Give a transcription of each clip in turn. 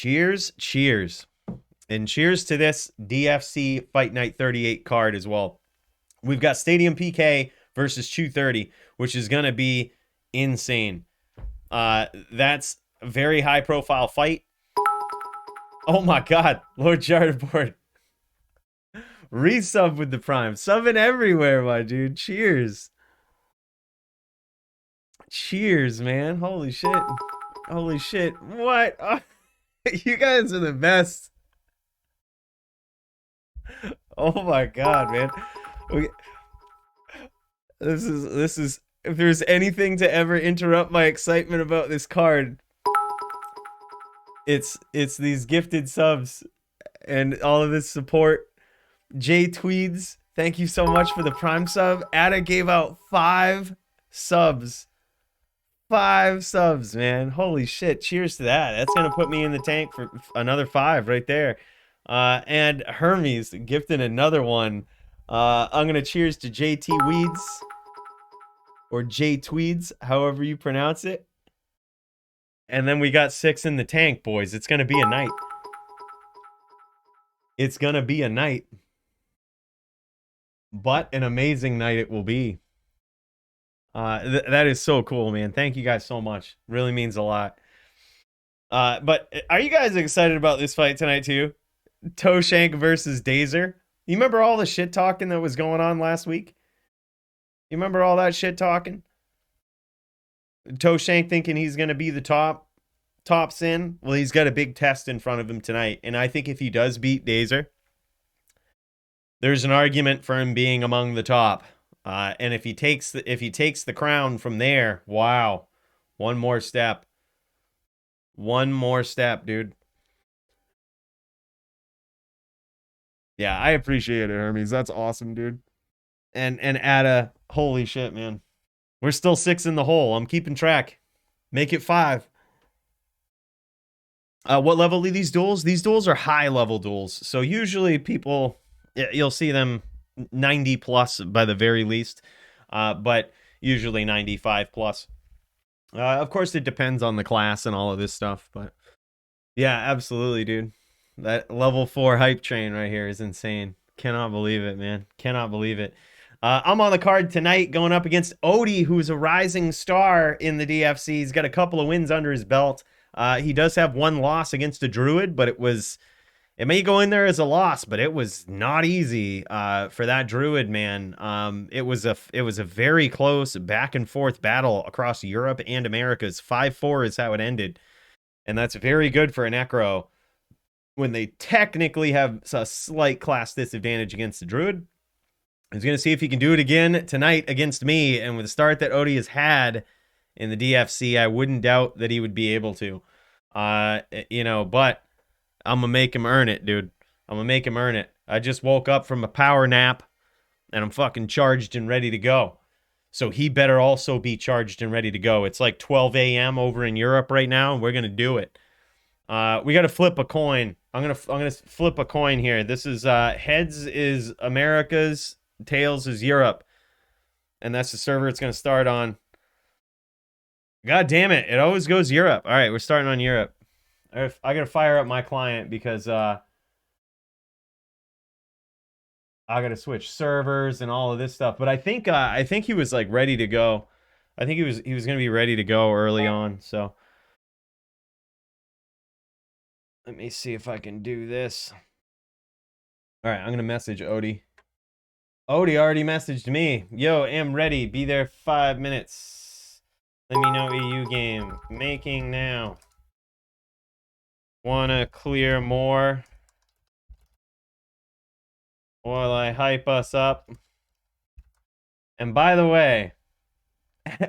Cheers, cheers. And cheers to this DFC Fight Night 38 card as well. We've got Stadium PK versus 230, which is going to be insane. That's a very high profile fight. Oh my God, Lord Jarboard. Resub with the prime. Subbing everywhere, my dude. Cheers. Cheers, man. Holy shit. Holy shit. What? Oh, you guys are the best. Oh my God, man. This is if there's anything to ever interrupt my excitement about this card, it's these gifted subs and all of this support. Jay Tweeds, thank you so much for the prime sub. Ada gave out 5 subs. 5 subs, man. Holy shit. Cheers to that. That's going to put me in the tank for another 5 right there. And Hermes gifted another one. I'm going to cheers to JT Weeds. Or J Tweeds, however you pronounce it. And then we got 6 in the tank, boys. It's going to be a night. It's going to be a night. But an amazing night it will be. That is so cool, man. Thank you guys so much. Really means a lot. But are you guys excited about this fight tonight too? Toshank versus Dazer. You remember all the shit talking that was going on last week? You remember all that shit talking? Toshank thinking he's going to be the top sin. Well, he's got a big test in front of him tonight. And I think if he does beat Dazer, there's an argument for him being among the top. And if he takes the crown from there, wow. One more step. One more step, dude. Yeah, I appreciate it, Hermes. That's awesome, dude. And Ada, holy shit, man. We're still 6 in the hole. I'm keeping track. Make it 5. What level are these duels? These duels are high level duels. So usually people, you'll see them 90 plus by the very least. But usually 95 plus. Of course, it depends on the class and all of this stuff. But yeah, absolutely, dude. That level 4 hype train right here is insane. Cannot believe it, man. Cannot believe it. I'm on the card tonight going up against Odie, who's a rising star in the DFC. He's got a couple of wins under his belt. He does have 1 loss against a Druid, but it may go in there as a loss, but it was not easy for that Druid, man. It was a very close back and forth battle across Europe and Americas. 5-4 is how it ended. And that's very good for an Necro when they technically have a slight class disadvantage against the Druid. He's going to see if he can do it again tonight against me. And with the start that Odie has had in the DFC, I wouldn't doubt that he would be able to. But I'm going to make him earn it, dude. I'm going to make him earn it. I just woke up from a power nap, and I'm fucking charged and ready to go. So he better also be charged and ready to go. It's like 12 a.m. over in Europe right now, and we're going to do it. We got to flip a coin. I'm gonna flip a coin here. This is heads is Americas, tails is Europe, and that's the server it's gonna start on. God damn it! It always goes Europe. All right, we're starting on Europe. I gotta fire up my client because I gotta switch servers and all of this stuff. But I think he was like ready to go. I think he was gonna be ready to go early on. So. Let me see if I can do this. All right, I'm going to message Odie. Odie already messaged me. Yo, am ready. Be there 5 minutes. Let me know EU game. Making now. Wanna clear more? While I hype us up. And by the way,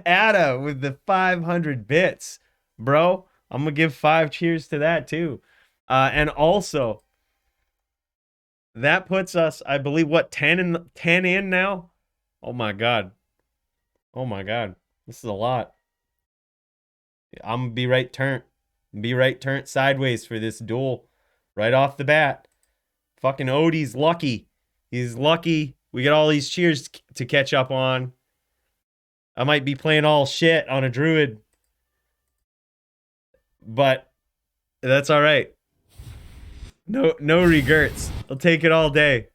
Ada with the 500 bits. Bro, I'm going to give 5 cheers to that too. And also, that puts us, I believe, what, 10 in now? Oh my God. Oh my God. This is a lot. I'm going to be right turnt. Be right turnt sideways for this duel. Right off the bat. Fucking Odie's lucky. He's lucky. We got all these cheers to catch up on. I might be playing all shit on a Druid. But that's all right. No regrets. I'll take it all day.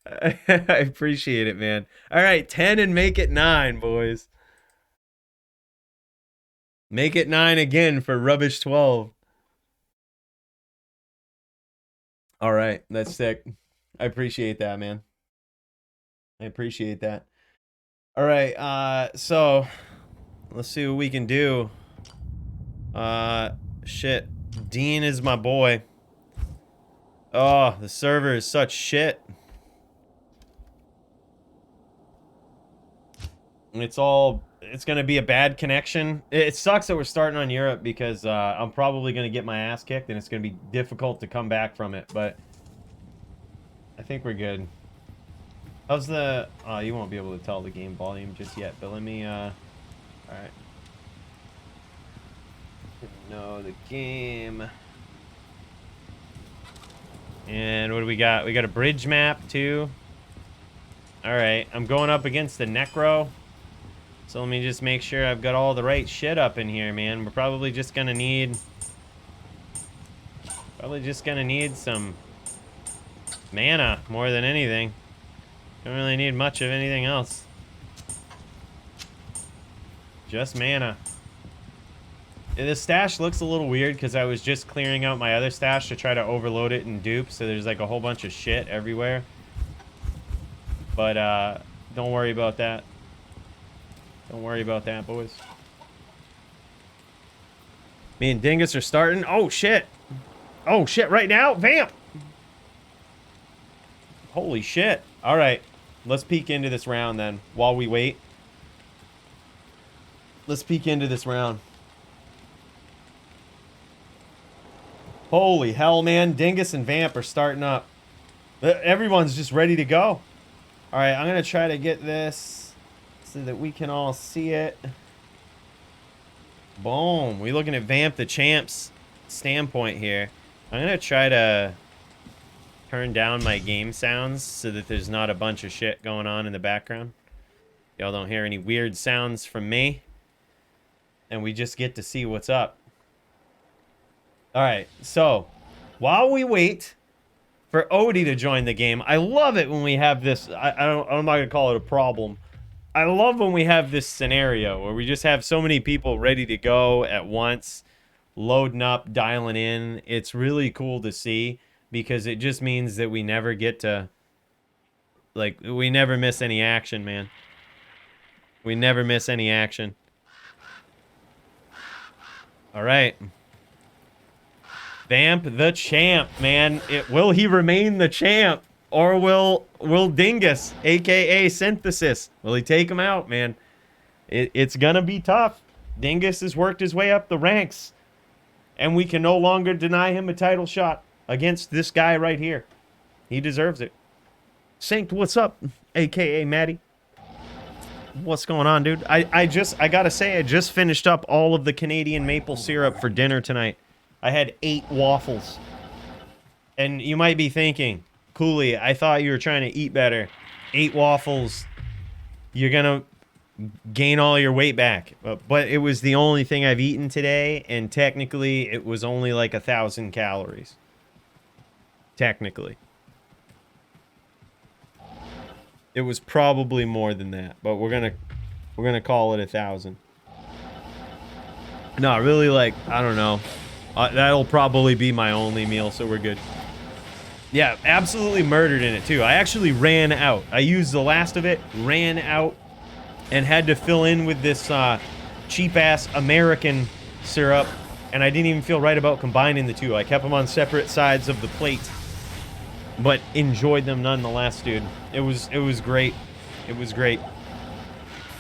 I appreciate it, man. All right, 10 and make it 9, boys. Make it 9 again for Rubbish 12. All right, that's sick. I appreciate that, man. I appreciate that. All right, so let's see what we can do. Shit. Dean is my boy. Oh, the server is such shit. It's gonna be a bad connection. It sucks that we're starting on Europe because I'm probably gonna get my ass kicked and it's gonna be difficult to come back from it, but I think we're good. How's the, you won't be able to tell the game volume just yet, but let me, alright. Know the game. And what do we got? We got a bridge map too. Alright, I'm going up against the Necro. So let me just make sure I've got all the right shit up in here, man. We're probably just gonna need some mana more than anything. Don't really need much of anything else. Just mana. The stash looks a little weird because I was just clearing out my other stash to try to overload it in dupe, so there's like a whole bunch of shit everywhere. But don't worry about that. Don't worry about that, boys. Me and Dingus are starting. Oh, shit. Oh, shit, right now? Vamp! Holy shit. All right. Let's peek into this round, then, while we wait. Let's peek into this round. Holy hell, man. Dingus and Vamp are starting up. Everyone's just ready to go. All right, I'm going to try to get this so that we can all see it. Boom. We're looking at Vamp the Champ's standpoint here. I'm going to try to turn down my game sounds so that there's not a bunch of shit going on in the background. Y'all don't hear any weird sounds from me. And we just get to see what's up. All right, so while we wait for Odie to join the game, I love it when we have this. I'm not going to call it a problem. I love when we have this scenario where we just have so many people ready to go at once, loading up, dialing in. It's really cool to see because it just means that we never get to, like, we never miss any action, man. We never miss any action. All right. Vamp the Champ, man. Will he remain the champ? Or will Dingus, a.k.a. Synthesis, will he take him out, man? It's gonna be tough. Dingus has worked his way up the ranks. And we can no longer deny him a title shot against this guy right here. He deserves it. Synced, what's up, a.k.a. Maddie? What's going on, dude? I gotta say, I just finished up all of the Canadian maple syrup for dinner tonight. I had 8 waffles. And you might be thinking, Cooley, I thought you were trying to eat better. 8 waffles, you're gonna gain all your weight back. But it was the only thing I've eaten today, and technically it was only like 1,000 calories. Technically. It was probably more than that, but we're gonna call it 1,000. No, really, like, I don't know. That'll probably be my only meal, so we're good. Yeah, absolutely murdered in it, too. I actually ran out. I used the last of it, ran out, and had to fill in with this cheap-ass American syrup, and I didn't even feel right about combining the two. I kept them on separate sides of the plate, but enjoyed them nonetheless, dude. It was great. It was great.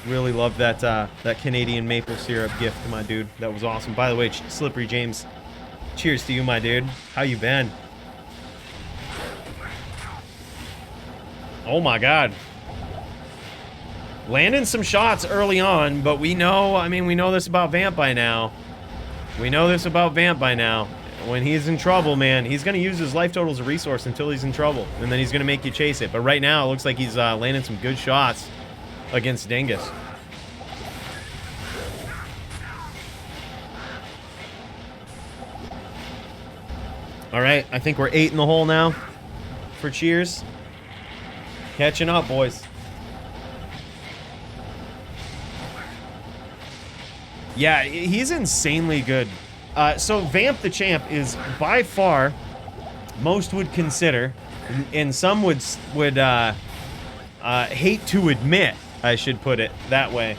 Really loved that that Canadian maple syrup gift, my dude. That was awesome. By the way, Slippery James, cheers to you, my dude. How you been? Oh my god. Landing some shots early on, but we know, I mean, we know this about Vamp by now. We know this about Vamp by now. When he's in trouble, man, he's going to use his life total as a resource until he's in trouble. And then he's going to make you chase it. But right now, it looks like he's landing some good shots against Dingus. All right, I think we're 8 in the hole now for cheers. Catching up, boys. Yeah, he's insanely good. So Vamp the Champ is by far, most would consider, and some would hate to admit, I should put it that way,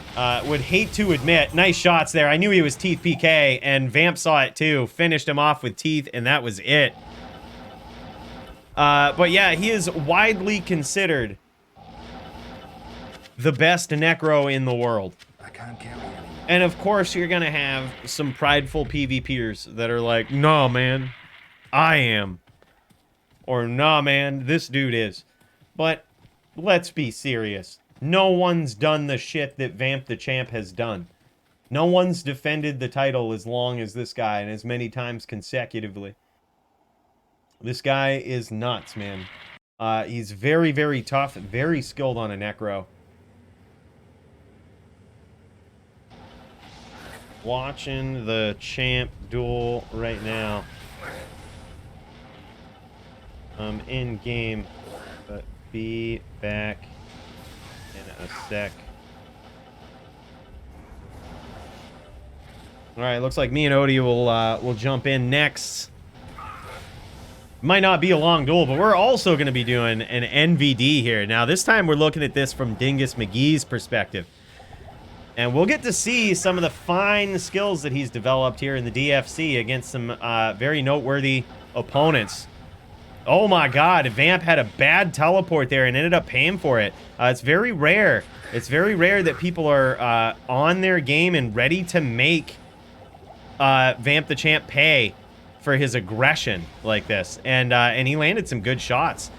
would hate to admit, nice shots there. I knew he was Teeth PK, and Vamp saw it too, finished him off with Teeth, and that was it. But yeah, he is widely considered the best Necro in the world. I can't carry any. And of course, you're gonna have some prideful PvPers that are like, nah, man, I am. Or, nah, man, this dude is. But let's be serious. No one's done the shit that Vamp the Champ has done. No one's defended the title as long as this guy and as many times consecutively. This guy is nuts, man. He's very, very tough, very skilled on a Necro. Watching the champ duel right now. In game, but be back in a sec. All right, looks like me and Odie will jump in next. Might not be a long duel, but we're also going to be doing an NVD here. Now, this time we're looking at this from Dingus McGee's perspective. And we'll get to see some of the fine skills that he's developed here in the DFC against some very noteworthy opponents. Oh my god, Vamp had a bad teleport there and ended up paying for it. It's very rare. It's very rare that people are on their game and ready to make Vamp the Champ pay for his aggression like this. And he landed some good shots.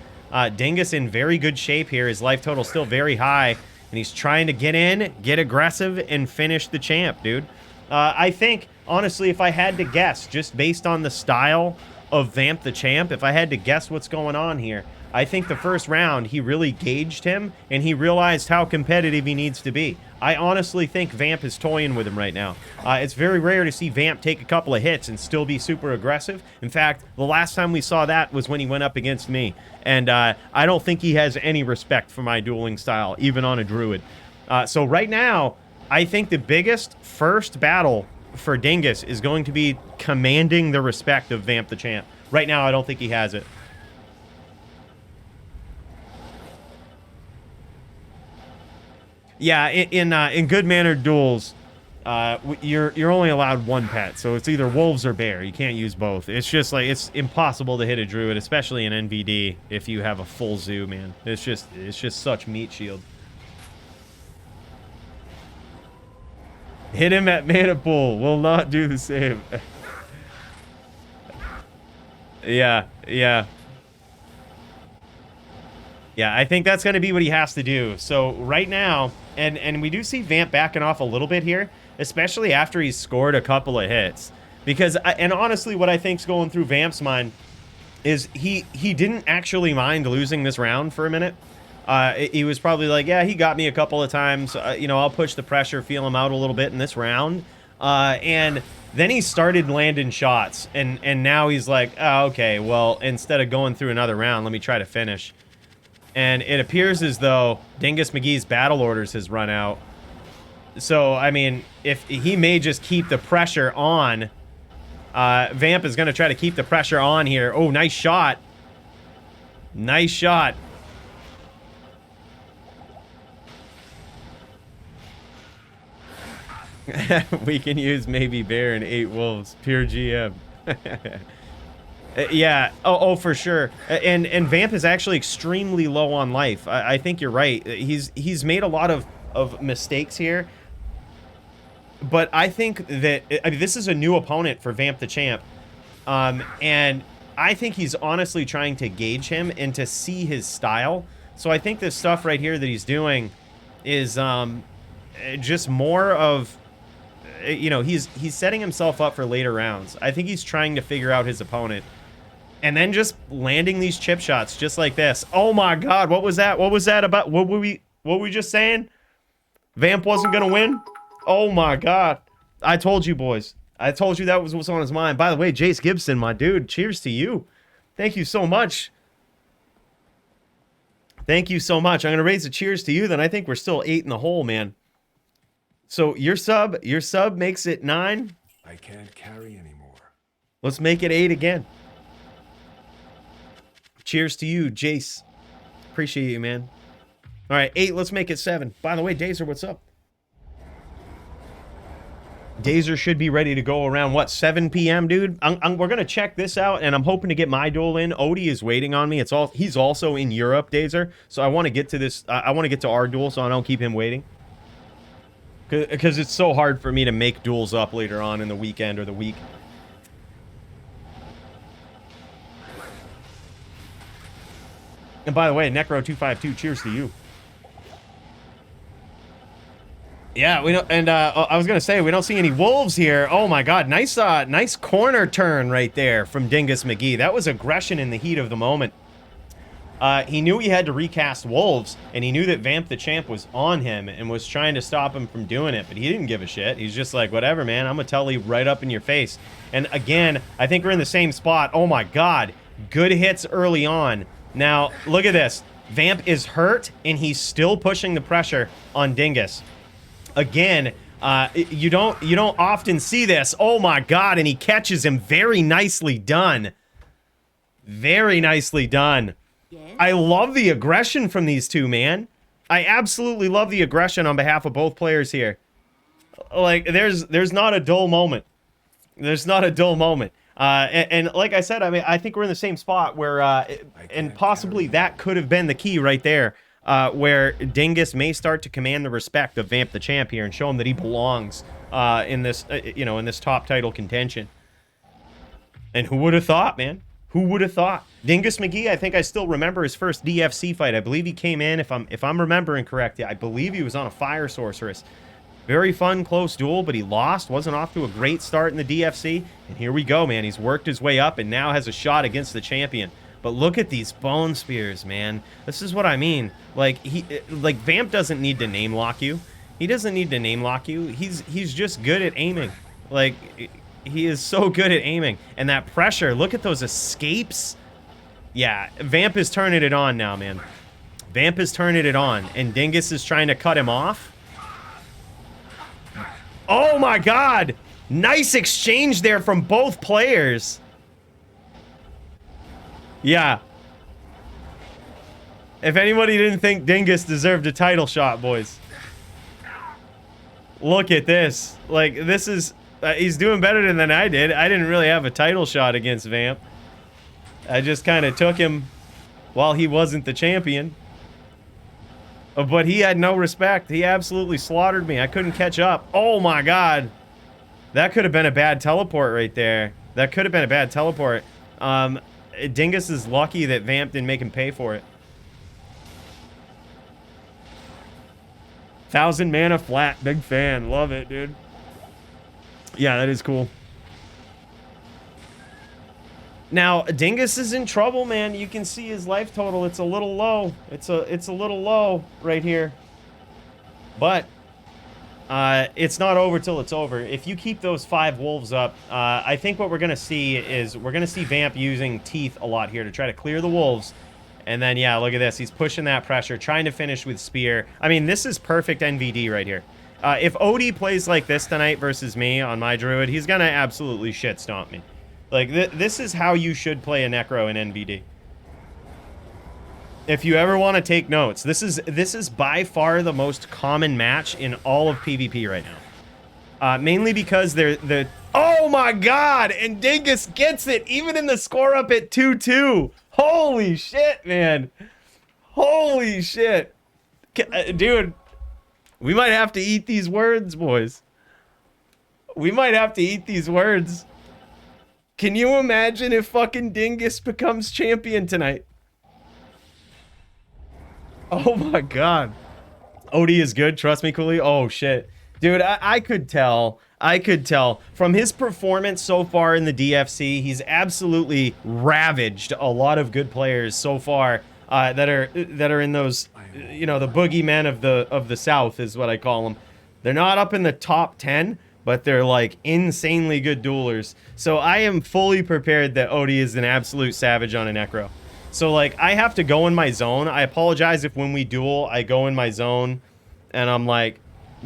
Dingus in very good shape here. His life total still very high. And he's trying to get in, get aggressive, and finish the champ, dude. I think, honestly, if I had to guess, just based on the style of Vamp the Champ, if I had to guess what's going on here, I think the first round, he really gauged him, and he realized how competitive he needs to be. I honestly think Vamp is toying with him right now. It's very rare to see Vamp take a couple of hits and still be super aggressive. In fact, the last time we saw that was when he went up against me. And I don't think he has any respect for my dueling style, even on a Druid. So right now, I think the biggest first battle for Dingus is going to be commanding the respect of Vamp the Champ. Right now, I don't think he has it. Yeah, in good-mannered duels, you're only allowed one pet, so it's either wolves or bear. You can't use both. It's just like, it's impossible to hit a druid, especially in NVD, if you have a full zoo, man. It's just such meat shield. Hit him at mana pool. Will not do the same. Yeah. Yeah, I think that's going to be what he has to do. So right now, and we do see Vamp backing off a little bit here, especially after he's scored a couple of hits. Because, and honestly, what I think's going through Vamp's mind is he didn't actually mind losing this round for a minute. He was probably like, yeah, he got me a couple of times. You know, I'll push the pressure, feel him out a little bit in this round. And then he started landing shots. And now he's like, oh, okay, well, instead of going through another round, let me try to finish. And it appears as though Dingus McGee's battle orders has run out. So, I mean, if he may just keep the pressure on. Vamp is going to try to keep the pressure on here. Oh, nice shot. Nice shot. We can use maybe bear and 8 wolves. Pure GM. Yeah, oh, for sure. And Vamp is actually extremely low on life. I think you're right. He's made a lot of mistakes here. But I think that, I mean, this is a new opponent for Vamp the Champ. And I think he's honestly trying to gauge him and to see his style. So I think this stuff right here that he's doing is just more of, you know, he's setting himself up for later rounds. I think he's trying to figure out his opponent. And then just landing these chip shots just like this. Oh my god, what was that? What was that about? What were we just saying? Vamp wasn't gonna win? Oh my god. I told you, boys. I told you that was what's on his mind. By the way, Jace Gibson, my dude, cheers to you. Thank you so much. Thank you so much. I'm going to raise a cheers to you. Then I think we're still 8 in the hole, man. So your sub makes it 9. I can't carry anymore. Let's make it 8 again. Cheers to you, Jace. Appreciate you, man. All right, 8. Let's make it 7. By the way, Dazer, what's up? Dazer should be ready to go around, what, 7 p.m., dude? We're going to check this out, and I'm hoping to get my duel in. Odie is waiting on me. He's also in Europe, Dazer. So I want to get to this. I want to get to our duel so I don't keep him waiting. Because it's so hard for me to make duels up later on in the weekend or the week. And by the way, Necro252, cheers to you. Yeah, we don't, and I was gonna say we don't see any wolves here. Oh my God, nice corner turn right there from Dingus McGee. That was aggression in the heat of the moment. He knew he had to recast wolves, and he knew that Vamp the Champ was on him and was trying to stop him from doing it, but he didn't give a shit. He's just like, whatever, man, I'm gonna tell you right up in your face. And again, I think we're in the same spot. Oh my God, good hits early on. Now, look at this. Vamp is hurt, and he's still pushing the pressure on Dingus. Again, you don't often see this. Oh my God, and he catches him. Very nicely done. Very nicely done. Yes. I love the aggression from these two, man. I absolutely love the aggression on behalf of both players here. Like, there's not a dull moment. There's not a dull moment. And like I said, I mean, I think we're in the same spot where, and possibly that could have been the key right there. Where Dingus may start to command the respect of Vamp the Champ here and show him that he belongs in this, in this top title contention. And who would have thought, man? Who would have thought? Dingus McGee, I think I still remember his first DFC fight. I believe he came in, if I'm remembering correctly, I believe he was on a Fire Sorceress. Very fun, close duel, but he lost. Wasn't off to a great start in the DFC. And here we go, man. He's worked his way up and now has a shot against the champion. But look at these bone spears, man. This is what I mean. Like Vamp doesn't need to name lock you. He doesn't need to name lock you. He's just good at aiming. Like, he is so good at aiming. And that pressure, look at those escapes. Yeah, Vamp is turning it on now, man. Vamp is turning it on. And Dingus is trying to cut him off. Oh my God! Nice exchange there from both players. Yeah. If anybody didn't think Dingus deserved a title shot, boys. Look at this. Like, this is... he's doing better than I did. I didn't really have a title shot against Vamp. I just kind of took him while he wasn't the champion. But he had no respect. He absolutely slaughtered me. I couldn't catch up. Oh my God. That could have been a bad teleport right there. That could have been a bad teleport. Dingus is lucky that Vamp didn't make him pay for it. 1000 mana flat. Big fan. Love it, dude. Yeah, that is cool. Now, Dingus is in trouble, man. You can see his life total. It's a little low. It's a little low right here. But it's not over till it's over. If you keep those 5 wolves up, I think what we're going to see is we're going to see Vamp using Teeth a lot here to try to clear the wolves. And then, yeah, look at this. He's pushing that pressure, trying to finish with Spear. I mean, this is perfect NVD right here. If Odie plays like this tonight versus me on my Druid, he's going to absolutely shit stomp me. Like, this is how you should play a Necro in NVD. If you ever want to take notes, this is by far the most common match in all of PvP right now. Mainly because they're... Oh my God! And Dingus gets it, even in the score up at 2-2. Holy shit, man. Holy shit. Dude, we might have to eat these words, boys. We might have to eat these words. Can you imagine if fucking Dingus becomes champion tonight? Oh my God. Odie is good, trust me, Cooley. Oh shit. Dude, I could tell. I could tell. From his performance so far in the DFC, he's absolutely ravaged a lot of good players so far that are in those, you know, the boogeymen of the South is what I call them. They're not up in the top 10, but they're like insanely good duelers. So I am fully prepared that Odie is an absolute savage on a Necro. So like I have to go in my zone. I apologize if when we duel I go in my zone and I'm like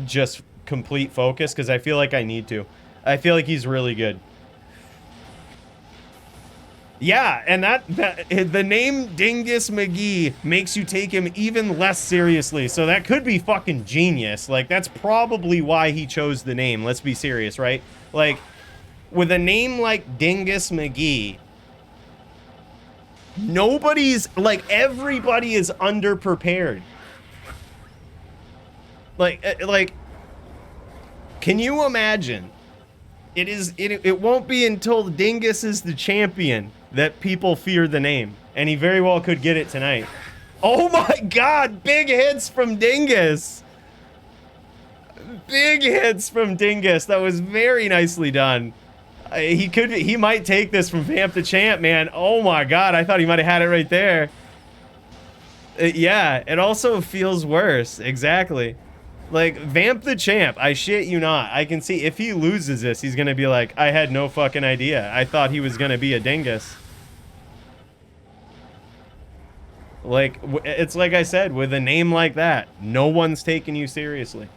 just complete focus because I feel like I need to. I feel like he's really good. Yeah, and the name Dingus McGee makes you take him even less seriously. So that could be fucking genius. Like, that's probably why he chose the name. Let's be serious, right? Like, with a name like Dingus McGee, everybody is underprepared. Like, can you imagine? It won't be until Dingus is the champion that people fear the name. And he very well could get it tonight. Oh my god, big hits from Dingus. Big hits from Dingus. That was very nicely done. He might take this from Vamp the Champ, man. Oh my god, I thought he might have had it right there. Yeah, it also feels worse. Exactly. Like, Vamp the Champ, I shit you not. I can see if he loses this, he's gonna be like, I had no fucking idea. I thought he was gonna be a Dingus. Like, it's like I said, with a name like that, no one's taking you seriously.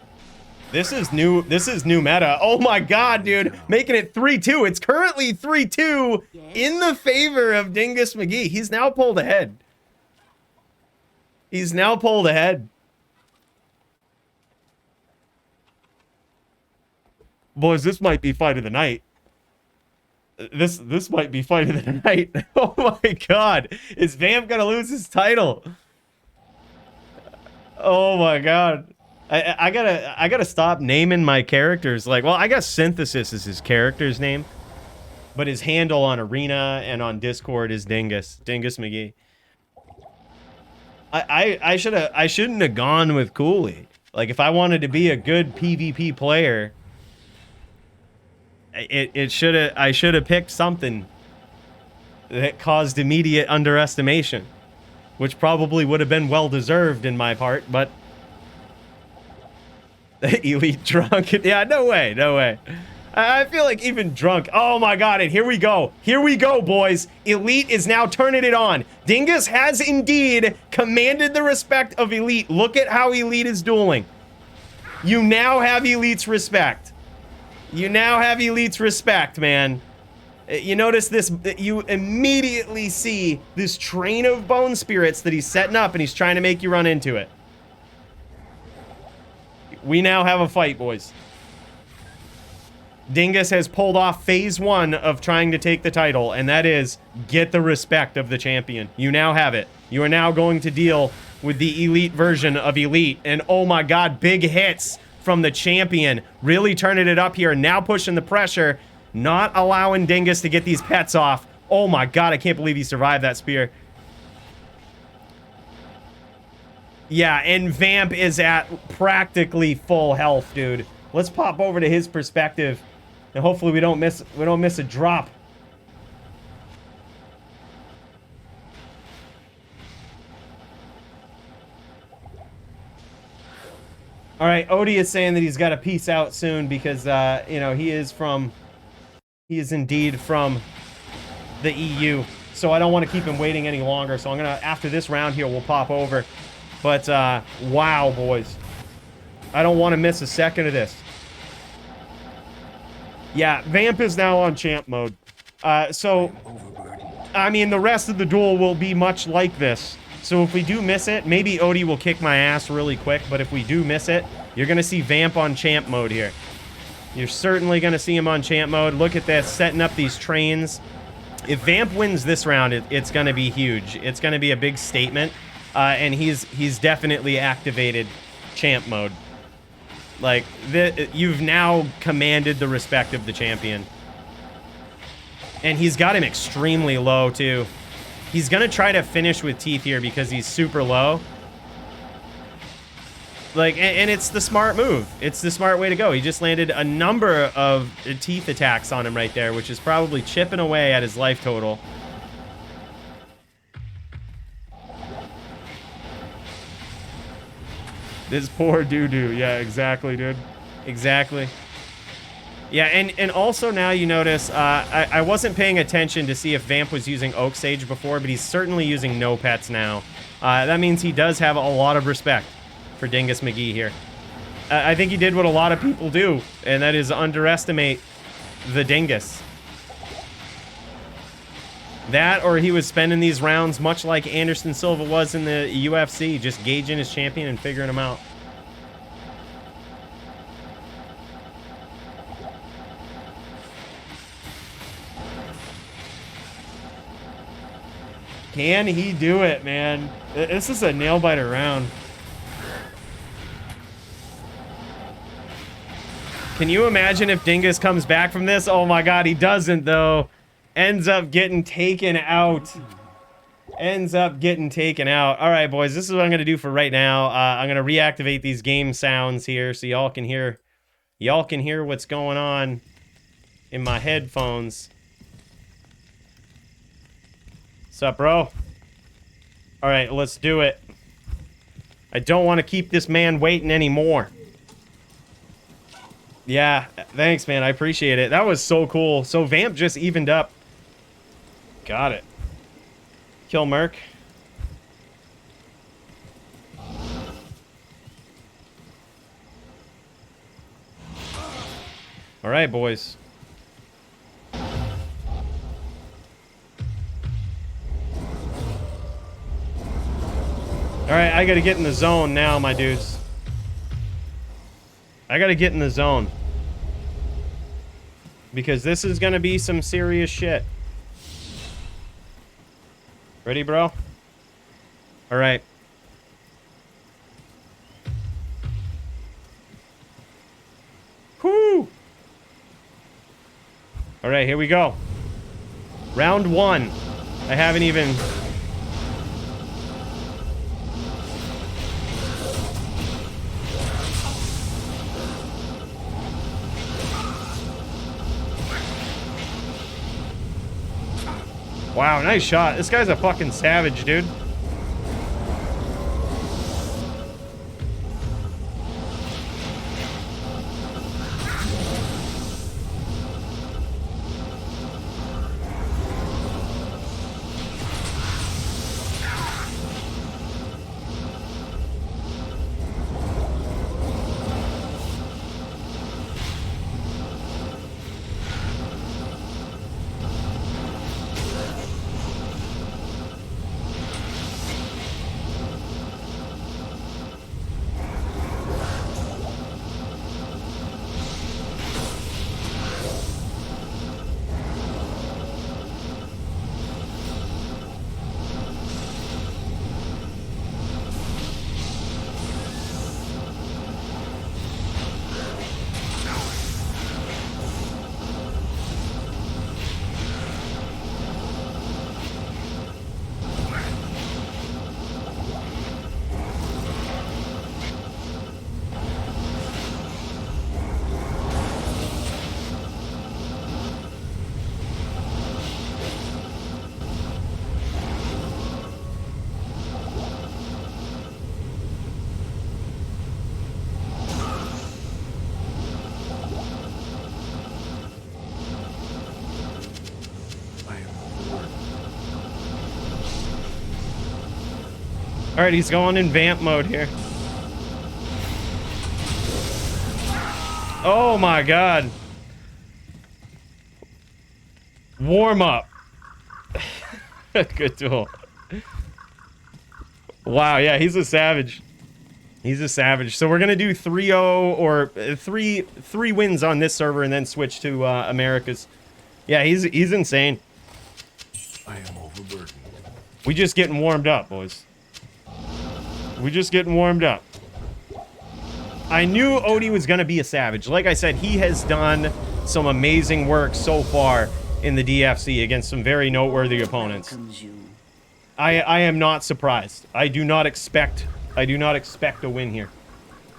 This is new meta. Oh my god, dude. Making it 3-2. It's currently 3-2 in the favor of Dingus McGee. He's now pulled ahead. He's now pulled ahead. Boys, this might be fight of the night. This might be fight of the night. Oh my god. Is Vamp gonna lose his title? Oh my god. I gotta stop naming my characters. Like, well, I guess Synthesis is his character's name. But his handle on Arena and on Discord is Dingus. Dingus McGee. I shouldn't have gone with Cooley. Like, if I wanted to be a good PvP player, I should have picked something that caused immediate underestimation, which probably would have been well deserved in my part, but Elite drunk. Yeah, no way, no way. I feel like even drunk. Oh my god, and here we go. Here we go, boys. Elite is now turning it on. Dingus has indeed commanded the respect of Elite. Look at how Elite is dueling. You now have Elite's respect. You now have Elite's respect, man. You notice this, you immediately see this train of bone spirits that he's setting up and he's trying to make you run into it. We now have a fight, boys. Dingus has pulled off phase 1 of trying to take the title, and that is get the respect of the champion. You now have it. You are now going to deal with the Elite version of Elite, and oh my god, big hits from the champion, really turning it up here, now pushing the pressure, not allowing Dingus to get these pets off. Oh my god, I can't believe he survived that spear. Yeah, and Vamp is at practically full health, dude. Let's pop over to his perspective, and hopefully we don't miss a drop. All right, Odie is saying that he's got to peace out soon because, you know, he is indeed from the EU. So I don't want to keep him waiting any longer. So I'm going to, after this round here, we'll pop over. But, wow, boys. I don't want to miss a second of this. Yeah, Vamp is now on champ mode. So, I mean, the rest of the duel will be much like this. So if we do miss it, maybe Odie will kick my ass really quick, but if we do miss it, you're going to see Vamp on champ mode here. You're certainly going to see him on champ mode. Look at this, setting up these trains. If Vamp wins this round, it's going to be huge. It's going to be a big statement, and he's definitely activated champ mode. Like, you've now commanded the respect of the champion. And he's got him extremely low, too. He's going to try to finish with teeth here because he's super low. Like, and it's the smart move. It's the smart way to go. He just landed a number of teeth attacks on him right there, which is probably chipping away at his life total. This poor doo-doo. Yeah, exactly, dude. Exactly. Yeah, and also now you notice, I wasn't paying attention to see if Vamp was using Oak Sage before, but he's certainly using no pets now. That means he does have a lot of respect for Dingus McGee here. I think he did what a lot of people do, and that is underestimate the Dingus. That, or he was spending these rounds much like Anderson Silva was in the UFC, just gauging his champion and figuring him out. Can he do it, man? This is a nail-biter round. Can you imagine if Dingus comes back from this? Oh my god, he doesn't, though. Ends up getting taken out. Ends up getting taken out. All right, boys, this is what I'm going to do for right now. I'm going to reactivate these game sounds here so y'all can hear what's going on in my headphones. What's up, bro? All right, let's do it. I don't want to keep this man waiting anymore. Yeah, thanks, man. I appreciate it. That was so cool. So Vamp just evened up. Got it. Kill Merc. All right, boys. All right, I gotta get in the zone now, my dudes. I gotta get in the zone. Because this is gonna be some serious shit. Ready, bro? All right. Whoo! All right, here we go. Round 1. I haven't even... Wow, nice shot. This guy's a fucking savage, dude. All right, he's going in Vamp mode here. Oh my god. Warm up. Good tool. Wow, yeah, he's a savage. He's a savage. So we're gonna do 3-0 or three wins on this server and then switch to Americas. Yeah, he's insane. I am overburdened. We just getting warmed up, boys. We just getting warmed up. I knew Odie was gonna be a savage. Like I said, he has done some amazing work so far in the DFC against some very noteworthy opponents. I am not surprised. I do not expect a win here.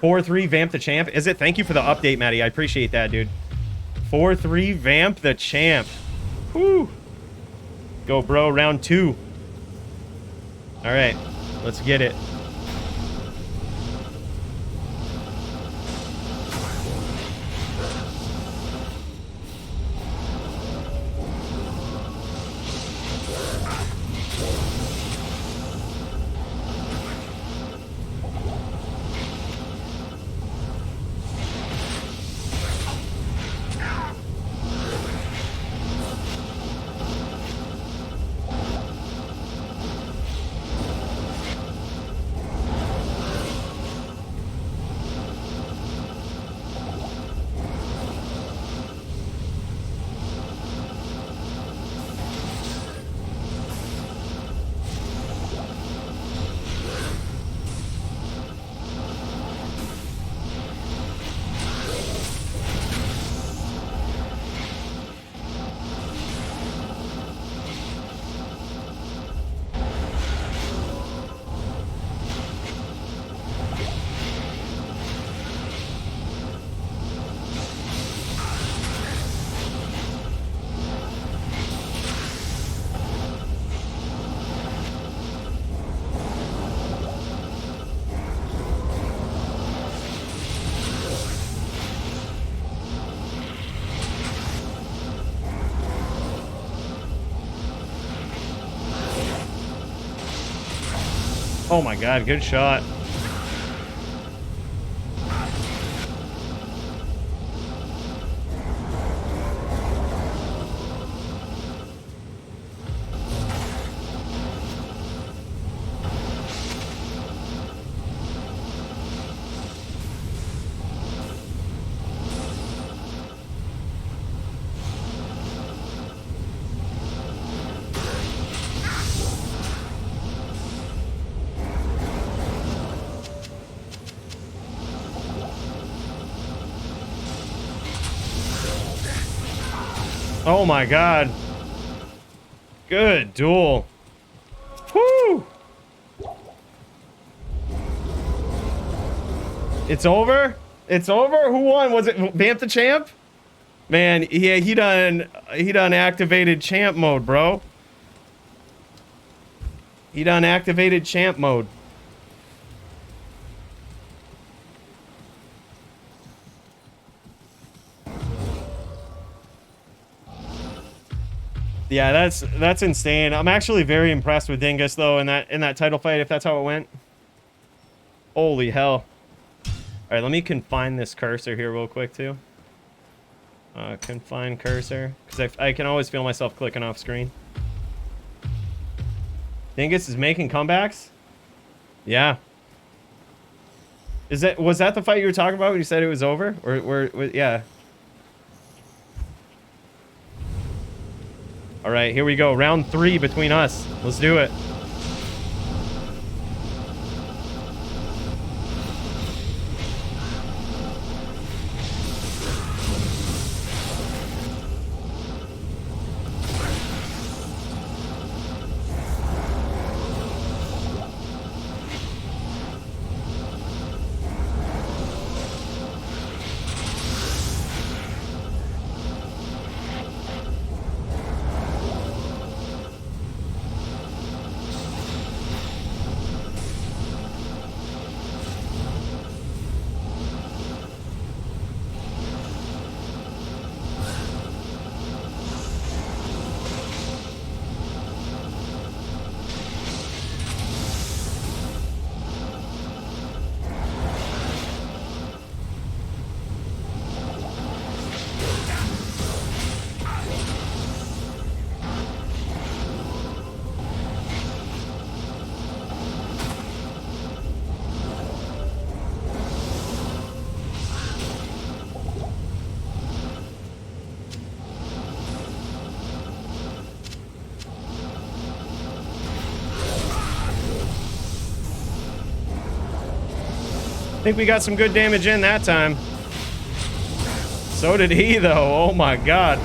4-3 Vamp the champ. Is it? Thank you for the update, Matty. I appreciate that, dude. 4-3 Vamp the champ. Woo. Go, bro. Round 2. All right. Let's get it. Oh my god, good shot. Oh my god. Good duel. Woo! It's over? It's over? Who won? Was it Vamp the Champ? Man, yeah, he done activated champ mode, bro. He done activated champ mode. Yeah, that's insane. I'm actually very impressed with Dingus though in that title fight, if that's how it went. Holy hell. Alright, let me confine this cursor here real quick too. Confine cursor. Because I can always feel myself clicking off screen. Dingus is making comebacks? Yeah. Was that the fight you were talking about when you said it was over? Or yeah. All right, here we go. Round 3 between us. Let's do it. I think we got some good damage in that time. So did he, though. Oh my god.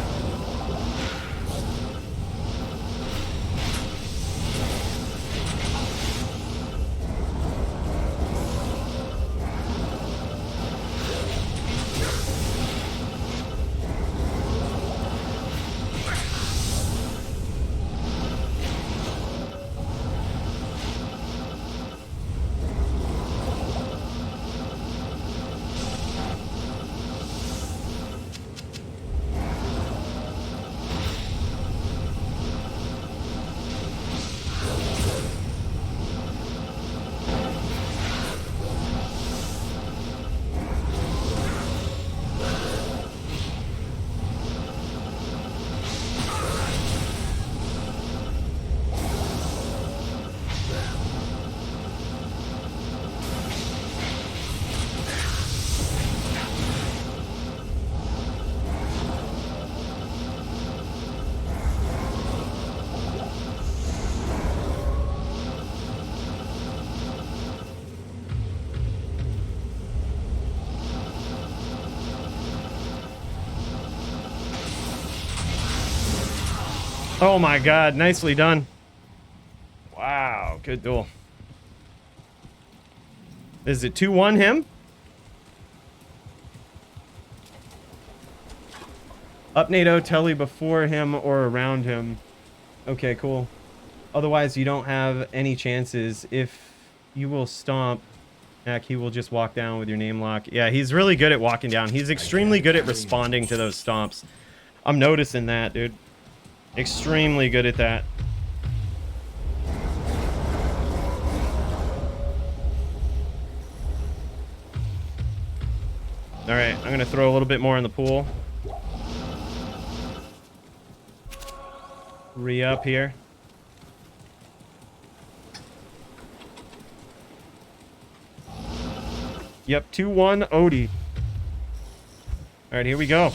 Oh my god, nicely done. Wow, good duel. Is it 2-1 him? Up NATO telly before him or around him. Okay, cool. Otherwise, you don't have any chances. If you will stomp, heck, he will just walk down with your name lock. Yeah, he's really good at walking down. He's extremely good at responding to those stomps. I'm noticing that, dude. Extremely good at that. All right, I'm gonna throw a little bit more in the pool. Re-up here. Yep, 2-1 Odie. All right, here we go.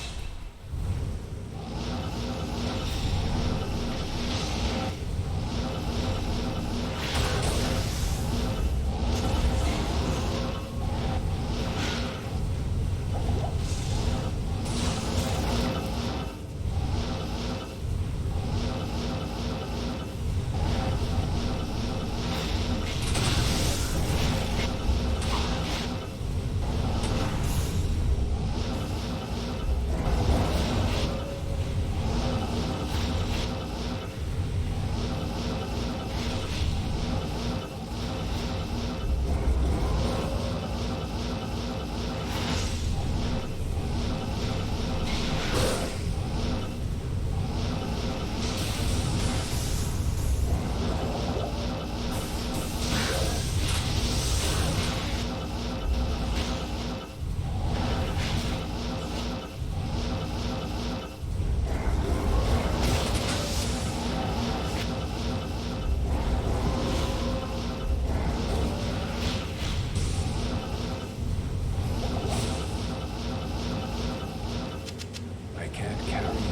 I can't carry anymore.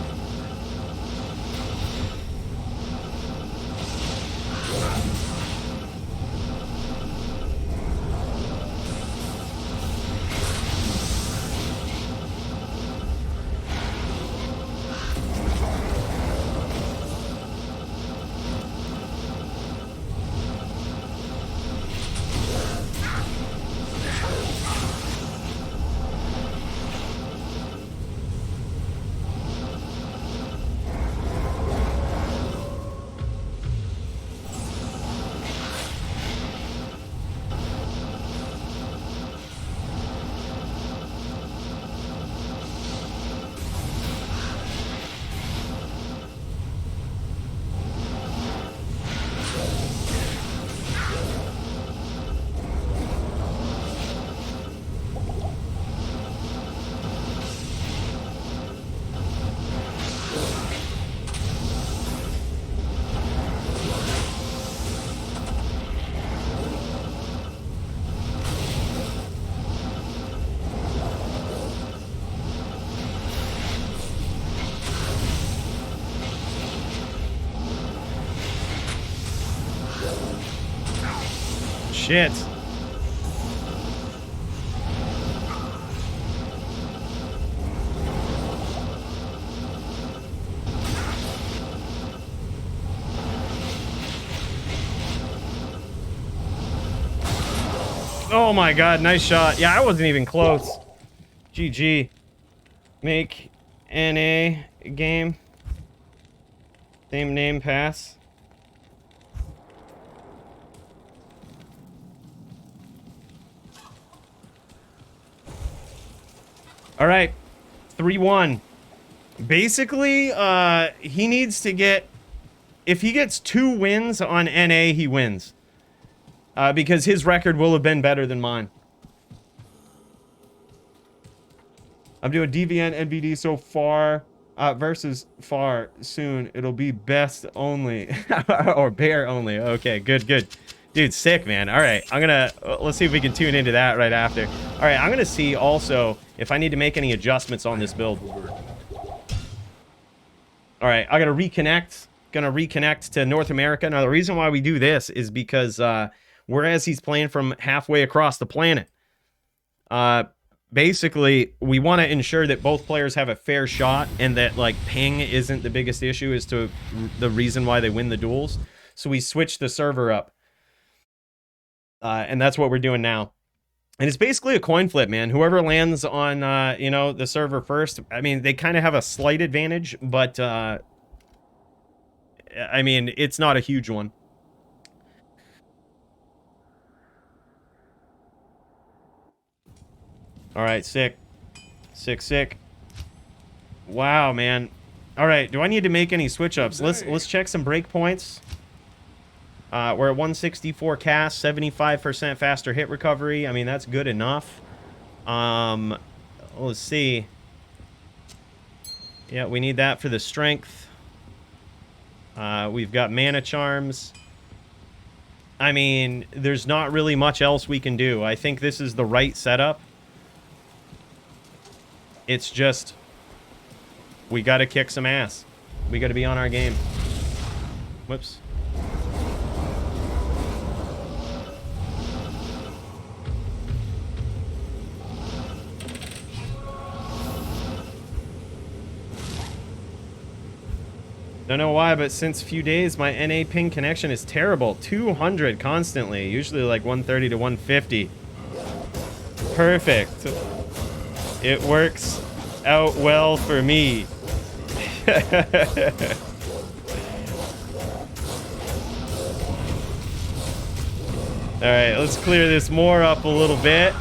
Shit. Oh my god, nice shot. Yeah, I wasn't even close. GG. Make NA game. Same name pass. All right. 3-1. Basically, he needs to get... If he gets 2 wins on NA, he wins. Because his record will have been better than mine. I'm doing DVN NVD so far versus far soon. It'll be best only or bear only. Okay, good, good. Dude, sick, man. All right, I'm gonna let's see if we can tune into that right after. All right, I'm gonna see also if I need to make any adjustments on this build. All right, I gotta reconnect. Gonna reconnect to North America. Now, the reason why we do this is because whereas he's playing from halfway across the planet, basically, we want to ensure that both players have a fair shot and that, like, ping isn't the biggest issue as to the reason why they win the duels. So we switch the server up. And that's what we're doing now. And it's basically a coin flip, man. Whoever lands on, you know, the server first, I mean, they kind of have a slight advantage, but, I mean, it's not a huge one. All right, sick. Sick, sick. Wow, man. All right, do I need to make any switch ups? Let's check some breakpoints. We're at 164 cast, 75% faster hit recovery. I mean, that's good enough. let's see. Yeah, we need that for the strength. We've got mana charms. I mean, there's not really much else we can do. I think this is the right setup. It's just, we got to kick some ass. We got to be on our game. Whoops. Don't know why, but since a few days, my NA ping connection is terrible. 200 constantly, usually like 130 to 150. Perfect. It works out well for me. Alright, let's clear this more up a little bit.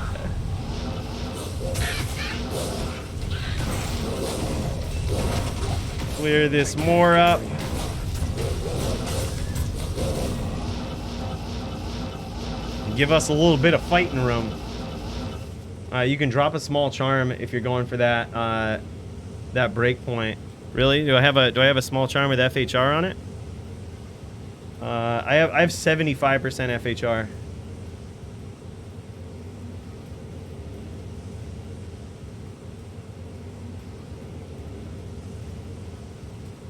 Clear this more up. Give us a little bit of fighting room. You can drop a small charm if you're going for that that break point. Really? Do I have a small charm with FHR on it? I have 75% FHR.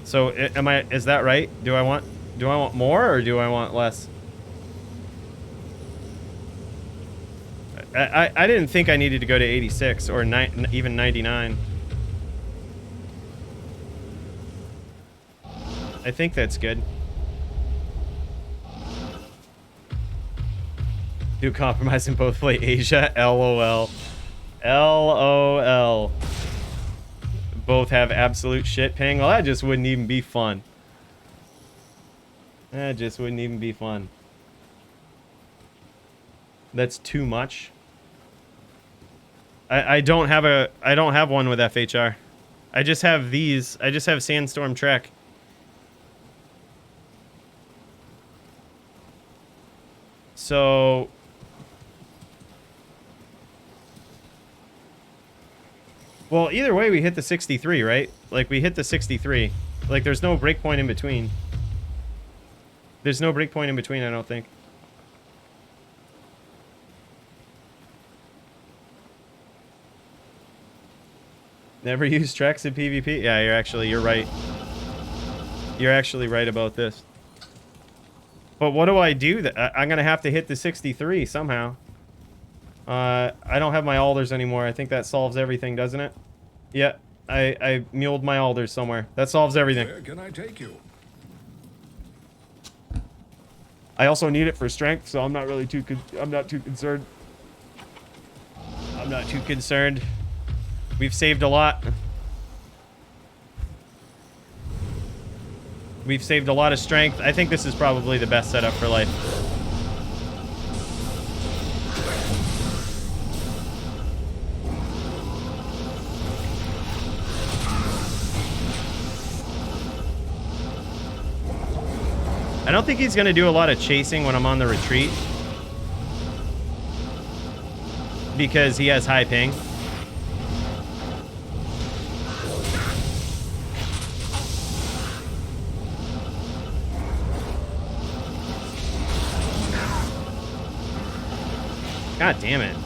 So is that right? Do I want more or do I want less? I didn't think I needed to go to 86 or even 99. I think that's good. Do compromise and both play Asia? LOL. LOL. Both have absolute shit ping. Well, that just wouldn't even be fun. That just wouldn't even be fun. That's too much. I don't have one with FHR. I just have these. I just have Sandstorm Trek. So well, either way, we hit the 63, right? Like, we hit the 63. Like, there's no breakpoint in between. There's no breakpoint in between, I don't think. Never use Trex in PvP? Yeah, you're right. You're actually right about this. But what do I do? I'm going to have to hit the 63 somehow. I don't have my alders anymore. I think that solves everything, doesn't it? Yeah, I muled my alders somewhere. That solves everything. Where can I take you? I also need it for strength, so I'm not really too concerned. I'm not too concerned. We've saved a lot. We've saved a lot of strength. I think this is probably the best setup for life. I don't think he's going to do a lot of chasing when I'm on the retreat, because he has high ping. God damn it.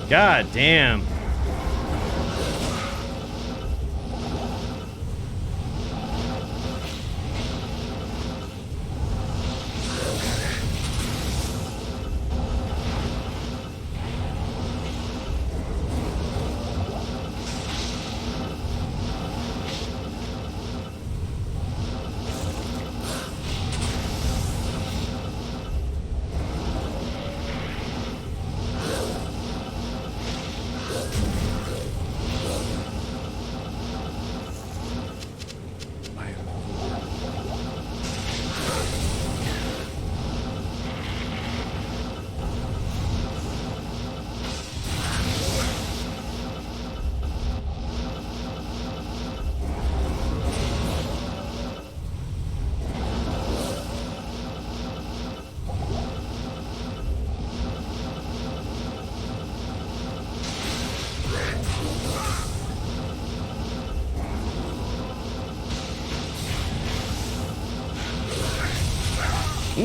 God damn.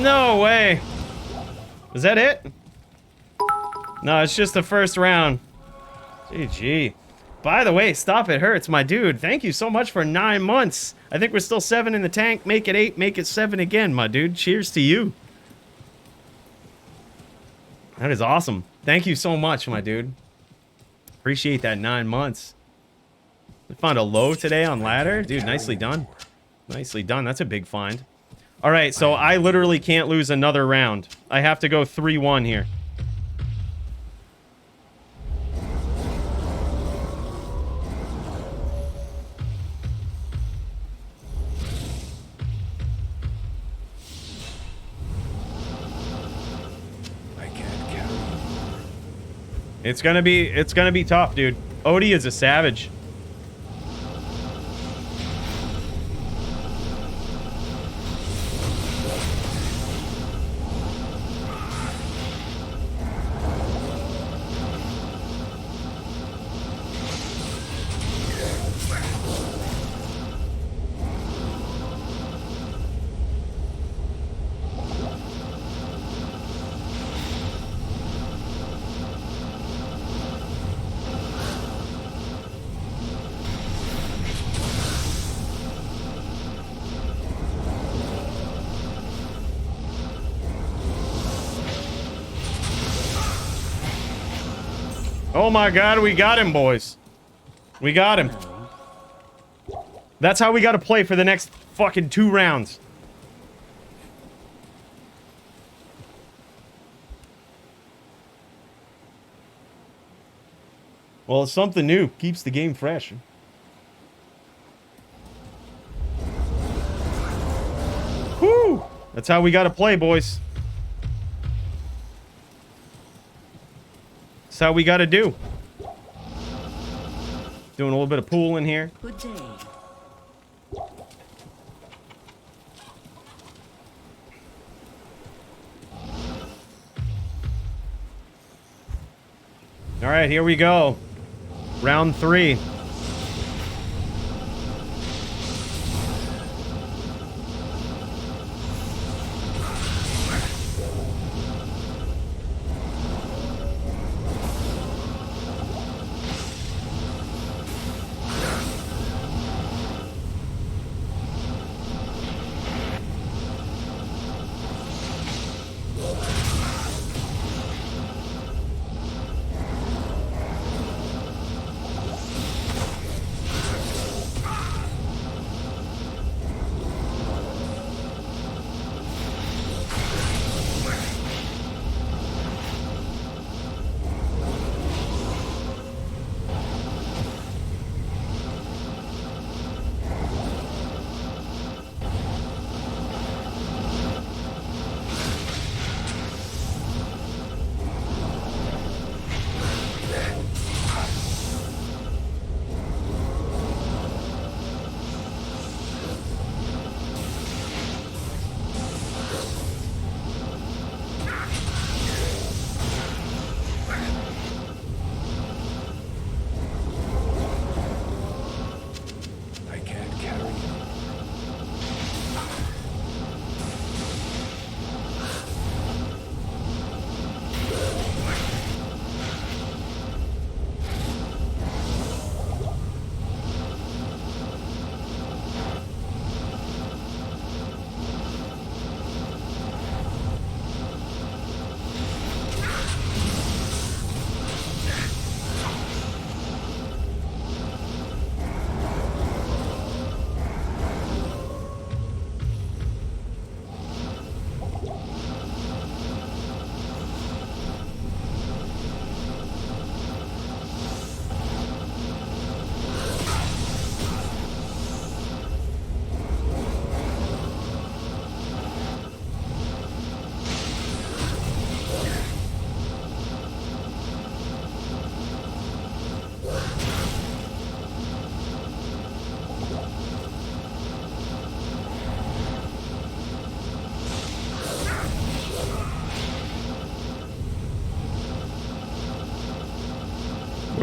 No way. Is that it? No, it's just the first round. GG. By the way, Stop It Hurts, my dude. Thank you so much for 9 months. I think we're still 7 in the tank. Make it 8, make it 7 again, my dude. Cheers to you. That is awesome. Thank you so much, my dude. Appreciate that 9 months. We found a low today on ladder. Dude, nicely done. Nicely done. That's a big find. All right, so I literally can't lose another round. I have to go 3-1 here. It's gonna be tough, dude. Odie is a savage. Oh my god, we got him, boys. We got him. That's how we gotta play for the next fucking 2 rounds. Well, it's something new. Keeps the game fresh. Whew! That's how we gotta play, boys. That's how we gotta do. Doing a little bit of pool in here. Good day. All right, here we go. Round 3.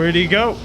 Where'd he go?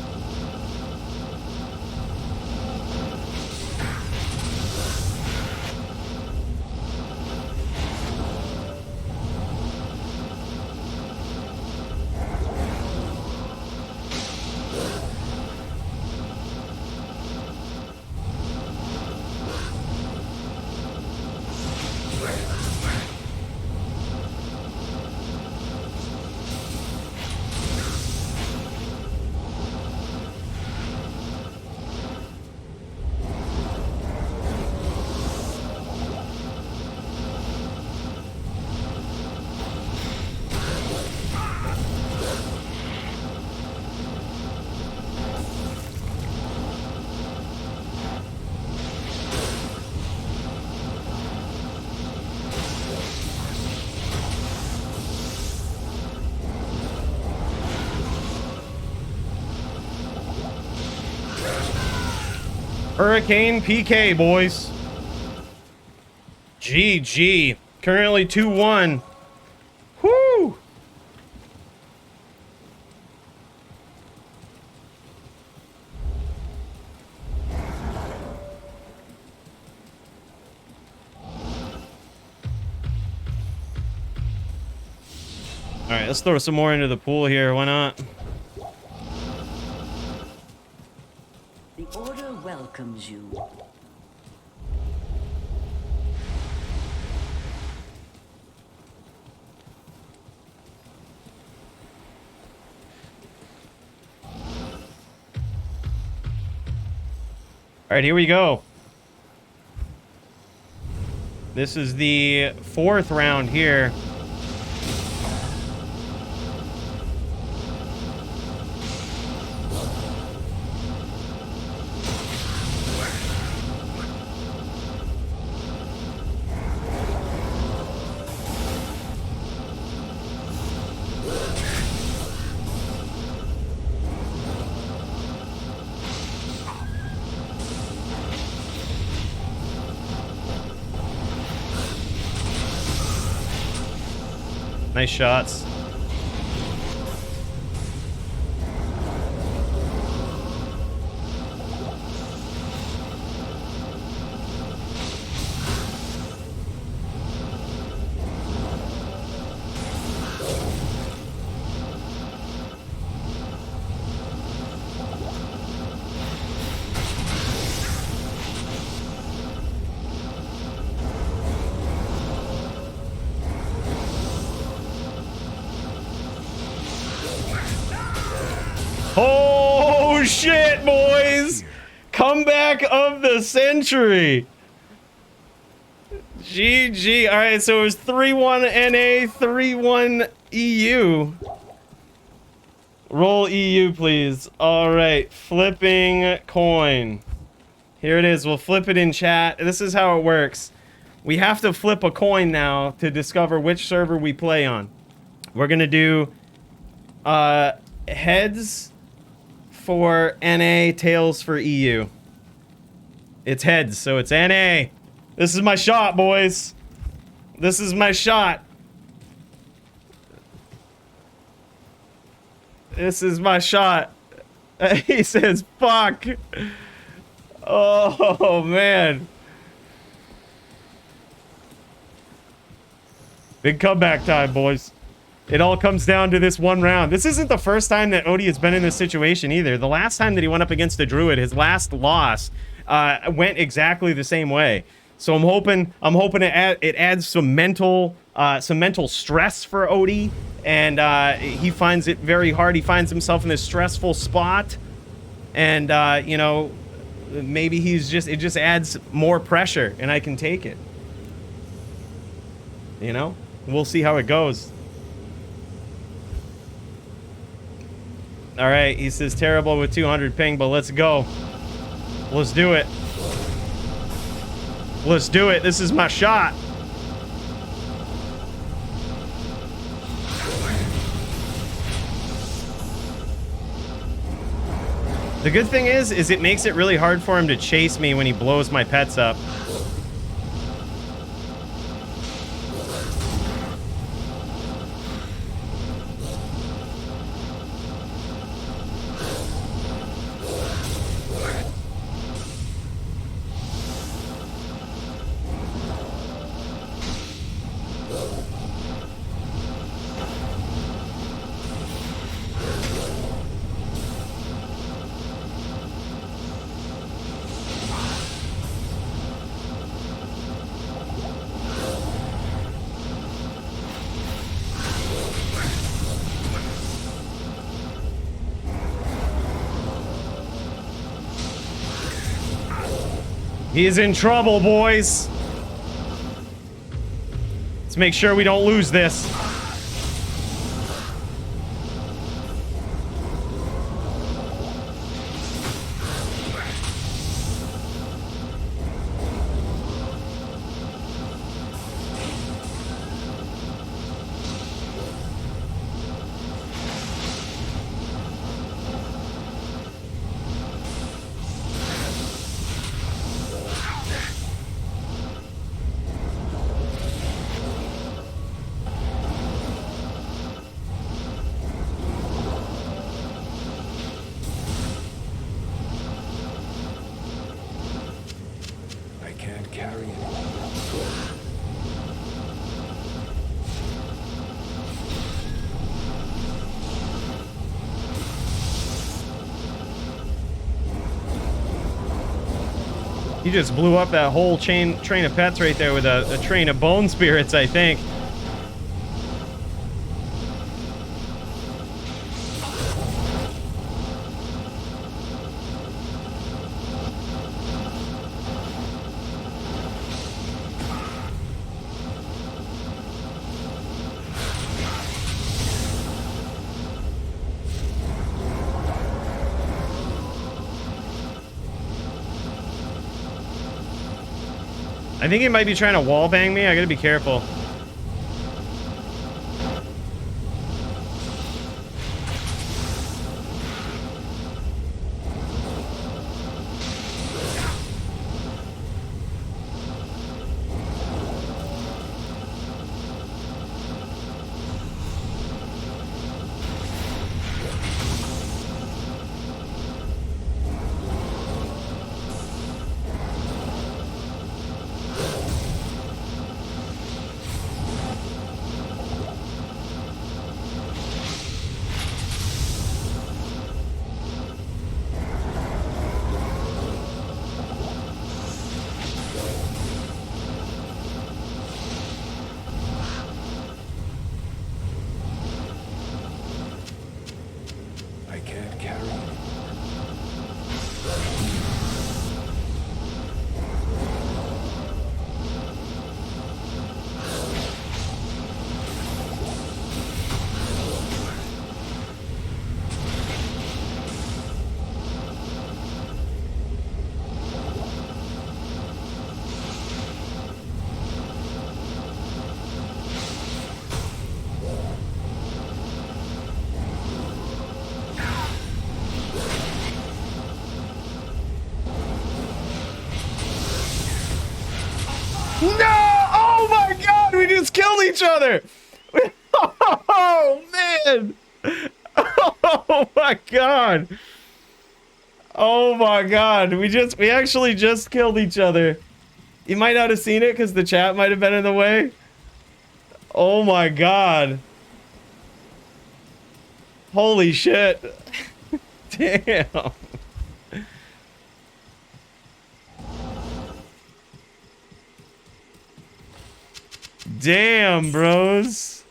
Hurricane PK, boys. GG. Currently 2-1. Whoo! Alright, let's throw some more into the pool here. Why not? The Order welcomes you. Alright, here we go. This is the 4th round here. Nice shots. Oh shit, boys! Comeback of the century. GG. All right, so it was 3-1 NA, 3-1 EU. Roll EU, please. All right, flipping coin. Here it is. We'll flip it in chat. This is how it works. We have to flip a coin now to discover which server we play on. We're gonna do heads for NA, tails for EU. It's heads, so it's NA. This is my shot, boys. This is my shot. This is my shot. He says, fuck. Oh, man. Big comeback time, boys. It all comes down to this one round. This isn't the first time that Odie has been in this situation either. The last time that he went up against a druid, his last loss went exactly the same way. So I'm hoping it adds some mental stress for Odie, and he finds it very hard. He finds himself in this stressful spot, and you know, maybe it just adds more pressure, and I can take it. You know, we'll see how it goes. All right, he says terrible with 200 ping, but let's go. Let's do it. Let's do it. This is my shot. The good thing is it makes it really hard for him to chase me when he blows my pets up. He is in trouble, boys. Let's make sure we don't lose this. He just blew up that whole train of pets right there with a train of bone spirits, I think. I think he might be trying to wallbang me. I gotta be careful. I can't carry anymore. No! Oh my god! We just killed each other! Oh man! Oh my god! Oh my god! We actually just killed each other. You might not have seen it because the chat might have been in the way. Oh my god! Holy shit! Damn! Damn, bros.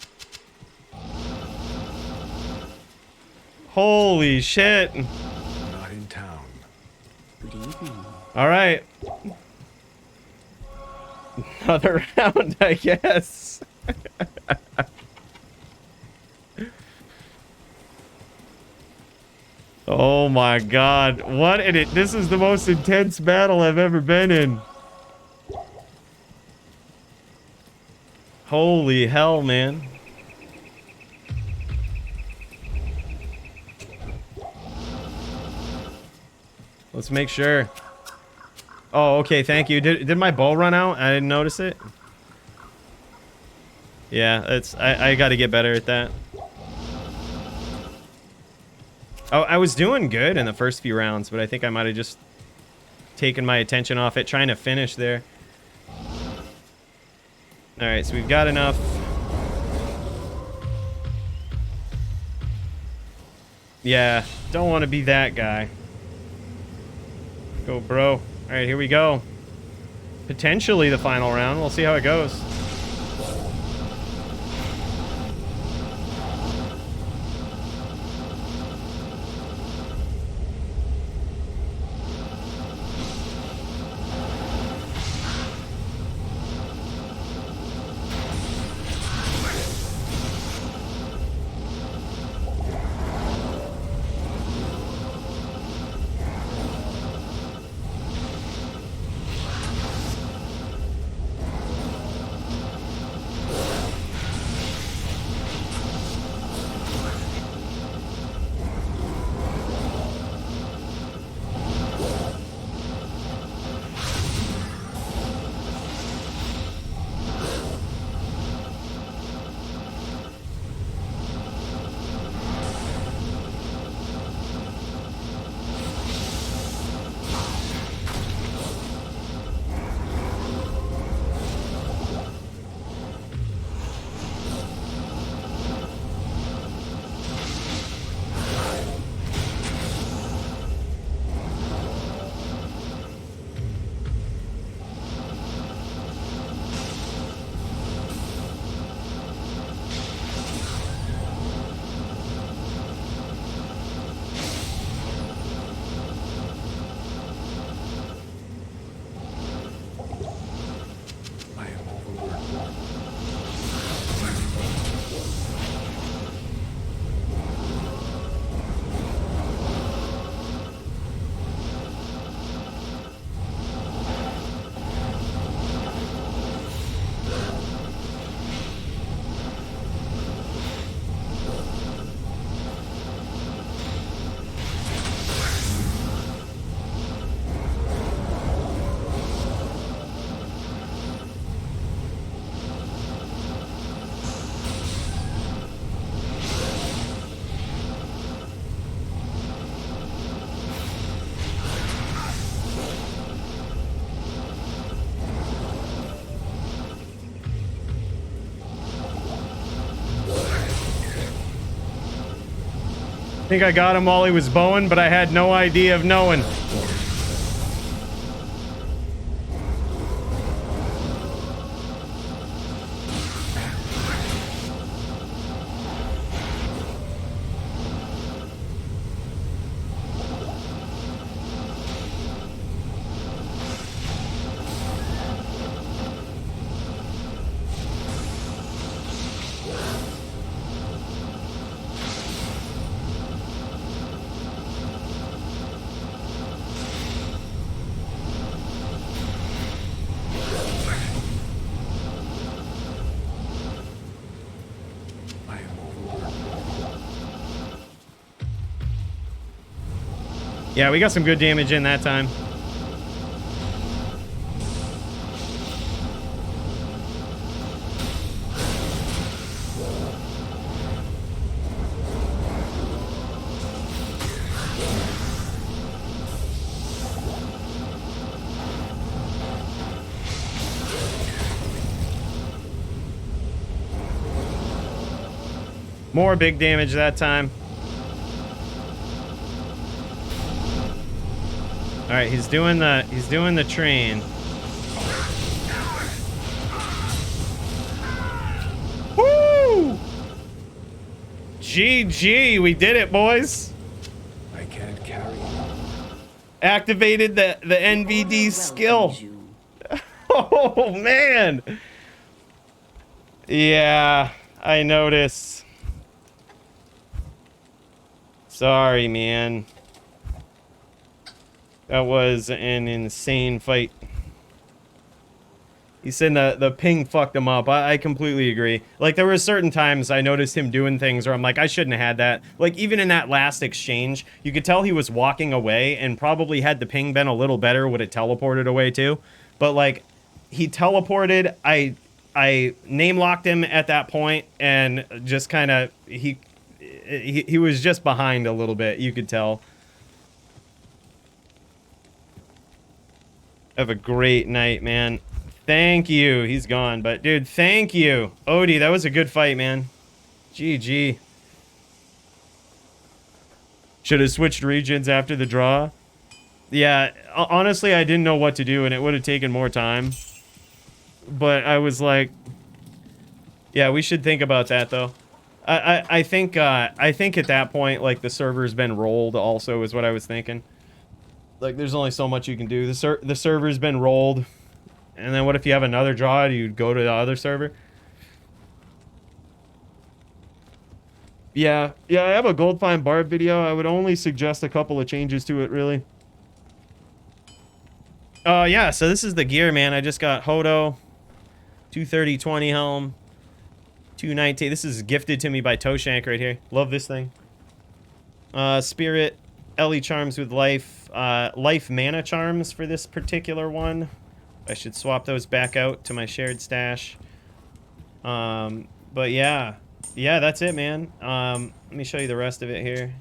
Holy shit. Not in town. Good evening. All right. Another round, I guess. Oh my god. What in it? This is the most intense battle I've ever been in. Holy hell, man. Let's make sure. Oh, okay, thank you. Did my bow run out? I didn't notice it. Yeah, I gotta get better at that. Oh, I was doing good in the first few rounds, but I think I might have just taken my attention off it, trying to finish there. Alright, so we've got enough. Yeah, don't want to be that guy. Go, bro. Alright, here we go. Potentially the final round. We'll see how it goes. I think I got him while he was bowing, but I had no idea of knowing. I am overwhelmed. Yeah, we got some good damage in that time. More big damage that time. All right, he's doing the train. Woo! GG, we did it, boys. I can't carry on. Activated the NVD skill. Oh man. Yeah, I noticed. Sorry, man. That was an insane fight. He said the ping fucked him up. I completely agree. Like, there were certain times I noticed him doing things where I'm like, I shouldn't have had that. Like, even in that last exchange, you could tell he was walking away, and probably had the ping been a little better, would have teleported away too. But, like, he teleported. I name locked him at that point, and just kind of, he was just behind a little bit, you could tell. Have a great night, man. Thank you. He's gone, but dude, thank you. Odie, that was a good fight, man. GG. Should have switched regions after the draw. Yeah, honestly, I didn't know what to do, and it would have taken more time. But I was like, yeah, we should think about that, though. I think at that point, like, the server's been rolled also is what I was thinking. Like, there's only so much you can do. The server's been rolled. And then what if you have another draw? Do you go to the other server? Yeah, I have a Gold Find Barb video. I would only suggest a couple of changes to it, really. Yeah, so this is the gear, man. I just got Hodo, 230-20 helm, 219. This is gifted to me by Toshank right here. Love this thing. Spirit, Ellie charms with life, life mana charms for this particular one. I should swap those back out to my shared stash. But yeah, that's it, man. Let me show you the rest of it here.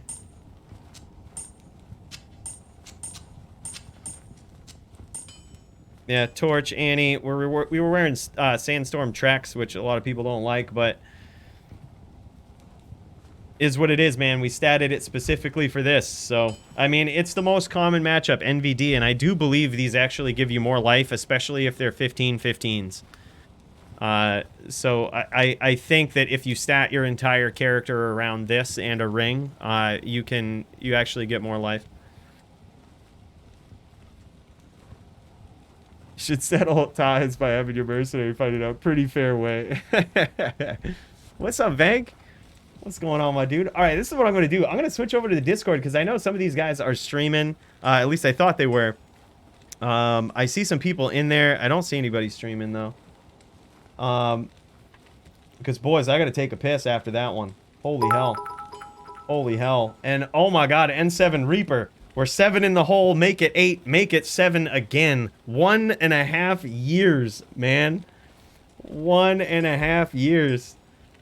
Yeah, Torch, Annie. We were wearing Sandstorm tracks, which a lot of people don't like, but is what it is, man. We statted it specifically for this. So, I mean, it's the most common matchup, NVD, and I do believe these actually give you more life, especially if they're 15-15s. So I think that if you stat your entire character around this and a ring, you actually get more life. Should settle ties by having your mercenary fight it out. Pretty fair way. What's up, Vank? What's going on, my dude? All right, this is what I'm going to do. I'm going to switch over to the Discord because I know some of these guys are streaming. At least I thought they were. I see some people in there. I don't see anybody streaming, though. Because, boys, I got to take a piss after that one. Holy hell. Holy hell. And, oh, my God, N7 Reaper. We're 7 in the hole. Make it 8. Make it 7 again. 1.5 years, man. 1.5 years.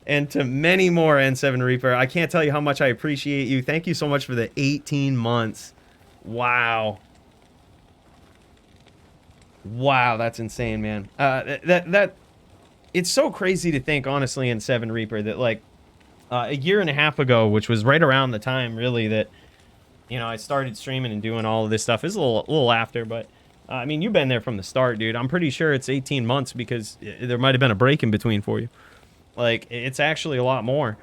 And to many more, N7 Reaper. I can't tell you how much I appreciate you. Thank you so much for the 18 months. Wow. Wow, that's insane, man. It's so crazy to think, honestly, N7 Reaper, that, like, a year and a half ago, which was right around the time, really, that, you know, I started streaming and doing all of this stuff. It's a little after, but, I mean, you've been there from the start, dude. I'm pretty sure it's 18 months because there might have been a break in between for you. Like, it's actually a lot more.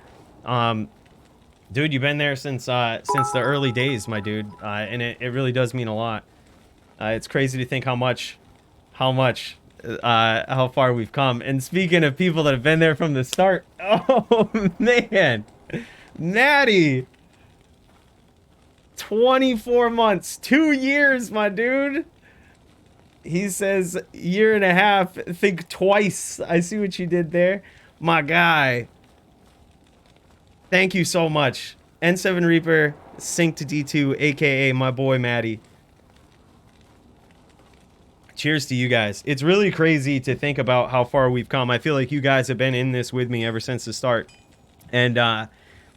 Dude, you've been there since the early days, my dude, and it really does mean a lot. It's crazy to think how far we've come. And speaking of people that have been there from the start, oh man, Natty, 24 months, 2 years, my dude. He says year and a half. Think twice. I see what you did there, my guy. Thank you so much. N7 Reaper, sync to D2, aka my boy Maddie. Cheers to you guys. It's really crazy to think about how far we've come. I feel like you guys have been in this with me ever since the start. And,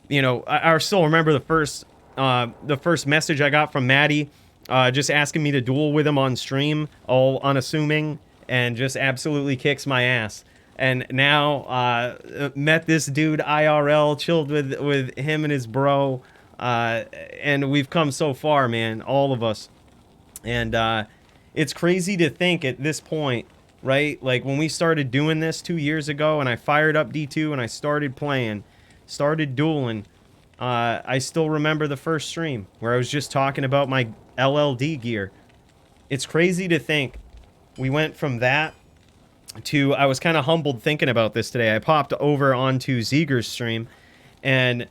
you know, I still remember the first message I got from Maddie, just asking me to duel with him on stream, all unassuming, and just absolutely kicks my ass. And now, met this dude IRL, chilled with him and his bro, and we've come so far, man, all of us. And it's crazy to think at this point, right? Like when we started doing this 2 years ago, and I fired up D2 and I started playing, started dueling. I still remember the first stream where I was just talking about my LLD gear. It's crazy to think we went from that to, I was kind of humbled thinking about this today. I popped over onto Zeger's stream, and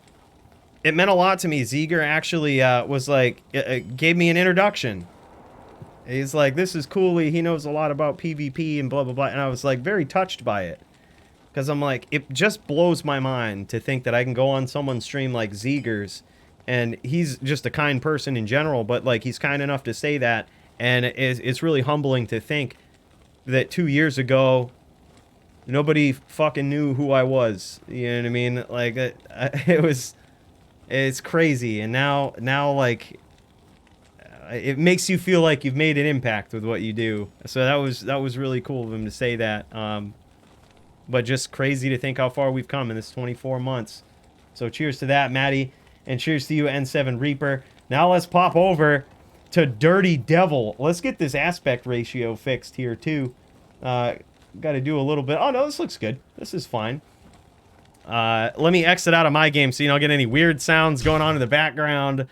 it meant a lot to me. Zeger actually was like, gave me an introduction. He's like, this is cool. He knows a lot about PvP and blah, blah, blah. And I was like very touched by it. Because I'm like, it just blows my mind to think that I can go on someone's stream like Zeger's. And he's just a kind person in general, but like he's kind enough to say that. And it's really humbling to think that 2 years ago, nobody fucking knew who I was. You know what I mean? Like, it's crazy. And now like, it makes you feel like you've made an impact with what you do. So that was really cool of him to say that. But just crazy to think how far we've come in this 24 months. So cheers to that, Maddie. And cheers to you, N7 Reaper. Now let's pop over to Dirty Devil. Let's get this aspect ratio fixed here, too. Got to do a little bit. Oh, no, this looks good. This is fine. Let me exit out of my game so you don't get any weird sounds going on in the background.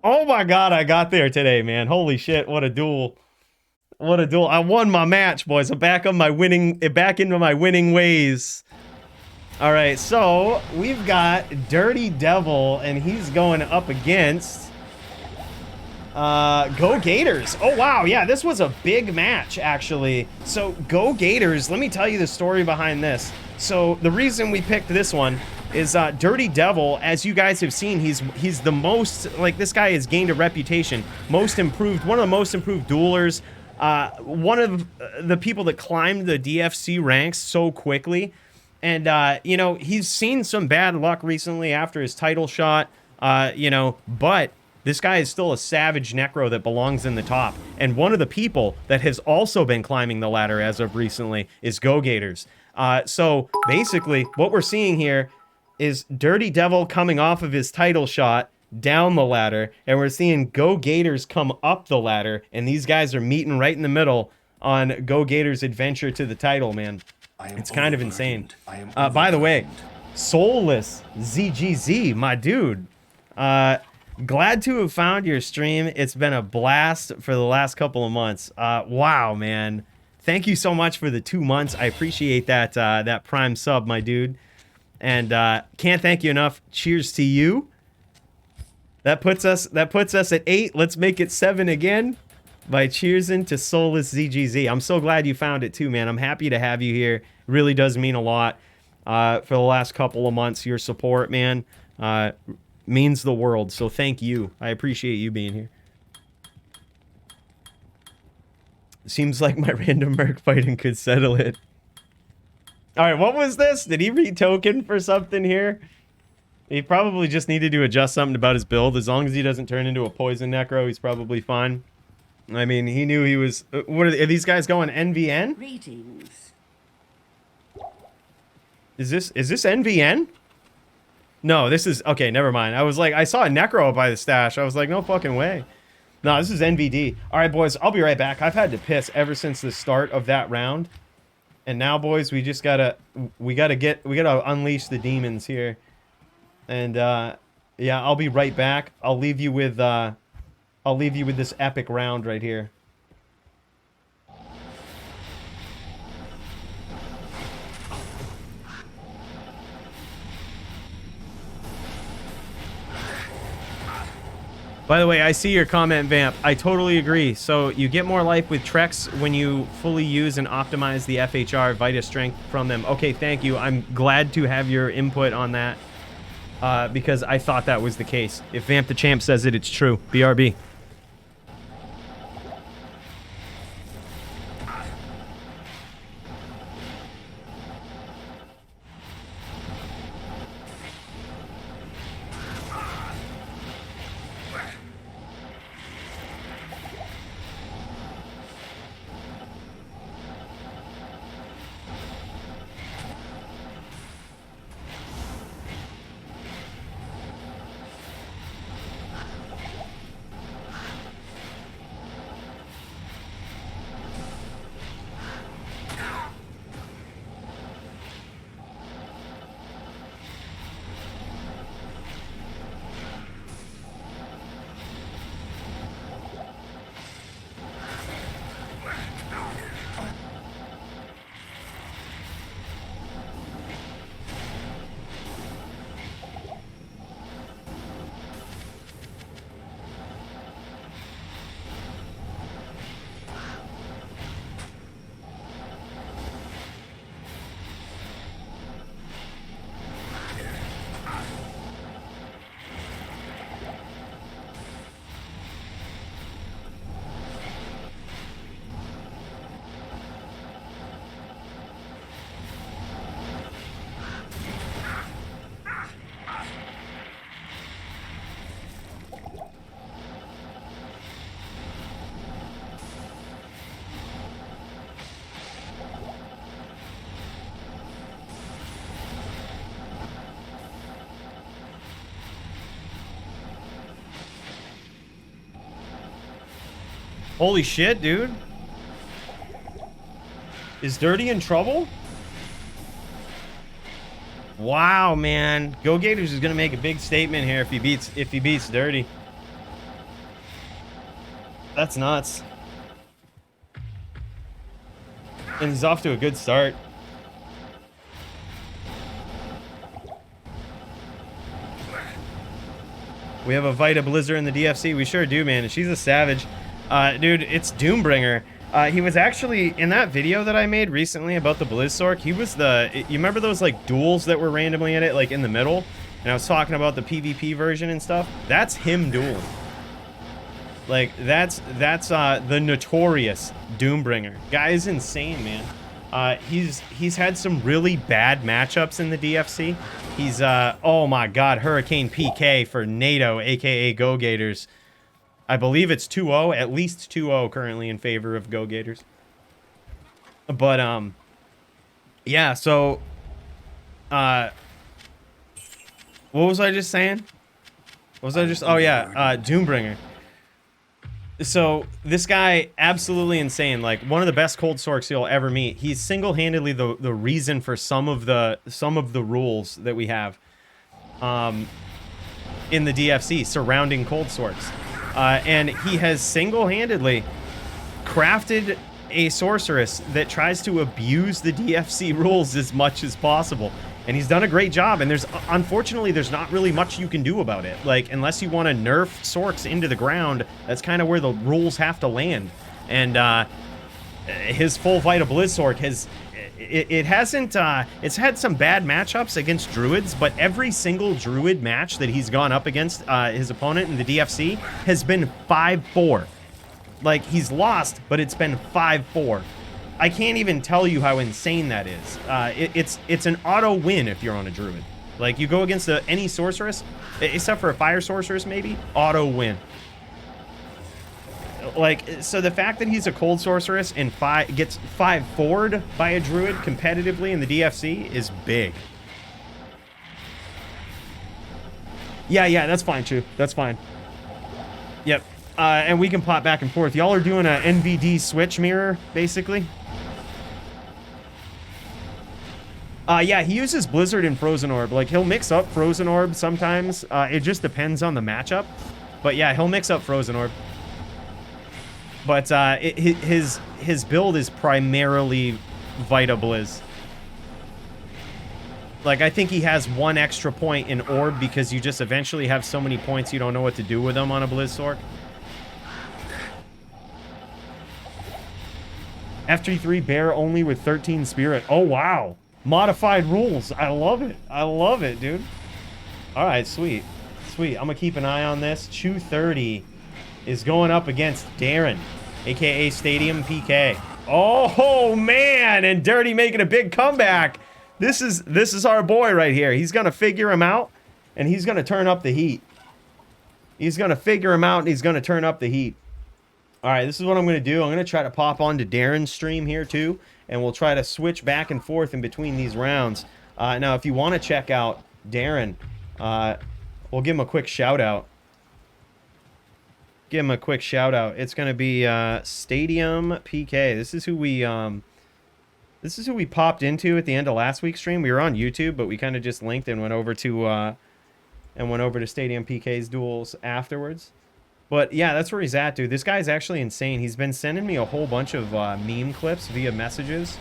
Oh, my God, I got there today, man. Holy shit, what a duel. What a duel. I won my match, boys. I'm back into my winning ways. All right, so we've got Dirty Devil, and he's going up against Go Gators. Oh, wow. Yeah, this was a big match, actually. So Go Gators, let me tell you the story behind this. So the reason we picked this one is Dirty Devil, as you guys have seen, he's the most, like, this guy has gained a reputation. Most improved, one of the most improved duelers. One of the people that climbed the DFC ranks so quickly. And, you know, he's seen some bad luck recently after his title shot, you know, but this guy is still a savage necro that belongs in the top. And one of the people that has also been climbing the ladder as of recently is Go Gators. So basically what we're seeing here is Dirty Devil coming off of his title shot down the ladder, and we're seeing Go Gators come up the ladder, and these guys are meeting right in the middle on Go Gators' adventure to the title, man. It's kind of insane. By the way, Soulless ZGZ, my dude. Glad to have found your stream. It's been a blast for the last couple of months. Wow, man. Thank you so much for the 2 months. I appreciate that that Prime sub, my dude. And can't thank you enough. Cheers to you. That puts us at 8. Let's make it 7 again by cheersing to Soulless ZGZ. I'm so glad you found it too, man. I'm happy to have you here. It really does mean a lot for the last couple of months. Your support, man, means the world. So thank you. I appreciate you being here. Seems like my random merc fighting could settle it. All right, what was this? Did he re-token for something here? He probably just needed to adjust something about his build. As long as he doesn't turn into a poison necro, he's probably fine. I mean, he knew he was... what are these guys going NVN? Greetings. Is this NVN? No, this is okay. Never mind. I was like, I saw a Necro up by the stash. I was like, no fucking way. No, this is NVD. All right, boys. I'll be right back. I've had to piss ever since the start of that round, and now, boys, we just gotta unleash the demons here, and yeah, I'll be right back. I'll leave you with this epic round right here. By the way, I see your comment, Vamp. I totally agree. So you get more life with Trex when you fully use and optimize the FHR Vita Strength from them. Okay, thank you. I'm glad to have your input on that because I thought that was the case. If Vamp the Champ says it, it's true. BRB. Holy shit, dude. Is Dirty in trouble? Wow, man. Go Gators is gonna make a big statement here if he beats Dirty. That's nuts. And he's off to a good start. We have a Vita Blizzard in the DFC. We sure do, man. And she's a savage. Dude, it's Doombringer. He was actually in that video that I made recently about the Blizzsork. He was you remember those like duels that were randomly in it, like in the middle? And I was talking about the PvP version and stuff. That's him dueling. Like that's the notorious Doombringer. Guy is insane, man. He's had some really bad matchups in the DFC. He's oh my god, Hurricane PK for NATO, aka Go Gators. I believe it's 2-0, at least 2-0 currently in favor of Go Gators. But yeah, so what was I just saying? What was I just oh yeah, Doombringer. So this guy, absolutely insane. Like one of the best cold sorks you'll ever meet. He's single-handedly the reason for some of the rules that we have in the DFC surrounding cold sorks. And he has single-handedly crafted a sorceress that tries to abuse the DFC rules as much as possible. And he's done a great job, and unfortunately, there's not really much you can do about it. Like, unless you want to nerf sorks into the ground, that's kind of where the rules have to land. And his full Vita Blizzsork has... it's had some bad matchups against druids, but every single druid match that he's gone up against his opponent in the DFC has been 5-4. Like, he's lost, but it's been 5-4. I can't even tell you how insane that is. It's an auto win if you're on a druid. Like, you go against any sorceress, except for a fire sorceress maybe, auto win. Like, so the fact that he's a cold sorceress and gets 5-4'd by a druid competitively in the DFC is big. Yeah, that's fine, Chew. That's fine. Yep. And we can pop back and forth. Y'all are doing a NVD switch mirror, basically. Yeah, he uses Blizzard and Frozen Orb. Like, he'll mix up Frozen Orb sometimes. It just depends on the matchup. But yeah, he'll mix up Frozen Orb. But his build is primarily Vita Blizz. Like, I think he has 1 extra point in Orb because you just eventually have so many points you don't know what to do with them on a Blizzsork. FG3 Bear only with 13 Spirit. Oh, wow. Modified rules. I love it. I love it, dude. All right, sweet. Sweet. I'm going to keep an eye on this. Chew 30 is going up against Darren, a.k.a. Stadium PK. Oh, man. And Dirty making a big comeback. This is our boy right here. He's going to figure him out, and he's going to turn up the heat. He's going to figure him out, and he's going to turn up the heat. All right, this is what I'm going to do. I'm going to try to pop onto Darren's stream here, too, and we'll try to switch back and forth in between these rounds. Now, if you want to check out Darren, we'll give him a quick shout-out. Give him a quick shout-out. It's going to be Stadium PK. This is who we popped into at the end of last week's stream. We were on YouTube, but we kind of just linked and went over to Stadium PK's duels afterwards. But yeah, that's where he's at, dude. This guy's actually insane. He's been sending me a whole bunch of meme clips via messages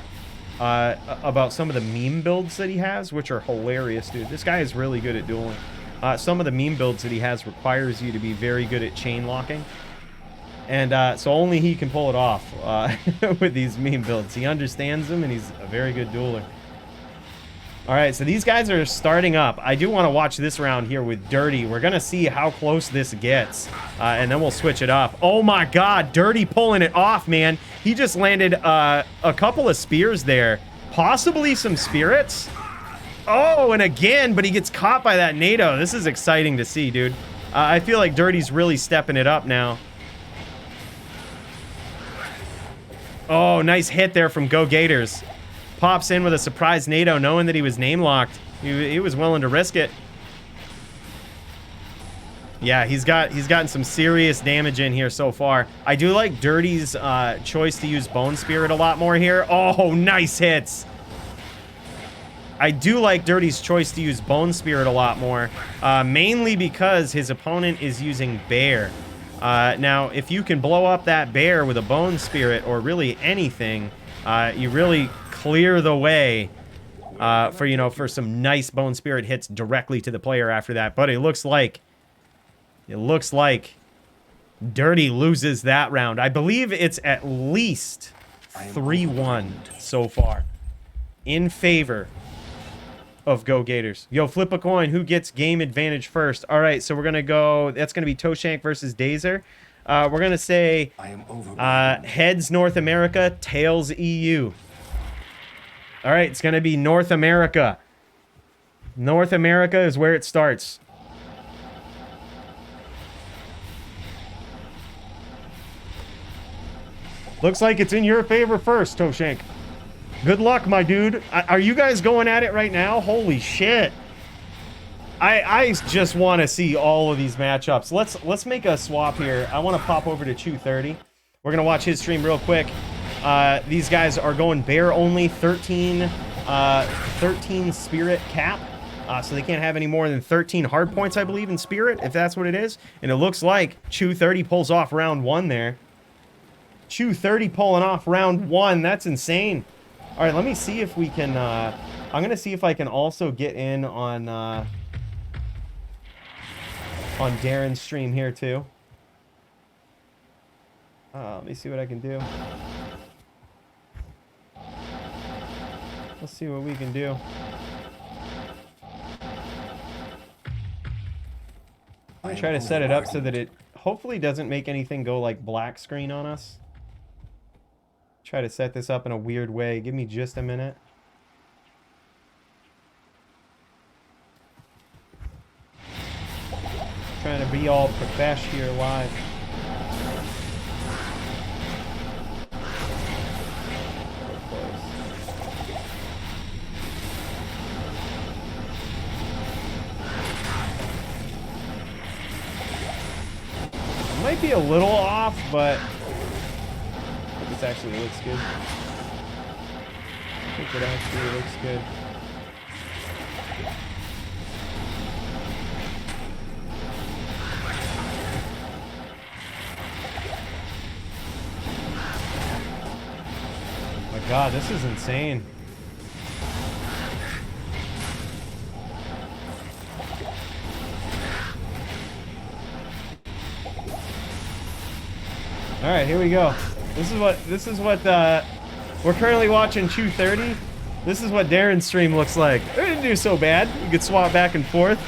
about some of the meme builds that he has, which are hilarious, dude. This guy is really good at dueling. Some of the meme builds that he has requires you to be very good at chain locking. And so only he can pull it off with these meme builds. He understands them, and he's a very good dueler. All right, so these guys are starting up. I do want to watch this round here with Dirty. We're going to see how close this gets, and then we'll switch it up. Oh, my God. Dirty pulling it off, man. He just landed a couple of spears there. Possibly some spirits. Oh, and again, but he gets caught by that NATO. This is exciting to see, dude. I feel like Dirty's really stepping it up now. Oh, nice hit there from Go Gators. Pops in with a surprise NATO, knowing that he was name locked. He was willing to risk it. Yeah, he's gotten some serious damage in here so far. I do like Dirty's choice to use Bone Spirit a lot more here. Oh, nice hits. I do like Dirty's choice to use Bone Spirit a lot more, mainly because his opponent is using Bear. Now, if you can blow up that Bear with a Bone Spirit or really anything, you really clear the way for some nice Bone Spirit hits directly to the player after that. But it looks like Dirty loses that round. I believe it's at least 3-1 so far in favor of Go Gators. Yo, flip a coin. Who gets game advantage first? All right, so we're going to go. That's going to be Toshank versus Dazer. We're going to say heads North America, tails EU. All right, it's going to be North America. North America is where it starts. Looks like it's in your favor first, Toshank. Good luck, my dude. Are you guys going at it right now? Holy shit. I just want to see all of these matchups. Let's make a swap here. I want to pop over to Chew 30. We're going to watch his stream real quick. These guys are going Bear only, 13 Spirit cap. So they can't have any more than 13 hard points, I believe, in Spirit, if that's what it is. And it looks like Chew 30 pulls off round 1 there. Chew 30 pulling off round 1. That's insane. All right, let me see if we can... I'm going to see if I can also get in on Darren's stream here, too. Let me see what I can do. Let's see what we can do. I'm going to try to set it up so that it hopefully doesn't make anything go like black screen on us. Try to set this up in a weird way. Give me just a minute. Trying to be all profesh here live. Might be a little off, but this actually looks good. I think it actually looks good. Oh my god, this is insane. All right, here we go. This is what we're currently watching 230. This is what Darren's stream looks like. It didn't do so bad. You could swap back and forth.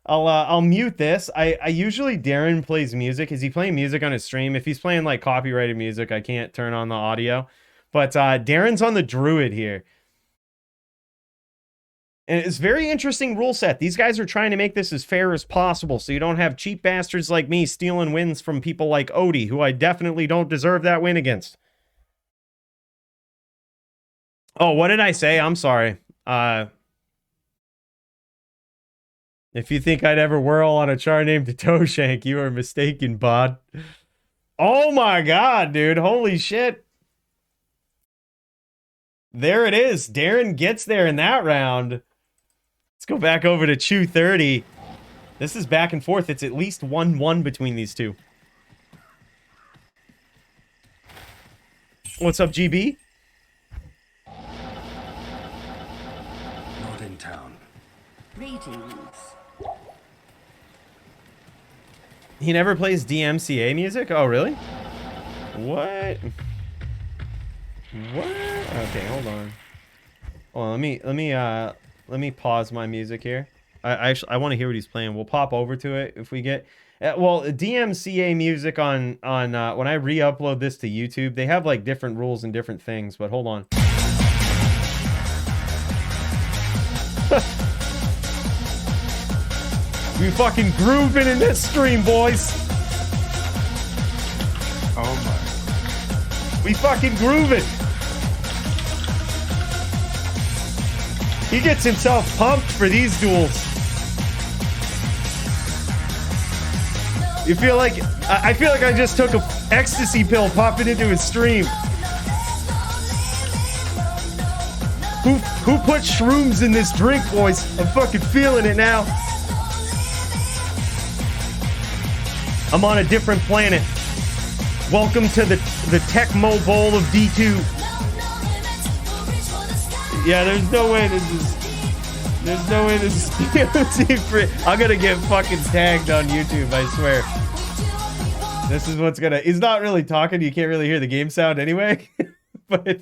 I'll mute this. I usually Darren plays music. Is he playing music on his stream? If he's playing like copyrighted music, I can't turn on the audio. But Darren's on the Druid here. And it's a very interesting rule set. These guys are trying to make this as fair as possible so you don't have cheap bastards like me stealing wins from people like Odie, who I definitely don't deserve that win against. Oh, what did I say? I'm sorry. If you think I'd ever whirl on a char named Toshank, you are mistaken, bod. Oh my god, dude. Holy shit. There it is. Darren gets there in that round. Let's go back over to 230. This is back and forth. It's at least 1-1 between these two. What's up, GB? Not in town. Greetings. He never plays DMCA music? Oh, really? What? What? Okay, hold on. Oh, let me pause my music here. I want to hear what he's playing. We'll pop over to it if we get. Well, DMCA music on when I re-upload this to YouTube, they have like different rules and different things. But hold on. We fucking grooving in this stream, boys. Oh my. We fucking grooving. He gets himself pumped for these duels. You feel like I feel like I just took a ecstasy pill, popped it into his stream. Who put shrooms in this drink, boys? I'm fucking feeling it now. I'm on a different planet. Welcome to the Tecmo Bowl of D2. Yeah, there's no way this is DMC free. I'm gonna get fucking tagged on YouTube, I swear. This is what's gonna. He's not really talking. You can't really hear the game sound anyway. But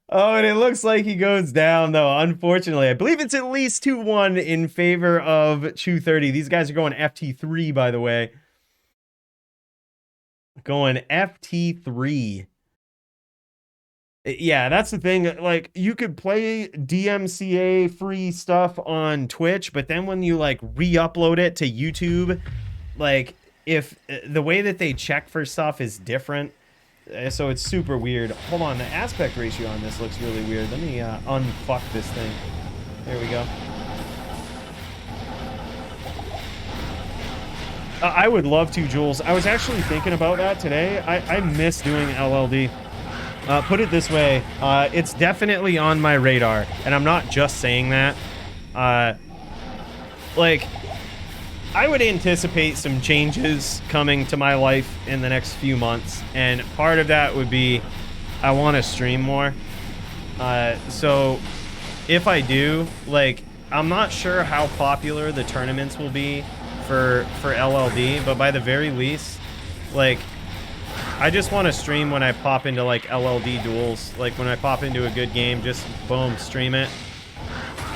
oh, and it looks like he goes down though. Unfortunately, I believe it's at least 2-1 in favor of 230. These guys are going FT3, by the way. Going FT3. Yeah, that's the thing. Like, you could play DMCA free stuff on Twitch, but then when you like re-upload it to YouTube, like if the way that they check for stuff is different, so it's super weird. Hold on, the aspect ratio on this looks really weird. Let me unfuck this thing. There we go. I would love to, Jules. I was actually thinking about that today. I miss doing LLD. Put it this way, it's definitely on my radar, and I'm not just saying that. Like, I would anticipate some changes coming to my life in the next few months, and part of that would be I want to stream more. So if I do, like, I'm not sure how popular the tournaments will be for LLD, but by the very least, like, I just want to stream when I pop into like LLD duels. Like when I pop into a good game, just boom, stream it.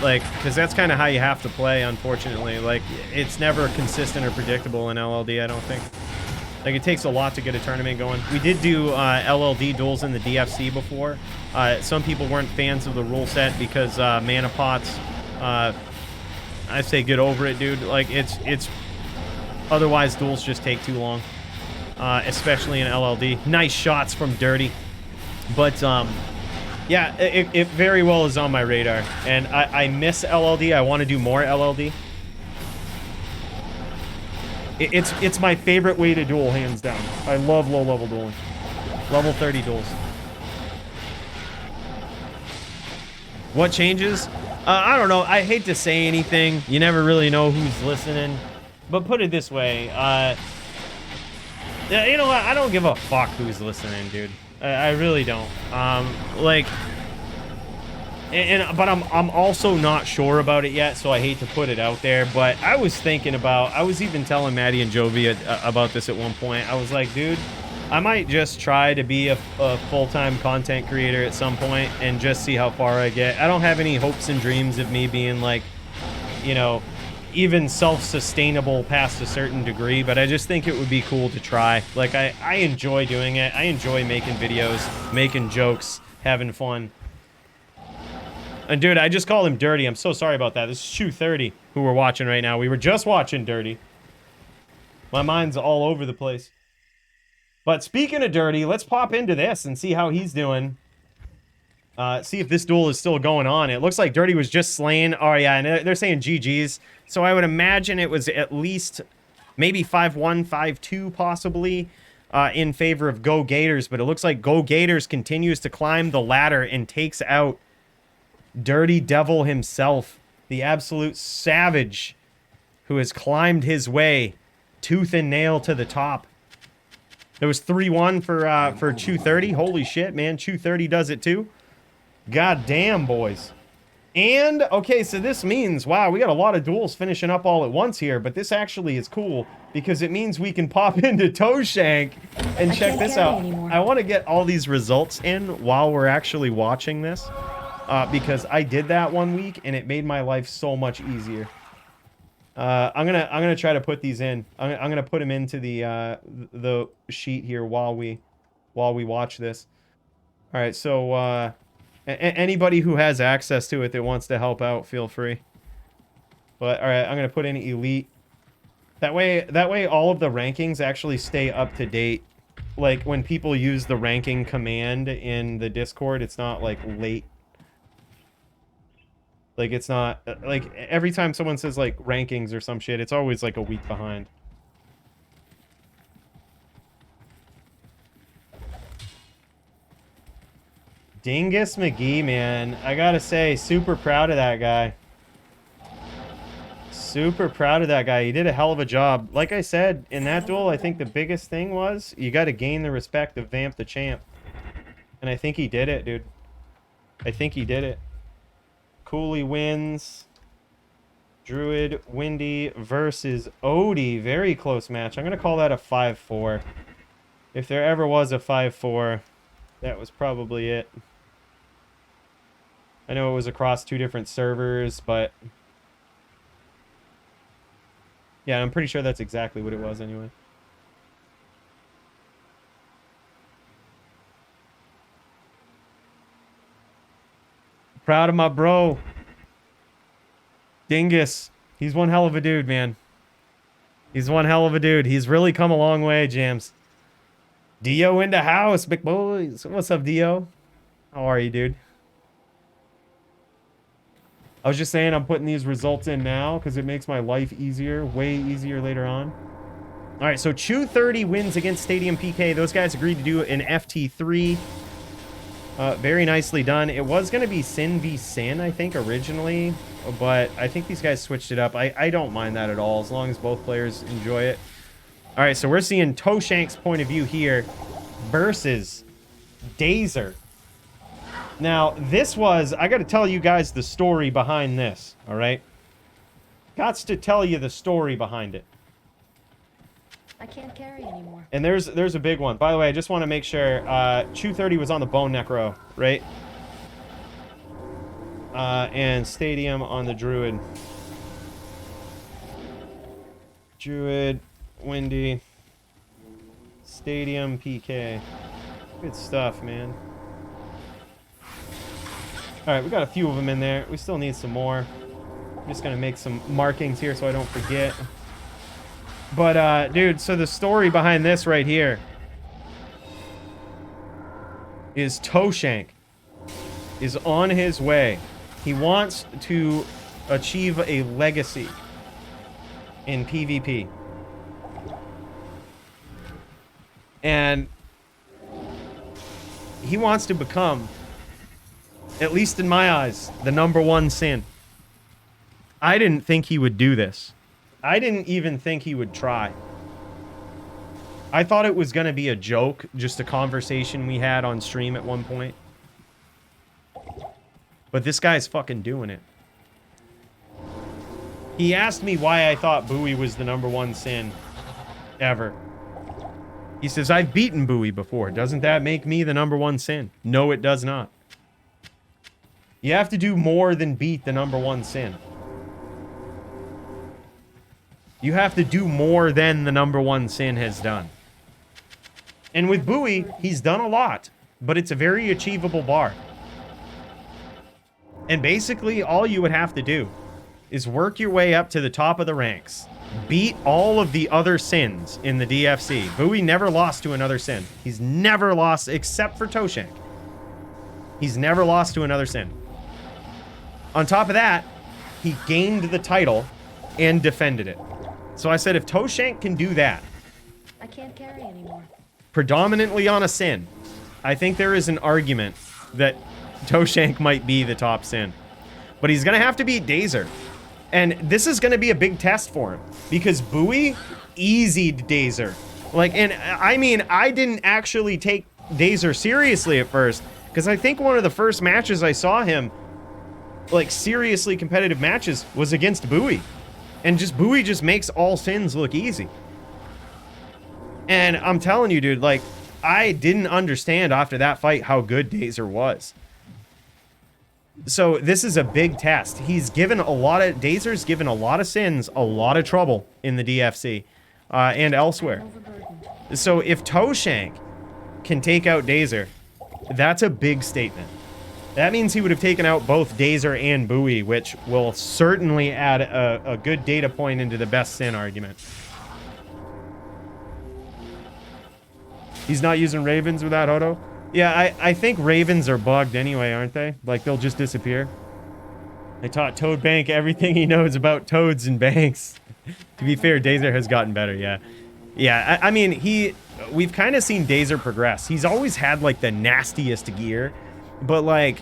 Like, because that's kind of how you have to play, unfortunately. Like, it's never consistent or predictable in LLD, I don't think. Like, it takes a lot to get a tournament going. We did do LLD duels in the DFC before. Some people weren't fans of the rule set because mana pots. I say get over it, dude. Like, it's otherwise duels just take too long. Especially in LLD. Nice shots from Dirty. But, yeah, it very well is on my radar. And I miss LLD. I want to do more LLD. It's my favorite way to duel, hands down. I love low-level dueling. Level 30 duels. What changes? I don't know. I hate to say anything. You never really know who's listening. But put it this way. Yeah, you know what? I don't give a fuck who's listening, dude. I really don't. Like... but I'm also not sure about it yet, so I hate to put it out there. But I was thinking about... I was even telling Maddie and Jovi about this at one point. I was like, dude... I might just try to be a full-time content creator at some point and just see how far I get. I don't have any hopes and dreams of me being like, you know, even self-sustainable past a certain degree, but I just think it would be cool to try. Like, I enjoy doing it. I enjoy making videos, making jokes, having fun. And dude, I just called him Dirty. I'm so sorry about that. This is Shoe 30 who we're watching right now. We were just watching Dirty. My mind's all over the place. But speaking of Dirty, let's pop into this and see how he's doing. See if this duel is still going on. It looks like Dirty was just slain. Oh, yeah, and they're saying GG's. So I would imagine it was at least maybe 5-1, 5-2 possibly in favor of Go Gators. But it looks like Go Gators continues to climb the ladder and takes out Dirty Devil himself. The absolute savage who has climbed his way tooth and nail to the top. There was 3-1 for Chew 30. Holy shit, man. Chew 30 does it too. God damn, boys. And, okay, so this means, wow, we got a lot of duels finishing up all at once here, but this actually is cool because it means we can pop into Toe Shank and check this out. I want to get all these results in while we're actually watching this because I did that one week and it made my life so much easier. I'm gonna try to put these in. I'm gonna put them into the sheet here while we watch this. All right, so anybody who has access to it that wants to help out, feel free. But all right, I'm gonna put in elite. That way, all of the rankings actually stay up to date. Like when people use the ranking command in the Discord, it's not like late. Like, it's not... Like, every time someone says, like, rankings or some shit, it's always, like, a week behind. Dingus McGee, man. I gotta say, super proud of that guy. Super proud of that guy. He did a hell of a job. Like I said, in that duel, I think the biggest thing was you gotta gain the respect of Vamp the Champ. And I think he did it, dude. I think he did it. Cooley wins. Druid, Windy versus Odie. Very close match. I'm going to call that a 5-4. If there ever was a 5-4, that was probably it. I know it was across 2 different servers, but... yeah, I'm pretty sure that's exactly what it was anyway. Proud of my bro. Dingus. He's one hell of a dude, man. He's one hell of a dude. He's really come a long way, Jams. Dio in the house, big boys. What's up, Dio? How are you, dude? I was just saying I'm putting these results in now because it makes my life easier. Way easier later on. All right, so Chew 30 wins against Stadium PK. Those guys agreed to do an FT3. Very nicely done. It was going to be Sin v Sin, I think, originally. But I think these guys switched it up. I don't mind that at all, as long as both players enjoy it. All right, so we're seeing Toe Shank's point of view here versus Dazer. Now, this was... I got to tell you guys the story behind this, all right? Gots to tell you the story behind it. I can't carry anymore. And there's a big one. By the way, I just want to make sure Chew 30 was on the Bone Necro, right? And Stadium on the Druid. Druid, Windy, Stadium, PK. Good stuff, man. Alright, we got a few of them in there. We still need some more. I'm just going to make some markings here so I don't forget. But, dude, so the story behind this right here is Toe Shank is on his way. He wants to achieve a legacy in PvP. And he wants to become, at least in my eyes, the #1 sin. I didn't think he would do this. I didn't even think he would try. I thought it was going to be a joke, just a conversation we had on stream at one point. But this guy's fucking doing it. He asked me why I thought Bowie was the #1 sin ever. He says, I've beaten Bowie before. Doesn't that make me the #1 sin? No, it does not. You have to do more than beat the #1 sin. You have to do more than the #1 sin has done. And with Bowie, he's done a lot, but it's a very achievable bar. And basically, all you would have to do is work your way up to the top of the ranks. Beat all of the other sins in the DFC. Bowie never lost to another sin. He's never lost, except for Toshank. He's never lost to another sin. On top of that, he gained the title and defended it. So I said, if Toshank can do that, I can't carry anymore. predominantly on a sin, I think there is an argument that Toshank might be the top sin. But he's going to have to beat Dazer. And this is going to be a big test for him. Because Bowie easied Dazer. Like, and I mean, I didn't actually take Dazer seriously at first. Because I think one of the first matches I saw him, like, seriously competitive matches, was against Bowie. And just Bowie just makes all sins look easy. And I'm telling you, dude, like, I didn't understand after that fight how good Dazer was. So this is a big test. He's given a lot of... Dazer's given a lot of sins, a lot of trouble in the DFC and elsewhere. So if Toshank can take out Dazer, that's a big statement. That means he would have taken out both Dazer and Bowie, which will certainly add a good data point into the best sin argument. He's not using Ravens with that Hodo? Yeah, I think Ravens are bugged anyway, aren't they? Like, they'll just disappear. I taught Toad Bank everything he knows about toads and banks. To be fair, Dazer has gotten better, yeah. Yeah, I mean, we've kind of seen Dazer progress. He's always had, like, the nastiest gear. But, like,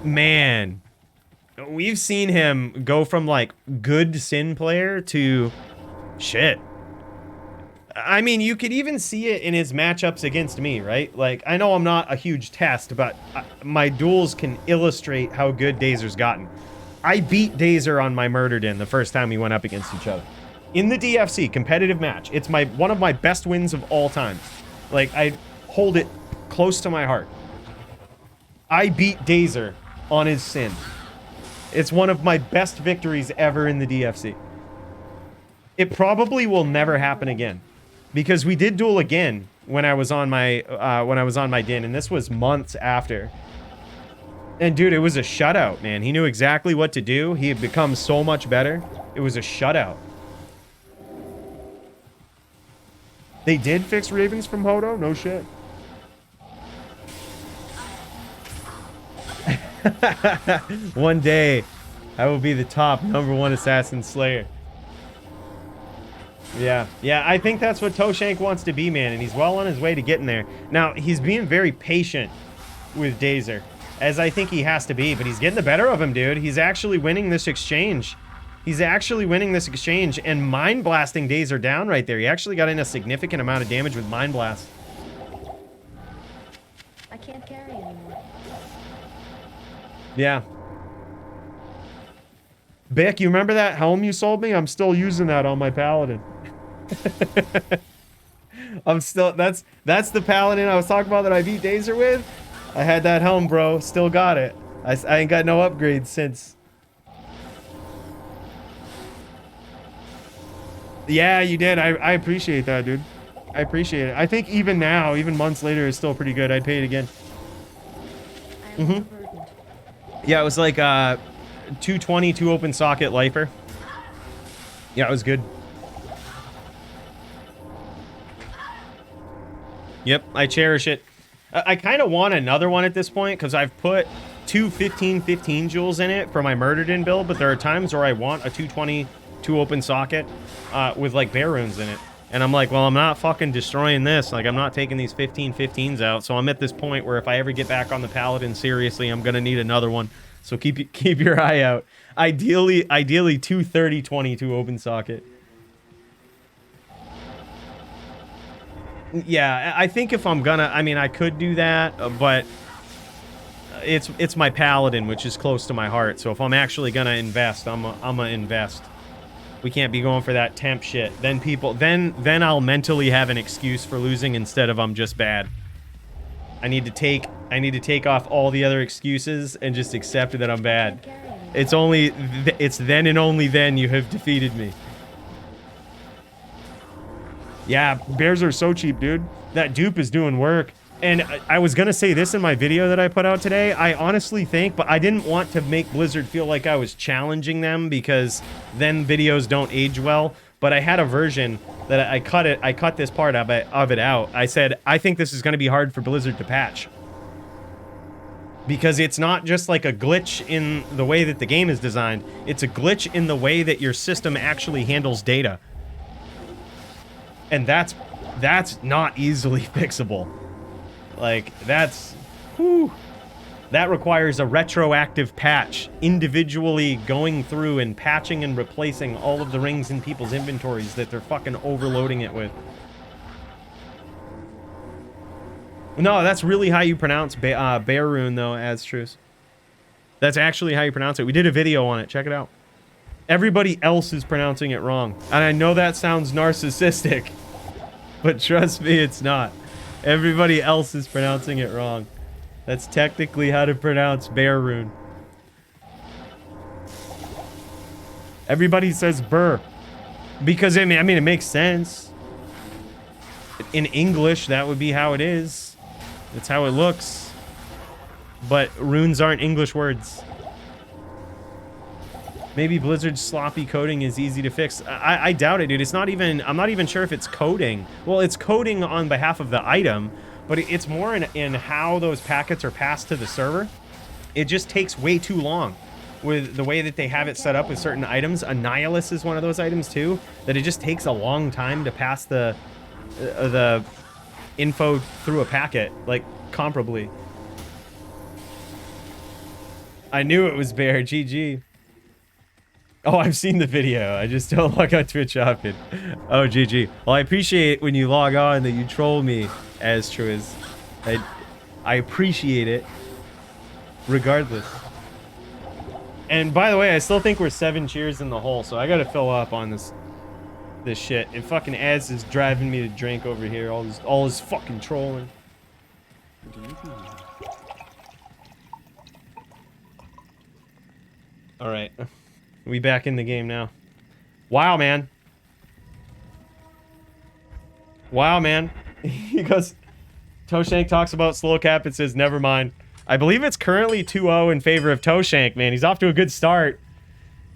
man, we've seen him go from, like, good sin player to shit. I mean, you could even see it in his matchups against me, right? Like, I know I'm not a huge test, but my duels can illustrate how good Dazer's gotten. I beat Dazer on my Murdered In the first time we went up against each other. In the DFC, competitive match. It's one of my best wins of all time. Like, I hold it close to my heart. I beat Dazer on his sin. It's one of my best victories ever in the DFC. It probably will never happen again. Because we did duel again when I was on my din, and this was months after. And dude, it was a shutout, man. He knew exactly what to do. He had become so much better. It was a shutout. They did fix Ravens from Hodo? No shit. One day, I will be the top #1 assassin slayer. Yeah, I think that's what Toshank wants to be, man, and he's well on his way to getting there. Now, he's being very patient with Dazer, as I think he has to be, but he's getting the better of him, dude. He's actually winning this exchange. He's actually winning this exchange and mind blasting Dazer down right there. He actually got in a significant amount of damage with Mind Blast. I can't carry anymore. Yeah. Bick, you remember that helm you sold me? I'm still using that on my Paladin. I'm still... That's the Paladin I was talking about that I beat Dazer with. I had that helm, bro. Still got it. I ain't got no upgrades since. Yeah, you did. I appreciate that, dude. I appreciate it. I think even now, even months later, it's still pretty good. I'd pay it again. I am overburdened. Yeah, it was like 220, 2 open socket lifer. Yeah, it was good. Yep, I cherish it. I kind of want another one at this point because I've put two 15-15 joules in it for my Murdered In build, but there are times where I want a 220, 2 open socket with like bear runes in it. And I'm like, well, I'm not fucking destroying this. Like, I'm not taking these 15-15s out. So I'm at this point where if I ever get back on the Paladin seriously, I'm going to need another one. So keep your eye out. Ideally 230-22 open socket. Yeah, I think if I'm gonna, I mean, I could do that, but it's my Paladin, which is close to my heart. So if I'm actually gonna invest, I'm gonna invest. We can't be going for that temp shit. Then then I'll mentally have an excuse for losing instead of I'm just bad. I need to take off all the other excuses and just accept that I'm bad. It's then and only then you have defeated me. Yeah, bears are so cheap, dude. That dupe is doing work. And I was gonna say this in my video that I put out today. I honestly think, but I didn't want to make Blizzard feel like I was challenging them because then videos don't age well. But I had a version that I cut this part of it out. I said, I think this is gonna be hard for Blizzard to patch. Because it's not just like a glitch in the way that the game is designed. It's a glitch in the way that your system actually handles data. And that's not easily fixable. Like, that requires a retroactive patch, individually going through and patching and replacing all of the rings in people's inventories that they're fucking overloading it with. No, that's really how you pronounce Bearun, though, Astruce. That's actually how you pronounce it. We did a video on it. Check it out. Everybody else is pronouncing it wrong. And I know that sounds narcissistic, but trust me, it's not. Everybody else is pronouncing it wrong. That's technically how to pronounce Bearun. Everybody says Burr. Because, I mean, it makes sense. In English, that would be how it is. That's how it looks. But runes aren't English words. Maybe Blizzard's sloppy coding is easy to fix. I doubt it, dude. It's not even... I'm not even sure if it's coding. Well, it's coding on behalf of the item, but it's more in how those packets are passed to the server. It just takes way too long with the way that they have it set up with certain items. Annihilus is one of those items, too, that it just takes a long time to pass the info through a packet, like, comparably. I knew it was Bear. GG. Oh, I've seen the video. I just don't log on Twitch often. Oh, GG. Well, I appreciate when you log on that you troll me, as true as... I appreciate it, regardless. And by the way, I still think we're 7 cheers in the hole, so I gotta fill up on this shit. And fucking Az is driving me to drink over here. All his fucking trolling. Good evening. All right. We back in the game now. Wow, man. Wow, man. He goes... Toshank talks about slow cap and says, never mind. I believe it's currently 2-0 in favor of Toshank, man. He's off to a good start.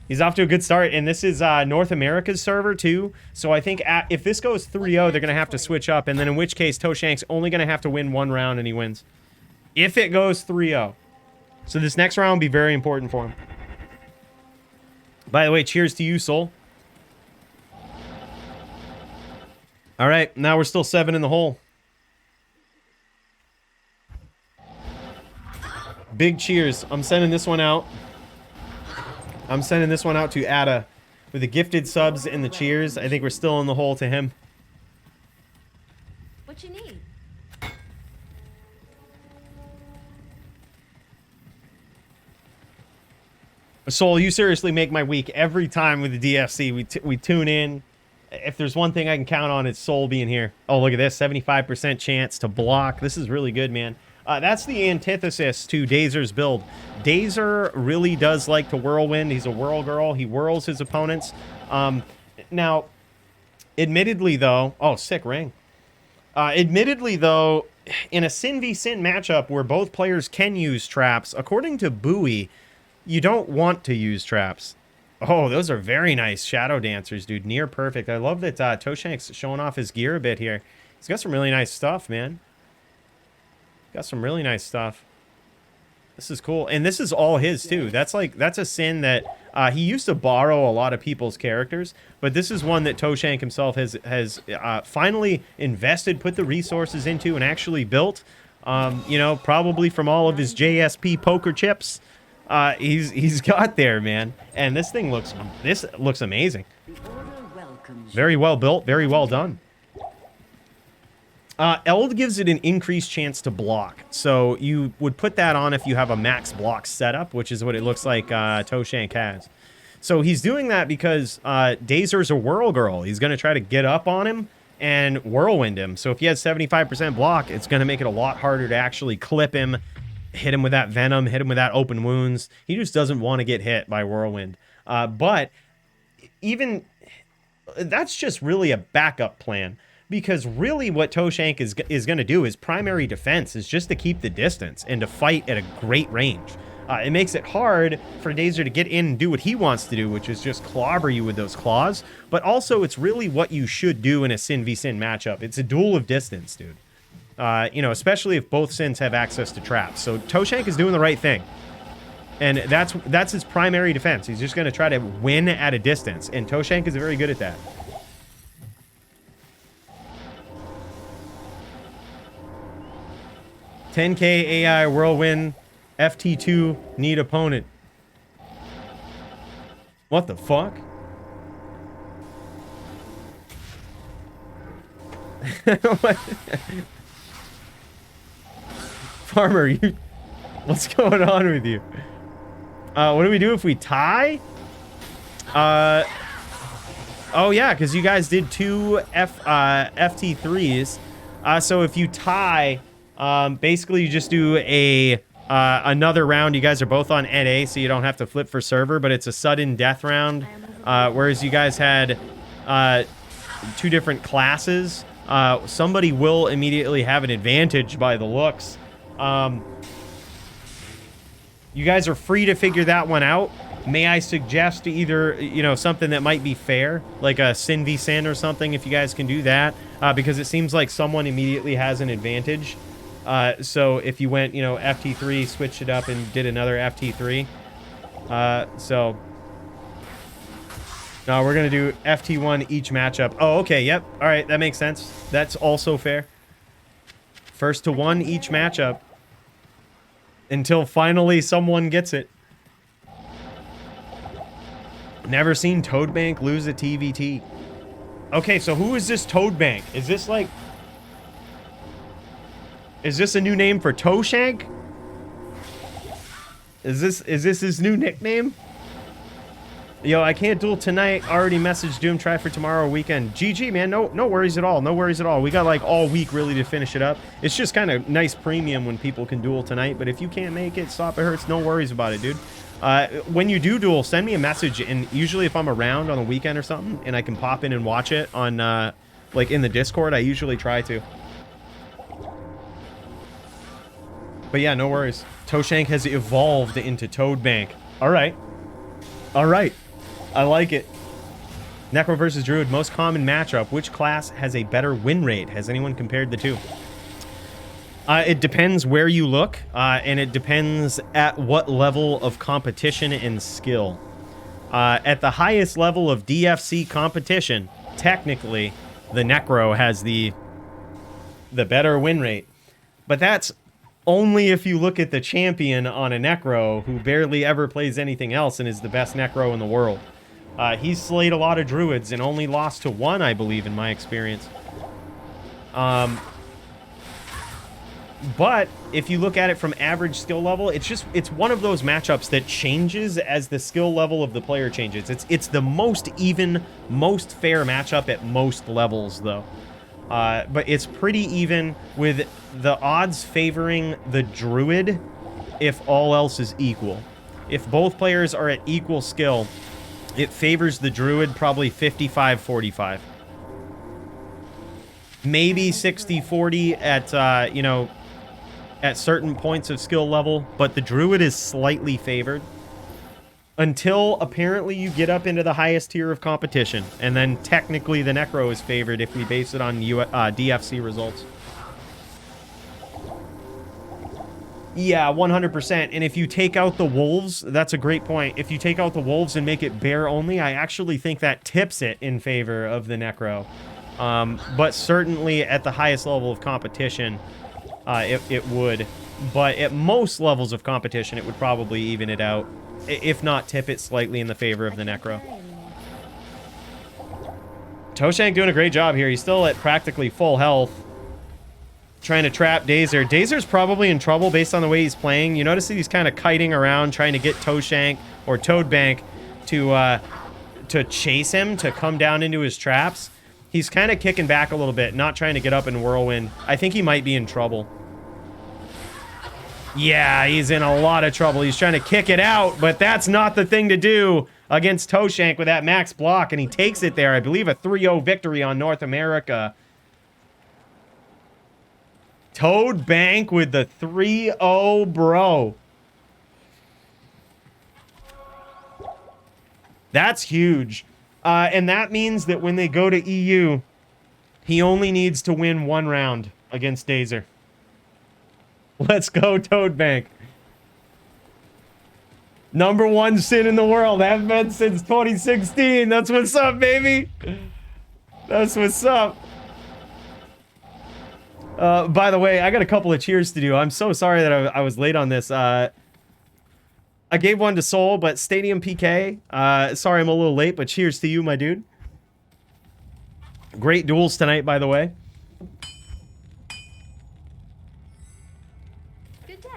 He's off to a good start. And this is North America's server, too. So I think if this goes 3-0, they're going to have to switch up. And then in which case, Toshank's only going to have to win 1 round and he wins. If it goes 3-0. So this next round will be very important for him. By the way, cheers to you, Soul. All right, now we're still 7 in the hole. Big cheers. I'm sending this one out. I'm sending this one out to Ada with the gifted subs and the cheers. I think we're still in the hole to him. What you need? Soul, you seriously make my week every time with the DFC. We tune in. If there's one thing I can count on, it's Soul being here. Oh, look at this. 75% chance to block. This is really good, man. That's the antithesis to Dazer's build. Dazer really does like to whirlwind. He's a whirl girl. He whirls his opponents. Now, admittedly, though... Oh, sick ring. Admittedly, though, in a Sin v Sin matchup where both players can use traps, according to Bowie, you don't want to use traps. Oh, those are very nice Shadow Dancers, dude. Near perfect. I love that Toshank's showing off his gear a bit here. He's got some really nice stuff, man. Got some really nice stuff. This is cool. And this is all his, too. That's a sin that he used to borrow a lot of people's characters, but this is one that Toshank himself has finally invested, put the resources into, and actually built. You know, probably from all of his JSP poker chips. He's got there, man. And this looks amazing. Very well built, very well done. Eld gives it an increased chance to block. So you would put that on if you have a max block setup, which is what it looks like Toshank has. So he's doing that because Dazer's a Whirl Girl. He's going to try to get up on him and Whirlwind him. So if he has 75% block, it's going to make it a lot harder to actually clip him, hit him with that Venom, hit him with that Open Wounds. He just doesn't want to get hit by Whirlwind. But even that's just really a backup plan. Because really what Toshank is going to do, his primary defense is just to keep the distance and to fight at a great range. It makes it hard for Dazer to get in and do what he wants to do, which is just clobber you with those claws. But also, it's really what you should do in a Sin v Sin matchup. It's a duel of distance, dude. You know, especially if both Sins have access to traps. So Toshank is doing the right thing. And that's his primary defense. He's just going to try to win at a distance. And Toshank is very good at that. $10K AI Whirlwind FT2 need opponent. What the fuck? Farmer, what's going on with you? What do we do if we tie? Oh yeah, because you guys did two FT3s. So if you tie, basically you just do another round. You guys are both on NA, so you don't have to flip for server, but it's a sudden death round. Whereas you guys had two different classes. Somebody will immediately have an advantage by the looks. You guys are free to figure that one out. May I suggest either, you know, something that might be fair, like a Sin v Sin or something, if you guys can do that, because it seems like someone immediately has an advantage. So if you went, you know, FT3, switched it up and did another FT3. So no, we're going to do FT1 each matchup. Oh, okay. Yep. All right. That makes sense. That's also fair. First to one each matchup until finally someone gets it. Never seen Toadbank lose a TVT. Okay, so who is this Toadbank? Is this like... Is this a new name for Toshank? Is this his new nickname? Yo, I can't duel tonight. Already messaged Doom. Try for tomorrow weekend. GG, man. No worries at all. No worries at all. We got like all week really to finish it up. It's just kind of nice premium when people can duel tonight. But if you can't make it, stop it hurts. No worries about it, dude. When you do duel, send me a message. And usually if I'm around on a weekend or something and I can pop in and watch it on like in the Discord, I usually try to. But yeah, no worries. Toshank has evolved into Toadbank. All right. All right. I like it. Necro versus Druid, most common matchup. Which class has a better win rate? Has anyone compared the two? It depends where you look, and it depends at what level of competition and skill. At the highest level of DFC competition, technically, the Necro has the better win rate. But that's only if you look at the champion on a Necro who barely ever plays anything else and is the best Necro in the world. He's slayed a lot of Druids and only lost to one, I believe, in my experience. But if you look at it from average skill level, it's one of those matchups that changes as the skill level of the player changes. It's the most even, most fair matchup at most levels, though. But it's pretty even with the odds favoring the Druid if all else is equal. If both players are at equal skill, it favors the Druid probably 55-45. Maybe 60-40 at, you know, at certain points of skill level, but the Druid is slightly favored. Until, apparently, you get up into the highest tier of competition. And then, technically, the Necro is favored if we base it on DFC results. Yeah, 100%. And if you take out the wolves, that's a great point. If you take out the wolves and make it bear only, I actually think that tips it in favor of the necro. But certainly at the highest level of competition, it would. But at most levels of competition, it would probably even it out. If not tip it slightly in the favor of the necro. Toshank doing a great job here. He's still at practically full health. Trying to trap Dazer. Dazer's probably in trouble based on the way he's playing. You notice that he's kind of kiting around trying to get Toshank or Toadbank to chase him, to come down into his traps. He's kind of kicking back a little bit, not trying to get up in Whirlwind. I think he might be in trouble. Yeah, he's in a lot of trouble. He's trying to kick it out, but that's not the thing to do against Toshank with that max block, and he takes it there. I believe a 3-0 victory on North America. Toadbank with the 3-0, bro. That's huge. And that means that when they go to EU, he only needs to win 1 round against Dazer. Let's go, Toadbank. #1 sin in the world. Haven't been since 2016. That's what's up, baby. That's what's up. By the way, I got a couple of cheers to do. I'm so sorry that I was late on this. I gave one to Soul, but Stadium PK. Sorry I'm a little late, but cheers to you, my dude. Great duels tonight, by the way. Good day.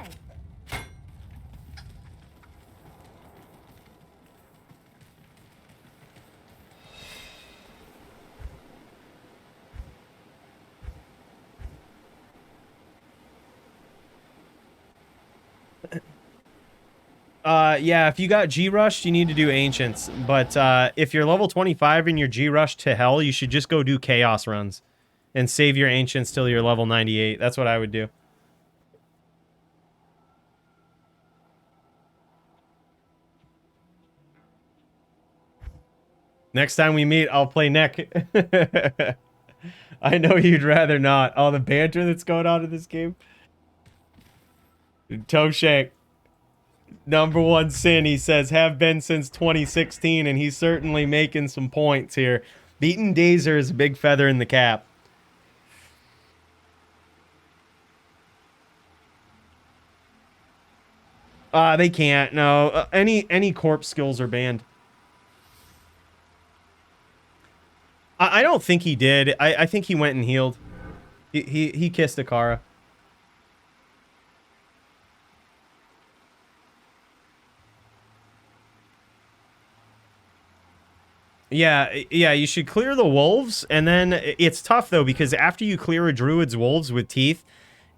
Yeah, if you got G-Rushed, you need to do Ancients. But if you're level 25 and you're G-Rushed to hell, you should just go do Chaos runs. And save your Ancients till you're level 98. That's what I would do. Next time we meet, I'll play Neck. I know you'd rather not. All the banter that's going on in this game. Toshank. #1 sin, he says, have been since 2016, and he's certainly making some points here. Beating Dazer is a big feather in the cap. They can't, no. Any corpse skills are banned. I don't think he did. I think he went and healed. He kissed Akara. Yeah, you should clear the wolves, and then it's tough though because after you clear a druid's wolves with teeth,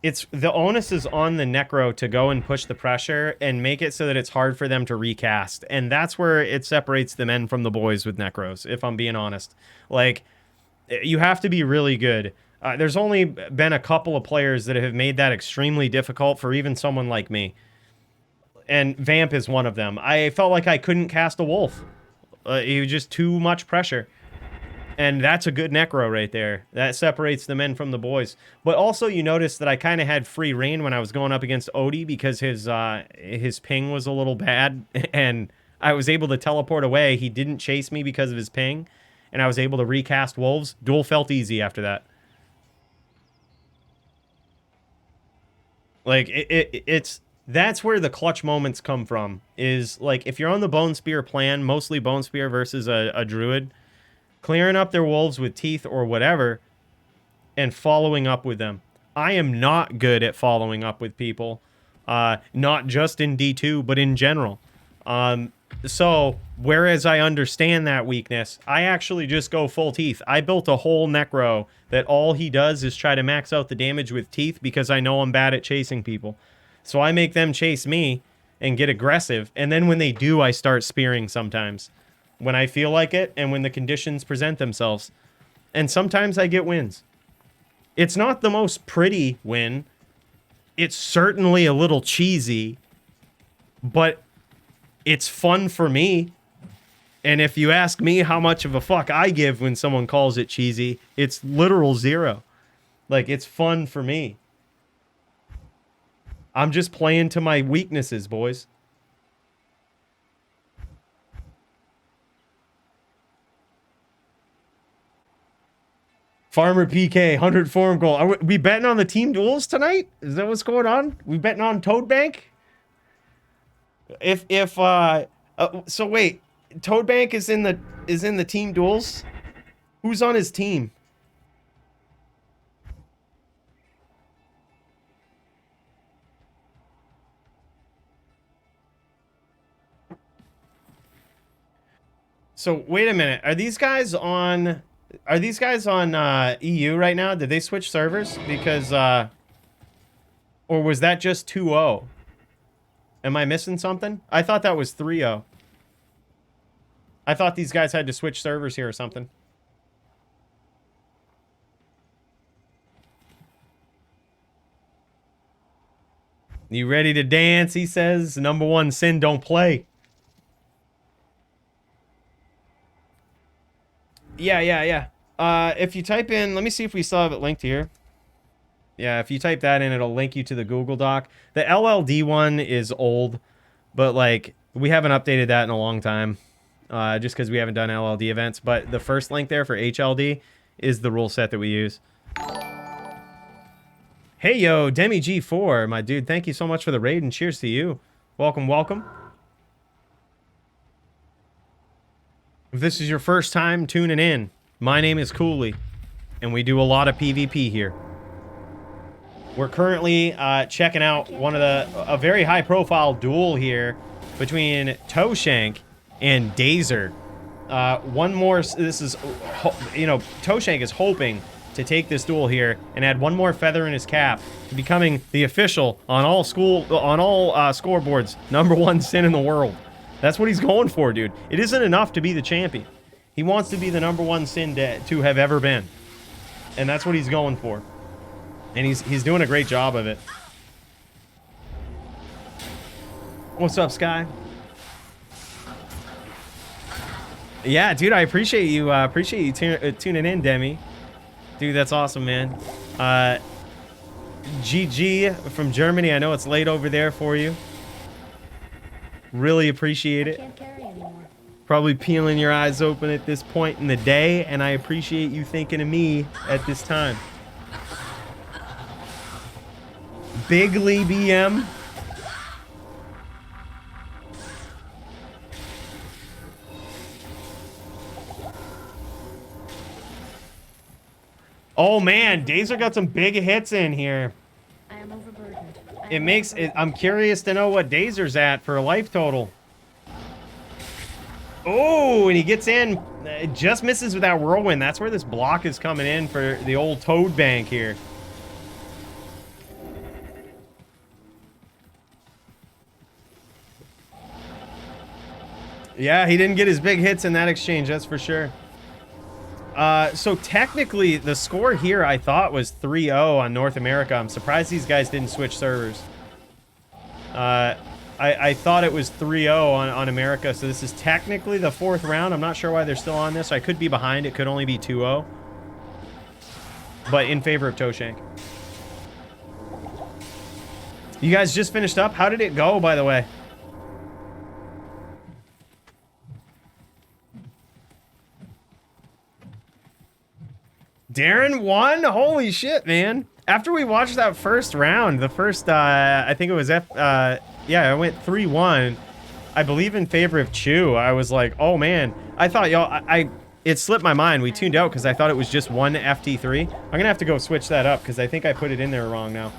it's the onus is on the necro to go and push the pressure and make it so that it's hard for them to recast, and that's where it separates the men from the boys with necros. If I'm being honest, like you have to be really good. There's only been a couple of players that have made that extremely difficult for even someone like me, and Vamp is one of them. I felt like I couldn't cast a wolf. It was just too much pressure. And that's a good necro right there. That separates the men from the boys. But also you notice that I kind of had free reign when I was going up against Odie because his ping was a little bad. And I was able to teleport away. He didn't chase me because of his ping. And I was able to recast wolves. Duel felt easy after that. Like, it's... That's where the clutch moments come from, is like if you're on the Bone Spear plan, mostly Bone Spear versus a druid, clearing up their wolves with teeth or whatever, and following up with them. I am not good at following up with people, not just in D2, but in general. So, whereas I understand that weakness, I actually just go full teeth. I built a whole necro that all he does is try to max out the damage with teeth because I know I'm bad at chasing people. So I make them chase me and get aggressive. And then when they do, I start spearing sometimes. When I feel like it and when the conditions present themselves. And sometimes I get wins. It's not the most pretty win. It's certainly a little cheesy. But it's fun for me. And if you ask me how much of a fuck I give when someone calls it cheesy, it's literal 0. Like, it's fun for me. I'm just playing to my weaknesses, boys. Farmer PK, 100 form goal. Are we betting on the team duels tonight? Is that what's going on? We betting on Toad Bank? So wait, Toad Bank is in the team duels? Who's on his team? So wait a minute. Are these guys on EU right now? Did they switch servers? Because or was that just 2-0? Am I missing something? I thought that was 3-0. I thought these guys had to switch servers here or something. You ready to dance? He says. Number one sin, don't play. Yeah. If you type in, let me see if we still have it linked here. Yeah, if you type that in, it'll link you to the Google Doc. The LLD one is old, but like we haven't updated that in a long time, just because we haven't done LLD events. But the first link there for HLD is the rule set that we use. Hey yo, Demi G4, my dude, thank you so much for the raid and cheers to you. Welcome, welcome. If this is your first time tuning in, my name is Cooley, and we do a lot of PvP here. We're currently checking out a very high-profile duel here between Toshank and Dazer. One more. This is, Toshank is hoping to take this duel here and add one more feather in his cap to becoming the official on all scoreboards #1 sin in the world. That's what he's going for, dude. It isn't enough to be the champion. He wants to be the #1 sin to have ever been. And that's what he's going for. And he's doing a great job of it. What's up, Sky? Yeah, dude, I appreciate you tuning in, Demi. Dude, that's awesome, man. GG from Germany. I know it's late over there for you. Really appreciate it. Can't carry anymore. Probably peeling your eyes open at this point in the day, and I appreciate you thinking of me at this time. Bigly BM. Oh man, Dazer got some big hits in here. I am overburdened. It makes it. I'm curious to know what Dazer's at for a life total. Oh, and he gets in. It just misses with that whirlwind. That's where this block is coming in for the old Toad Bank here. Yeah, he didn't get his big hits in that exchange, that's for sure. So technically, the score here I thought was 3-0 on North America. I'm surprised these guys didn't switch servers. I thought it was 3-0 on America, so this is technically the 4th round. I'm not sure why they're still on this. I could be behind. It could only be 2-0. But in favor of Toshank. You guys just finished up? How did it go, by the way? Darren won? Holy shit, man. After we watched that first round, the first, I think it was yeah, I went 3-1. I believe in favor of Chew. I was like, oh man. I thought, y'all, it slipped my mind. We tuned out because I thought it was just one FT3. I'm gonna have to go switch that up because I think I put it in there wrong now.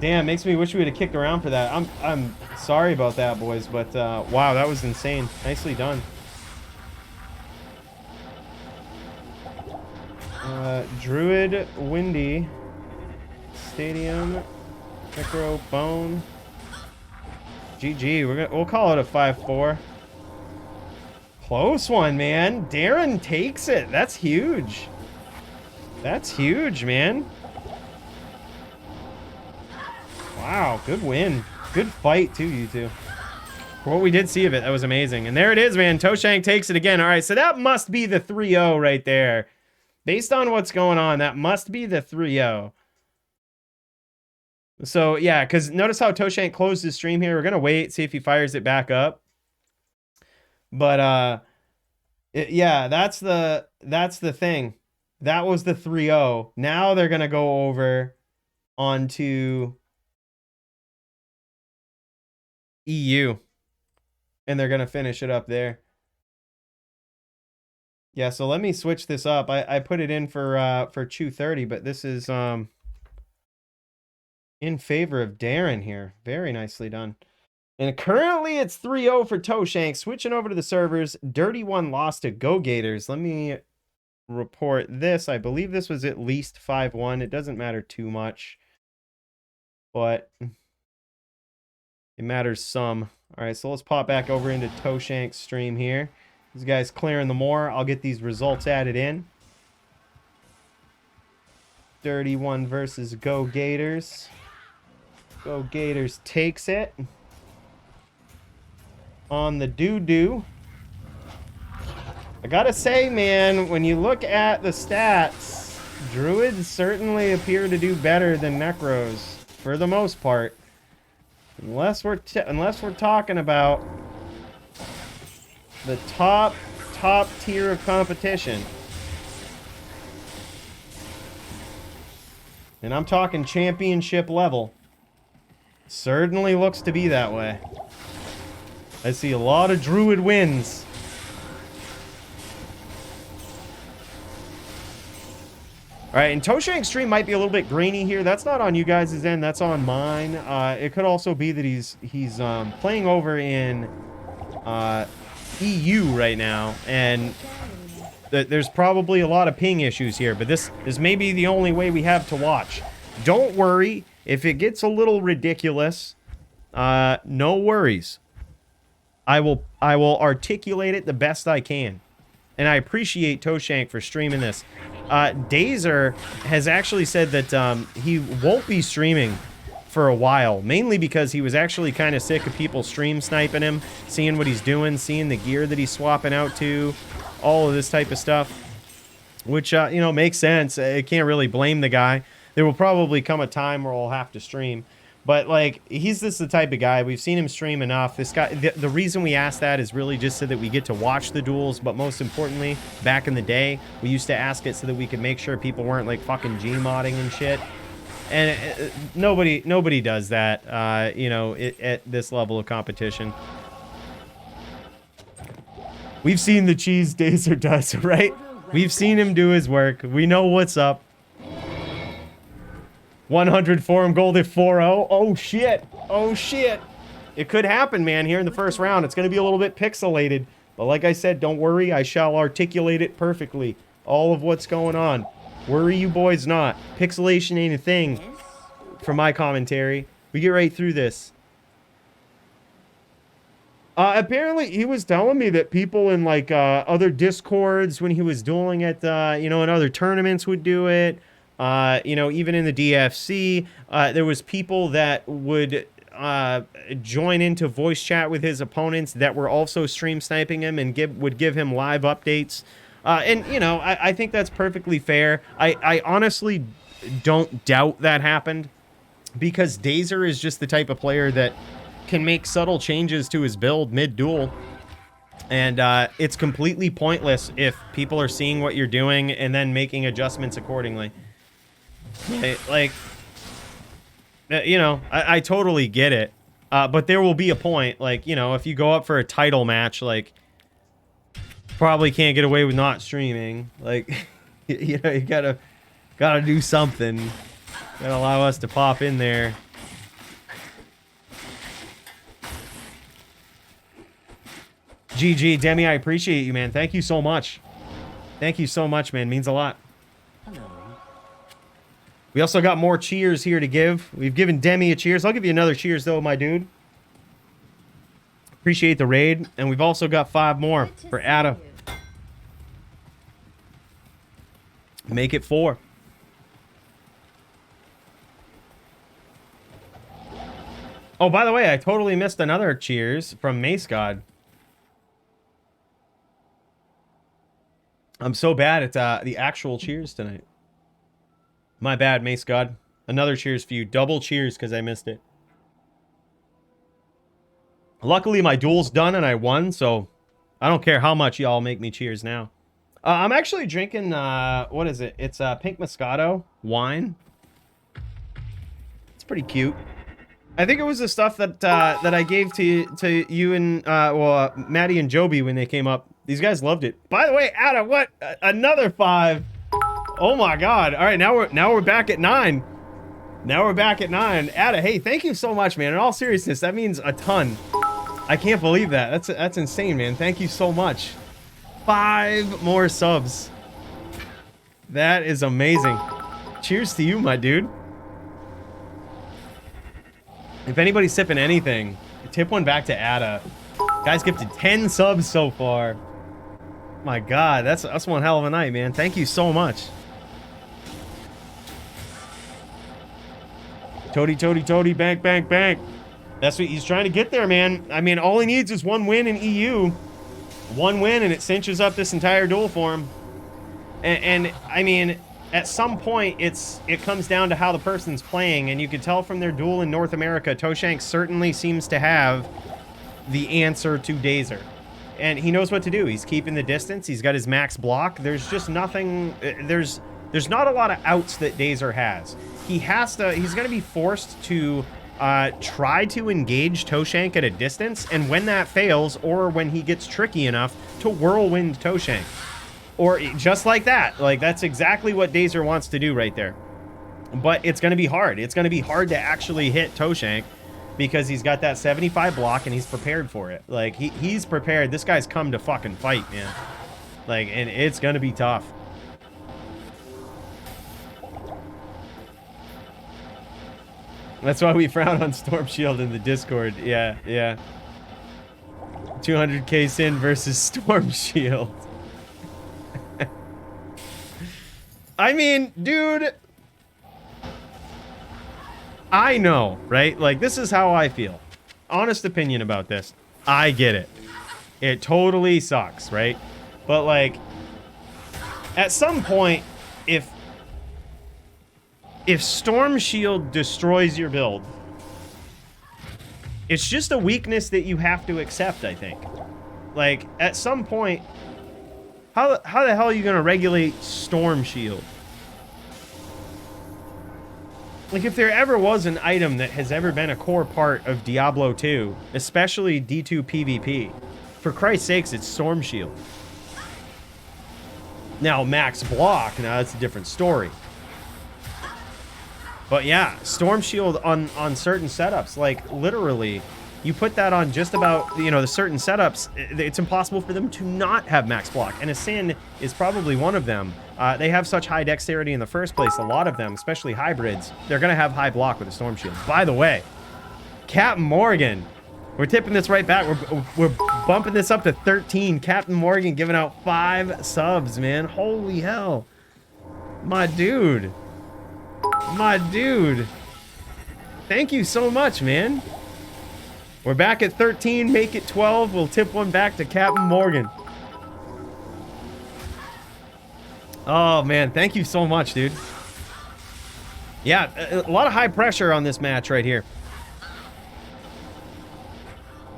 Damn, makes me wish we would have kicked around for that. I'm sorry about that, boys, but wow, that was insane. Nicely done. Druid, Windy, Stadium, Micro, Bone. GG. We'll call it a 5-4. Close one, man. Darren takes it. That's huge. That's huge, man. Wow, good win. Good fight, too, you two. For what we did see of it, that was amazing. And there it is, man. Toshank takes it again. All right, so that must be the 3-0 right there. Based on what's going on, that must be the 3-0. So yeah, because notice how Toshank closed his stream here. We're gonna wait, see if he fires it back up. But yeah, that's the thing. That was the 3-0. Now they're gonna go over onto EU, and they're gonna finish it up there. Yeah, so let me switch this up. I put it in for 230, but this is in favor of Darren here. Very nicely done. And currently it's 3-0 for Toshank. Switching over to the servers. Dirty One lost to Go Gators. Let me report this. I believe this was at least 5-1. It doesn't matter too much, but it matters some. All right, so let's pop back over into Toshank's stream here. This guy's clearing the moor. I'll get these results added in. Dirty One versus Go Gators. Go Gators takes it on the doo-doo. I gotta say, man, when you look at the stats, Druids certainly appear to do better than Necros for the most part. Unless we're talking about the top tier of competition. And I'm talking championship level. Certainly looks to be that way. I see a lot of Druid wins. Alright, and Toshank's stream might be a little bit grainy here. That's not on you guys' end, that's on mine. It could also be that he's playing over in EU right now, and there's probably a lot of ping issues here, but this may be the only way we have to watch. Don't worry, if it gets a little ridiculous, no worries. I will articulate it the best I can. And I appreciate Toshank for streaming this. Dazer has actually said that he won't be streaming for a while, mainly because he was actually kind of sick of people stream sniping him, seeing what he's doing, seeing the gear that he's swapping out to, all of this type of stuff, which, you know, makes sense. I can't really blame the guy. There will probably come a time where I'll have to stream. But, like, he's just the type of guy. We've seen him stream enough. This guy, the reason we ask that is really just so that we get to watch the duels. But most importantly, back in the day, we used to ask it so that we could make sure people weren't, like, fucking Gmodding and shit. And nobody does that, you know, at this level of competition. We've seen the cheese Dazer does, right? We've seen him do his work. We know what's up. 100 forum gold at 4-0. Oh, shit. Oh, shit. It could happen, man, here in the first round. It's going to be a little bit pixelated. But like I said, don't worry. I shall articulate it perfectly. All of what's going on. Worry you boys not. Pixelation ain't a thing for my commentary. We get right through this. Apparently, he was telling me that people in, like, other Discords when he was dueling at, you know, in other tournaments would do it. You know, even in the DFC, there was people that would join into voice chat with his opponents that were also stream sniping him and would give him live updates. And, you know, I think that's perfectly fair. I honestly don't doubt that happened, because Dazer is just the type of player that can make subtle changes to his build mid-duel. And it's completely pointless if people are seeing what you're doing and then making adjustments accordingly. Like, you know, I totally get it. But there will be a point, like, you know, if you go up for a title match, like, probably can't get away with not streaming. Like, you know, you gotta do something. Gotta allow us to pop in there. GG, Demi, I appreciate you, man. Thank you so much. Thank you so much, man. Means a lot. Hello. We also got more cheers here to give. We've given Demi a cheers. I'll give you another cheers, though, my dude. Appreciate the raid. And we've also got 5 more for Ada. Make it 4. Oh, by the way, I totally missed another cheers from Mace God. I'm so bad at the actual cheers tonight. My bad, Mace God. Another cheers for you. Double cheers because I missed it. Luckily, my duel's done and I won, so I don't care how much y'all make me cheers now. I'm actually drinking, what is it? It's Pink Moscato wine. It's pretty cute. I think it was the stuff that that I gave to you and, Maddie and Joby when they came up. These guys loved it. By the way, Ada, what? Another 5. Oh my God. All right, now we're back at 9. Now we're back at 9. Ada, hey, thank you so much, man. In all seriousness, that means a ton. I can't believe that. That's insane, man. Thank you so much. 5 more subs. That is amazing. Cheers to you, my dude. If anybody's sipping anything, tip one back to Ada. Guys gifted 10 subs so far. My God, that's one hell of a night, man. Thank you so much. Toady, bank, bank, bank. That's what he's trying to get there, man. I mean, all he needs is one win in EU. One win, and it cinches up this entire duel for him. And I mean, at some point, it comes down to how the person's playing, and you can tell from their duel in North America, Toshank certainly seems to have the answer to Dazer. And he knows what to do. He's keeping the distance. He's got his max block. There's just nothing... There's not a lot of outs that Dazer has. He's going to be forced to try to engage Toshank at a distance, and when that fails, or when he gets tricky enough, to whirlwind Toshank. Or just like that. Like, that's exactly what Dazer wants to do right there. But it's going to be hard. It's going to be hard to actually hit Toshank because he's got that 75 block and he's prepared for it. Like, he's prepared. This guy's come to fucking fight, man. Like, and it's going to be tough. That's why we frown on Storm Shield in the Discord. Yeah, yeah. 200k Sin versus Storm Shield. I mean, dude, I know, right? Like, this is how I feel. Honest opinion about this. I get it. It totally sucks, right? But, like, at some point, if Storm Shield destroys your build, it's just a weakness that you have to accept, I think. Like, at some point, how the hell are you going to regulate Storm Shield? Like, if there ever was an item that has ever been a core part of Diablo 2, especially D2 PvP, for Christ's sakes, it's Storm Shield. Now, max block, now that's a different story. But yeah, Storm Shield on certain setups, like, literally, you put that on just about, you know, the certain setups, it's impossible for them to not have max block. And a Sin is probably one of them. They have such high dexterity in the first place, a lot of them, especially hybrids, they're going to have high block with a Storm Shield. By the way, Captain Morgan, we're tipping this right back. We're bumping this up to 13. Captain Morgan giving out 5 subs, man. Holy hell. My dude. My dude. Thank you so much, man. We're back at 13, make it 12. We'll tip one back to Captain Morgan. Oh, man. Thank you so much, dude. Yeah, a lot of high pressure on this match right here.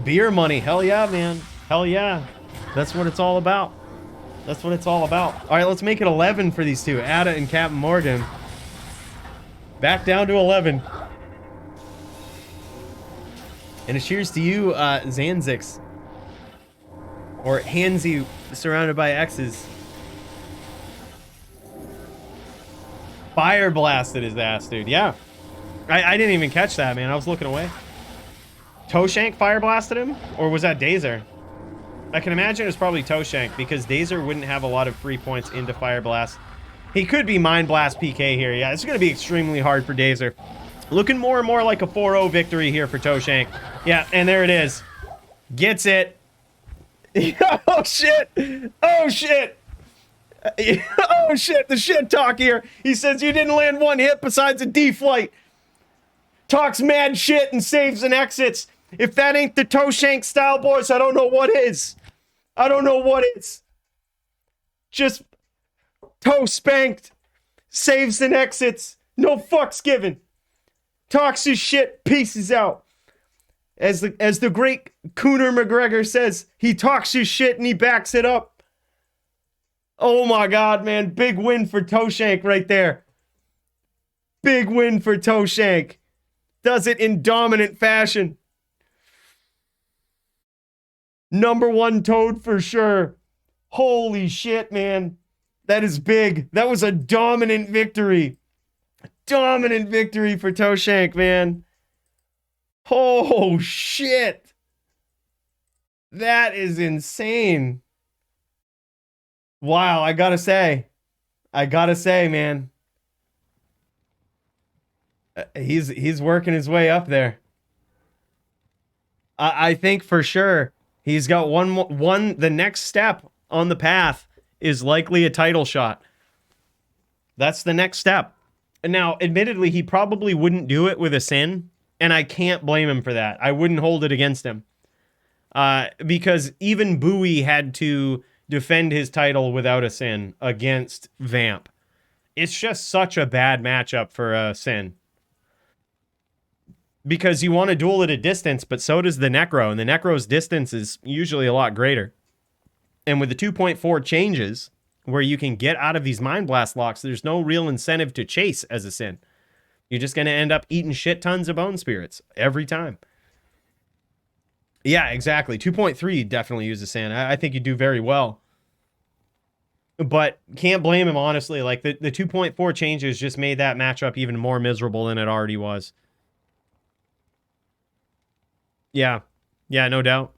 Beer money. Hell yeah, man. Hell yeah. That's what it's all about. That's what it's all about. All right, let's make it 11 for these two. Ada and Captain Morgan. Back down to 11. And a cheers to you, Zanzix. Or Hansy, surrounded by X's. Fire blasted his ass, dude. Yeah. I didn't even catch that, man. I was looking away. Toshank fire blasted him? Or was that Dazer? I can imagine it was probably Toshank, because Dazer wouldn't have a lot of free points into Fire Blast. He could be Mind Blast PK here. Yeah, it's going to be extremely hard for Dazer. Looking more and more like a 4-0 victory here for Toshank. Yeah, and there it is. Gets it. Oh, shit. Oh, shit. Oh, shit. The shit talk here. He says you didn't land one hit besides a D-flight. Talks mad shit and saves and exits. If that ain't the Toshank style, boys, I don't know what is. I don't know what is. Just toe spanked. Saves and exits. No fucks given. Talks his shit, pieces out. As the great Conor McGregor says, he talks his shit and he backs it up. Oh my God, man. Big win for Toshank right there. Big win for Toshank. Does it in dominant fashion. #1 Toad for sure. Holy shit, man. That is big. That was a dominant victory. Dominant victory for Toshank, man. Oh, shit. That is insane. Wow, I gotta say, man. He's working his way up there. I think for sure he's got one. The next step on the path is likely a title shot. That's the next step. Now, admittedly, he probably wouldn't do it with a sin, and I can't blame him for that. I wouldn't hold it against him. Because even Bowie had to defend his title without a sin against Vamp. It's just such a bad matchup for a sin. Because you want to duel at a distance, but so does the Necro, and the Necro's distance is usually a lot greater. And with the 2.4 changes, where you can get out of these Mind Blast locks, there's no real incentive to chase as a sin. You're just going to end up eating shit tons of Bone Spirits every time. Yeah, exactly. 2.3 definitely use a sin. I think you do very well. But can't blame him, honestly. Like, the 2.4 changes just made that matchup even more miserable than it already was. Yeah. Yeah, no doubt.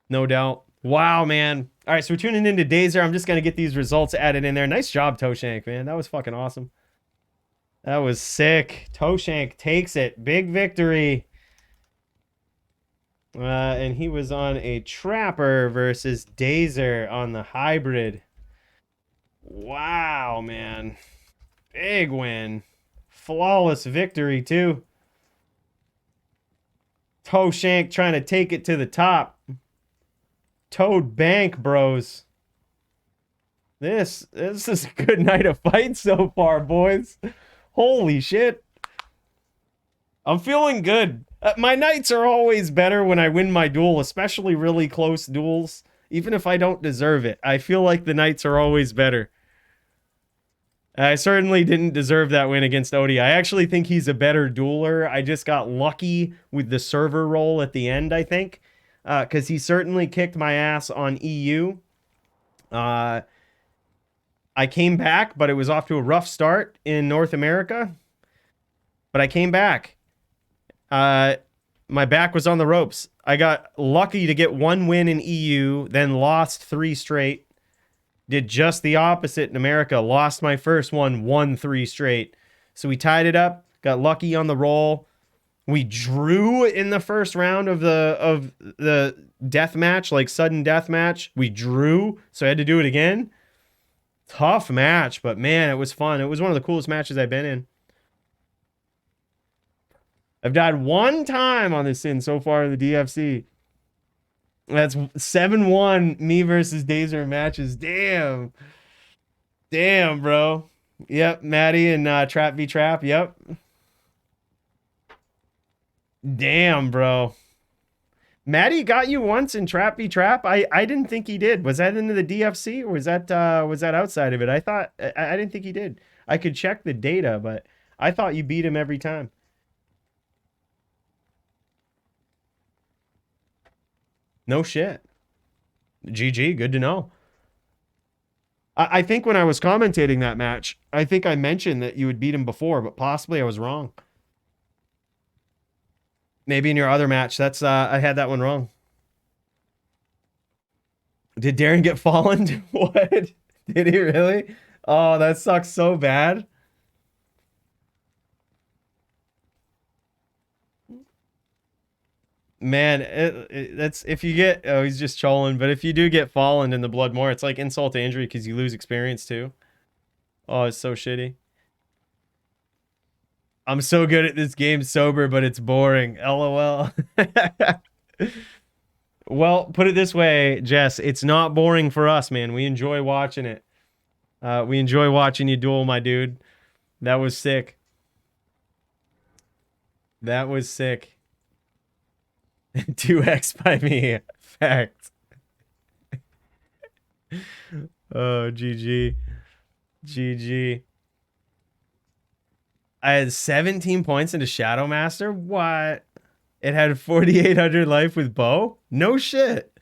No doubt. Wow, man. All right, so we're tuning into Dazer. I'm just going to get these results added in there. Nice job, Toshank, man. That was fucking awesome. That was sick. Toshank takes it. Big victory. And he was on a Trapper versus Dazer on the Hybrid. Wow, man. Big win. Flawless victory, too. Toshank trying to take it to the top. Toad Bank, bros. This is a good night of fights so far, boys. Holy shit. I'm feeling good. My nights are always better when I win my duel, especially really close duels. Even if I don't deserve it, I feel like the nights are always better. I certainly didn't deserve that win against Odie. I actually think he's a better dueler. I just got lucky with the server roll at the end, I think. Because he certainly kicked my ass on EU. I came back, but it was off to a rough start in North America. But I came back. My back was on the ropes. I got lucky to get one win in EU, then lost 3 straight. Did just the opposite in America. Lost my first one, won 3 straight. So we tied it up, got lucky on the roll. We drew in the first round of the death match, like sudden death match. We drew, so I had to do it again. Tough match, but man, it was fun. It was one of the coolest matches I've been in. I've died 1 time on this sin so far in the DFC. That's 7-1 me versus Dazer matches. Damn. Damn, bro. Yep, Maddie and Trap v Trap. Yep. Damn, bro. Maddie got you once in Trap v Trap. I didn't think he did. Was that into the DFC or was that outside of it? I didn't think he did. I could check the data, but I thought you beat him every time. No shit. GG, good to know. I think when I was commentating that match, I think I mentioned that you had beat him before, but possibly I was wrong. Maybe in your other match, that's I had that one wrong. Did Darren get fallen? What? Did he really? Oh, that sucks so bad. Man, that's if you get, oh, he's just trolling, but if you do get fallen in the Bloodmore, it's like insult to injury because you lose experience too. Oh, it's so shitty. I'm so good at this game sober, but it's boring. LOL. Well, put it this way, Jess, it's not boring for us, man. We enjoy watching it. We enjoy watching you duel, my dude. That was sick. That was sick. 2x by me. Fact. Oh, GG. GG. I had 17 points into Shadow Master. What? It had 4,800 life with bow? No shit.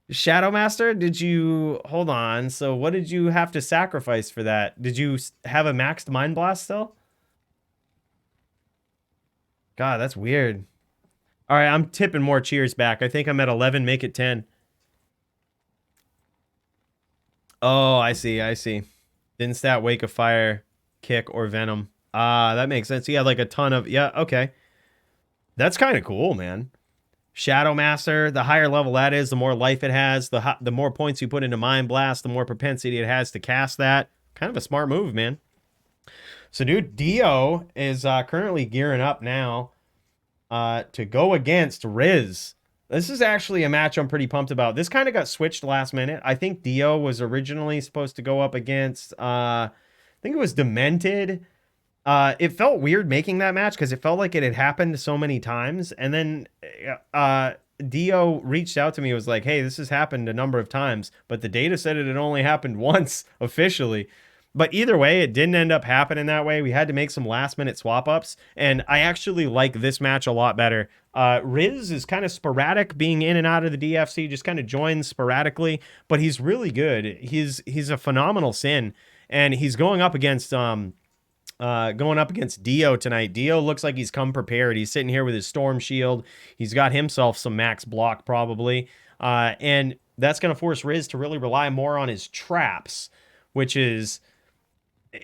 Shadow Master, did you... Hold on. So what did you have to sacrifice for that? Did you have a maxed Mind Blast still? God, that's weird. All right, I'm tipping more cheers back. I think I'm at 11. Make it 10. Oh, I see. I see. Didn't stat Wake of Fire, Kick, or Venom. Ah, that makes sense. He had like a ton of... Yeah, okay. That's kind of cool, man. Shadow Master, the higher level that is, the more life it has. The more points you put into Mind Blast, the more propensity it has to cast that. Kind of a smart move, man. So, dude, Dio is currently gearing up now to go against Riz. This is actually a match I'm pretty pumped about. This kind of got switched last minute. I think Dio was originally supposed to go up against, I think it was Demented. It felt weird making that match because it felt like it had happened so many times. And then Dio reached out to me and was like, hey, this has happened a number of times, but the data said it had only happened once officially. But either way, it didn't end up happening that way. We had to make some last-minute swap-ups, and I actually like this match a lot better. Riz is kind of sporadic, being in and out of the DFC, just kind of joins sporadically, but he's really good. He's a phenomenal Sin, and he's going up against Dio tonight. Dio looks like he's come prepared. He's sitting here with his Storm Shield. He's got himself some max block probably, and that's going to force Riz to really rely more on his traps, which is...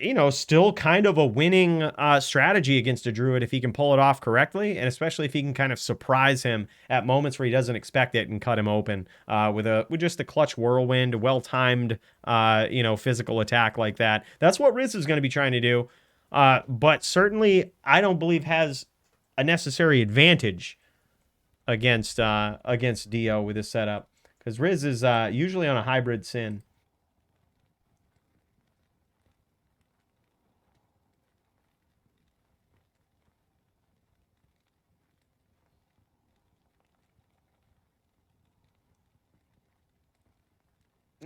you know, still kind of a winning strategy against a druid if he can pull it off correctly, and especially if he can kind of surprise him at moments where he doesn't expect it and cut him open with just a clutch whirlwind, well-timed, physical attack like that. That's what Riz is going to be trying to do, but certainly I don't believe has a necessary advantage against Dio with his setup, because Riz is usually on a hybrid Sin.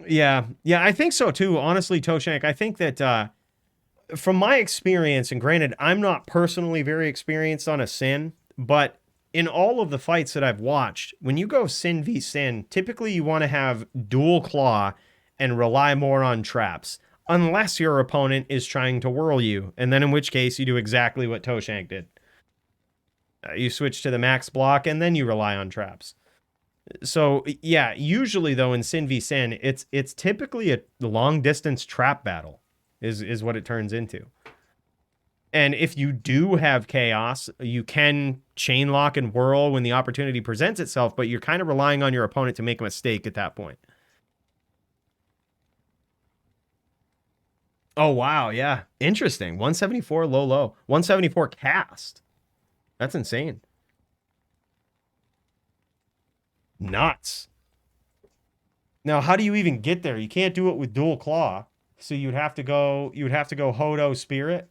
Yeah, I think so too. Honestly, Toshank, I think that from my experience, and granted, I'm not personally very experienced on a Sin, but in all of the fights that I've watched, when you go Sin v Sin, typically you want to have dual claw and rely more on traps, unless your opponent is trying to whirl you, and then in which case you do exactly what Toshank did. You switch to the max block, and then you rely on traps. So yeah, usually though in Sin v Sin, it's typically a long distance trap battle, is what it turns into. And if you do have chaos, you can chain lock and whirl when the opportunity presents itself, but you're kind of relying on your opponent to make a mistake at that point. Oh wow, yeah, interesting. 174 low, 174 cast. That's insane. Nuts. Now, how do you even get there? You can't do it with dual claw. So you'd have to go Hodo Spirit.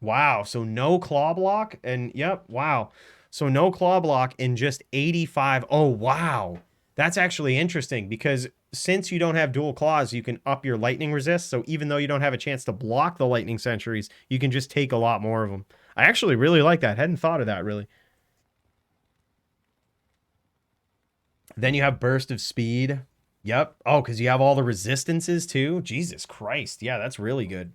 Wow, so no claw block and yep, wow. So no claw block in just 85. Oh, wow. That's actually interesting because since you don't have dual claws, you can up your lightning resist. So even though you don't have a chance to block the lightning sentries, you can just take a lot more of them. I actually really like that. Hadn't thought of that really. Then you have Burst of Speed. Yep. Oh, because you have all the resistances too. Jesus Christ. Yeah, that's really good.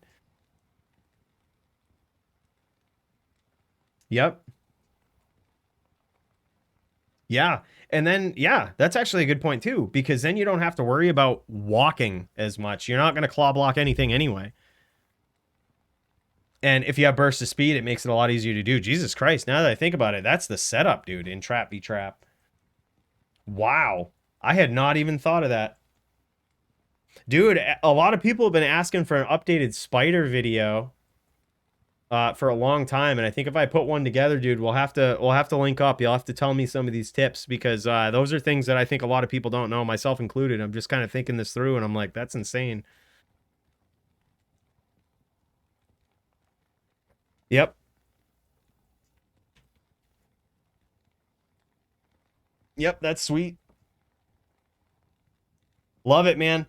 Yep. Yeah. And then, yeah, that's actually a good point too, because then you don't have to worry about walking as much. You're not going to claw block anything anyway. And if you have Burst of Speed, it makes it a lot easier to do. Jesus Christ. Now that I think about it, that's the setup, dude, in Trap v Trap. Wow. I had not even thought of that. Dude, a lot of people have been asking for an updated spider video for a long time, and I think if I put one together, dude, we'll have to link up. You'll have to tell me some of these tips because those are things that I think a lot of people don't know, myself included. I'm just kind of thinking this through, and I'm like, that's insane. Yep. Yep, that's sweet. Love it, man.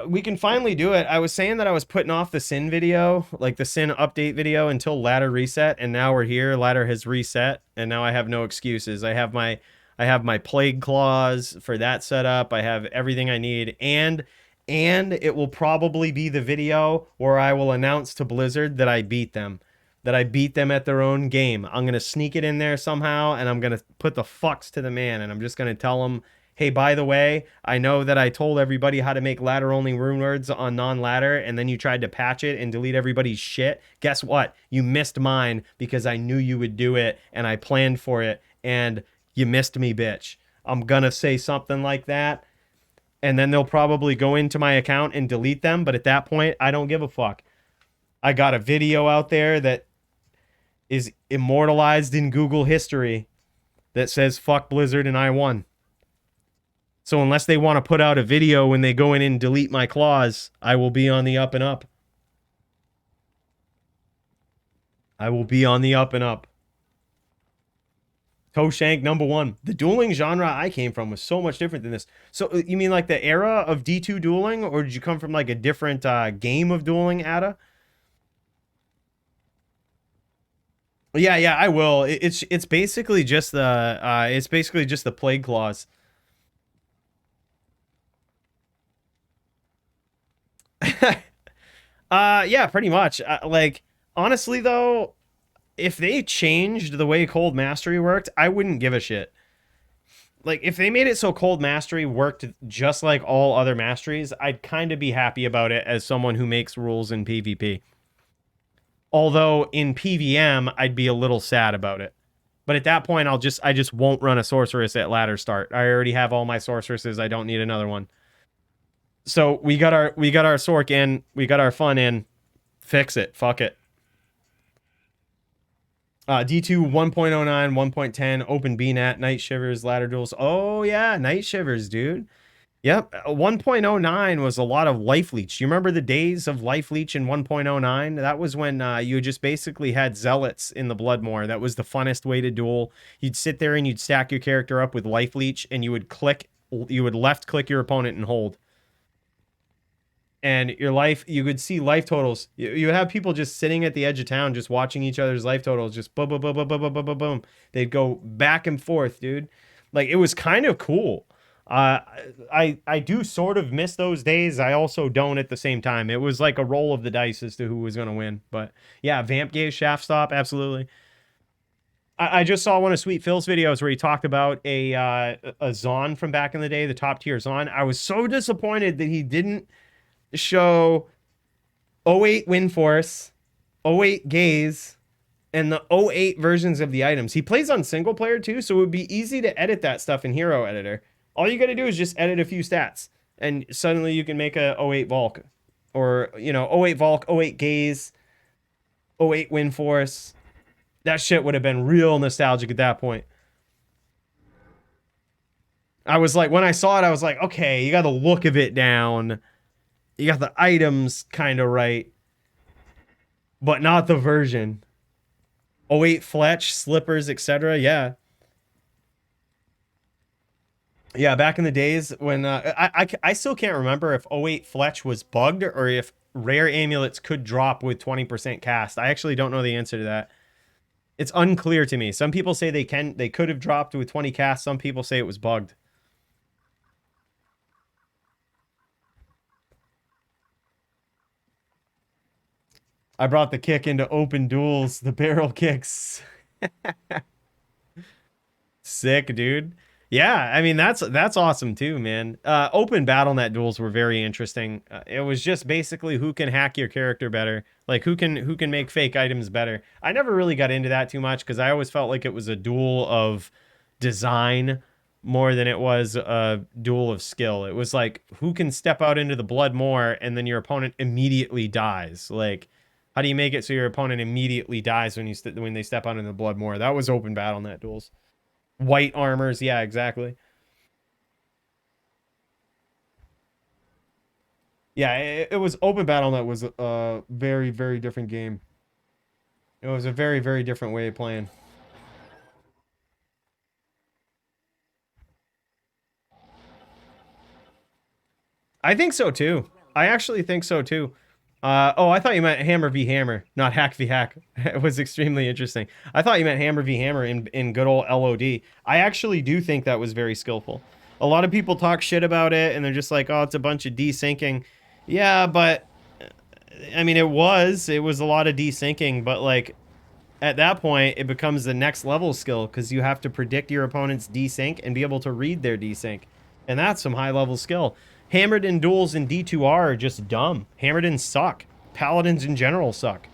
We can finally do it. I was saying that I was putting off the Sin video, like the Sin update video, until ladder reset, and now we're here. Ladder has reset, and now I have no excuses. I have my plague claws for that setup. I have everything I need, and it will probably be the video where I will announce to Blizzard that I beat them. That I beat them at their own game. I'm gonna sneak it in there somehow, and I'm gonna put the fucks to the man, and I'm just gonna tell them, hey, by the way, I know that I told everybody how to make ladder only rune words on non-ladder, and then you tried to patch it and delete everybody's shit. Guess what? You missed mine because I knew you would do it and I planned for it, and you missed me, bitch. I'm gonna say something like that, and then they'll probably go into my account and delete them, but at that point, I don't give a fuck. I got a video out there that is immortalized in Google history that says fuck Blizzard and I won. So unless they want to put out a video when they go in and delete my claws, I will be on the up and up. I will be on the up and up. Toe Shank #1. The dueling genre I came from was so much different than this. So you mean like the era of D2 dueling, or did you come from like a different game of dueling, Ada? Yeah, yeah, I will. It's basically just the plague claws. Yeah, pretty much. Like honestly though, if they changed the way Cold Mastery worked, I wouldn't give a shit. Like if they made it so Cold Mastery worked just like all other masteries, I'd kind of be happy about it as someone who makes rules in PvP. Although in PvM, I'd be a little sad about it. But at that point, I just won't run a sorceress at ladder start. I already have all my sorceresses. I don't need another one. So we got our Sork in, we got our fun in. Fix it. Fuck it. D2 1.09, 1.10, Open BNAT, Night Shivers, Ladder Duels. Oh, yeah, Night Shivers, dude. Yep. 1.09 was a lot of Life Leech. You remember the days of Life Leech in 1.09? That was when you just basically had Zealots in the Bloodmoor. That was the funnest way to duel. You'd sit there and you'd stack your character up with Life Leech, and you would left click your opponent and hold, and your life, you could see life totals. You would have people just sitting at the edge of town just watching each other's life totals, just boom boom boom boom boom boom boom boom boom. They'd go back and forth, dude. Like it was kind of cool. uh I do sort of miss those days. I also don't at the same time. It was like a roll of the dice as to who was going to win. But yeah, Vamp Gaze Shaft Stop, absolutely. I just saw one of Sweet Phil's videos where he talked about a Zon from back in the day, the top tier Zon. I was so disappointed that he didn't show '08 Wind Force, '08 Gaze, and the '08 versions of the items. He plays on single player too, so it would be easy to edit that stuff in Hero Editor. All you got to do is just edit a few stats, and suddenly you can make a '08 Volk, or '08 Volk, '08 Gaze, '08 Wind Force. That shit would have been real nostalgic at that point. I was like, when I saw it, I was like, okay, you got the look of it down. You got the items kind of right, but not the version. '08 Fletch, Slippers, etc. Yeah. Yeah, back in the days when I still can't remember if '08 Fletch was bugged or if rare amulets could drop with 20% cast. I actually don't know the answer to that. It's unclear to me. Some people say they could have dropped with 20 cast. Some people say it was bugged. I brought the kick into open duels, the barrel kicks. Sick, dude. Yeah, I mean that's awesome too, man. Open BattleNet duels were very interesting. It was just basically who can hack your character better, like who can make fake items better. I never really got into that too much because I always felt like it was a duel of design more than it was a duel of skill. It was like who can step out into the blood more, and then your opponent immediately dies. Like, how do you make it so your opponent immediately dies when they step out into the blood more? That was open BattleNet duels. White armors, yeah, exactly. Yeah, it was open BattleNet was a very, very different game. It was a very, very different way of playing. I think so too. I actually think so too. Oh, I thought you meant Hammer v Hammer, not Hack v Hack. It was extremely interesting. I thought you meant Hammer v Hammer in good old LOD. I actually do think that was very skillful. A lot of people talk shit about it, and they're just like, oh, it's a bunch of desyncing. Yeah, but, I mean, it was a lot of desyncing, but, like, at that point, it becomes the next level skill, because you have to predict your opponent's desync and be able to read their desync. And that's some high-level skill. Hammerden duels in D2R are just dumb. Hammerdens suck. Paladins in general suck.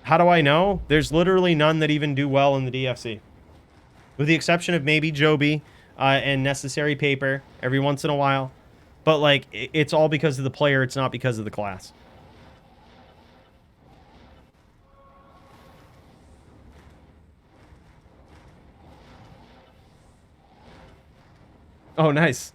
How do I know? There's literally none that even do well in the DFC. With the exception of maybe Joby and Necessary Paper every once in a while. But, like, it's all because of the player. It's not because of the class. Oh, nice.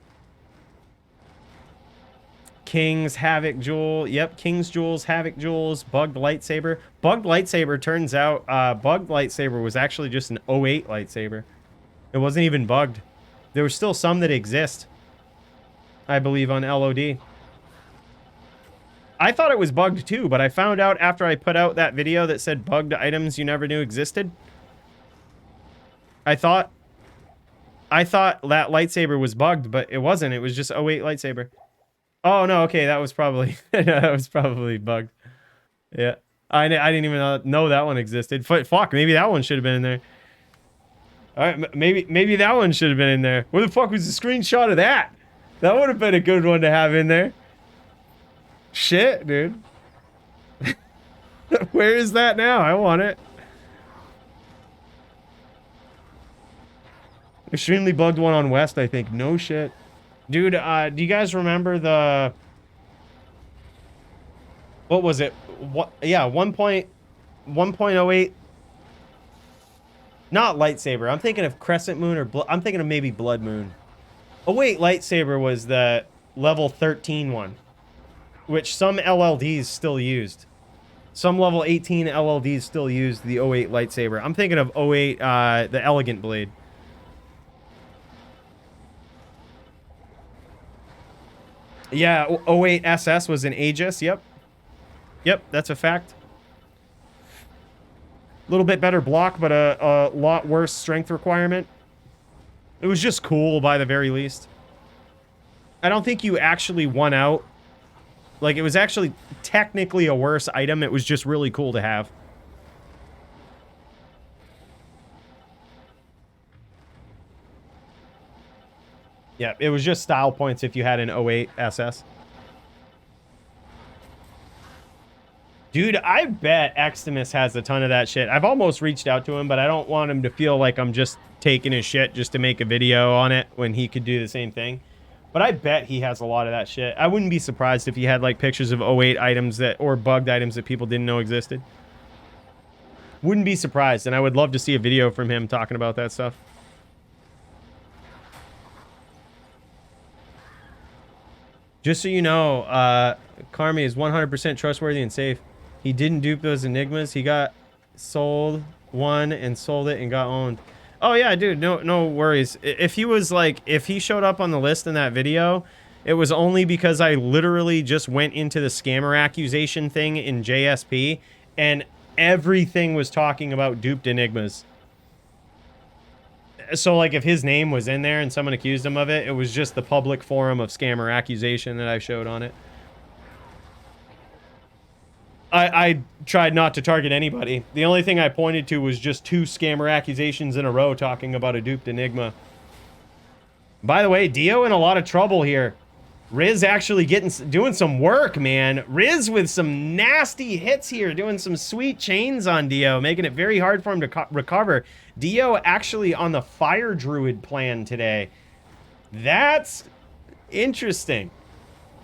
King's Havoc Jewel. Yep, King's Jewels, Havoc Jewels, Bugged Lightsaber. Bugged Lightsaber, turns out, Bugged Lightsaber was actually just an 08 lightsaber. It wasn't even bugged. There were still some that exist, I believe, on LOD. I thought it was bugged too, but I found out after I put out that video that said bugged items you never knew existed. I thought that lightsaber was bugged, but it wasn't. It was just 08 lightsaber. Oh, no, okay, that was probably that was probably bugged. Yeah. I didn't even know that one existed. Fuck, maybe that one should have been in there. All right, maybe that one should have been in there. Where the fuck was the screenshot of that? That would have been a good one to have in there. Shit, dude. Where is that now? I want it. Extremely bugged one on West, I think. No shit. Dude, do you guys remember the... What was it? What? Yeah, 1.08. Not lightsaber. I'm thinking of Crescent Moon or... I'm thinking of maybe Blood Moon. Oh, wait. Lightsaber was the level 13 one. Which some LLDs still used. Some level 18 LLDs still used the 08 lightsaber. I'm thinking of 08, the Elegant Blade. Yeah, 08 SS was an Aegis. Yep. Yep, that's a fact. A little bit better block, but a lot worse strength requirement. It was just cool by the very least. I don't think you actually won out. Like, it was actually technically a worse item. It was just really cool to have. Yeah, it was just style points if you had an 08 SS. Dude, I bet Extimus has a ton of that shit. I've almost reached out to him, but I don't want him to feel like I'm just taking his shit just to make a video on it when he could do the same thing. But I bet he has a lot of that shit. I wouldn't be surprised if he had, like, pictures of 08 items that, or bugged items that people didn't know existed. Wouldn't be surprised, and I would love to see a video from him talking about that stuff. Just so you know, Karmi is 100% trustworthy and safe. He didn't dupe those Enigmas. He got sold one and sold it and got owned. Oh yeah, dude, no worries. If he was like, if he showed up on the list in that video, it was only because I literally just went into the scammer accusation thing in JSP and everything was talking about duped Enigmas. So, like, if his name was in there and someone accused him of it, it was just the public forum of scammer accusation that I showed on it. I tried not to target anybody. The only thing I pointed to was just 2 scammer accusations in a row talking about a duped Enigma. By the way, Dio in a lot of trouble here. Riz actually doing some work, man. Riz with some nasty hits here, doing some sweet chains on Dio, making it very hard for him to recover. Dio actually on the Fire Druid plan today. That's interesting.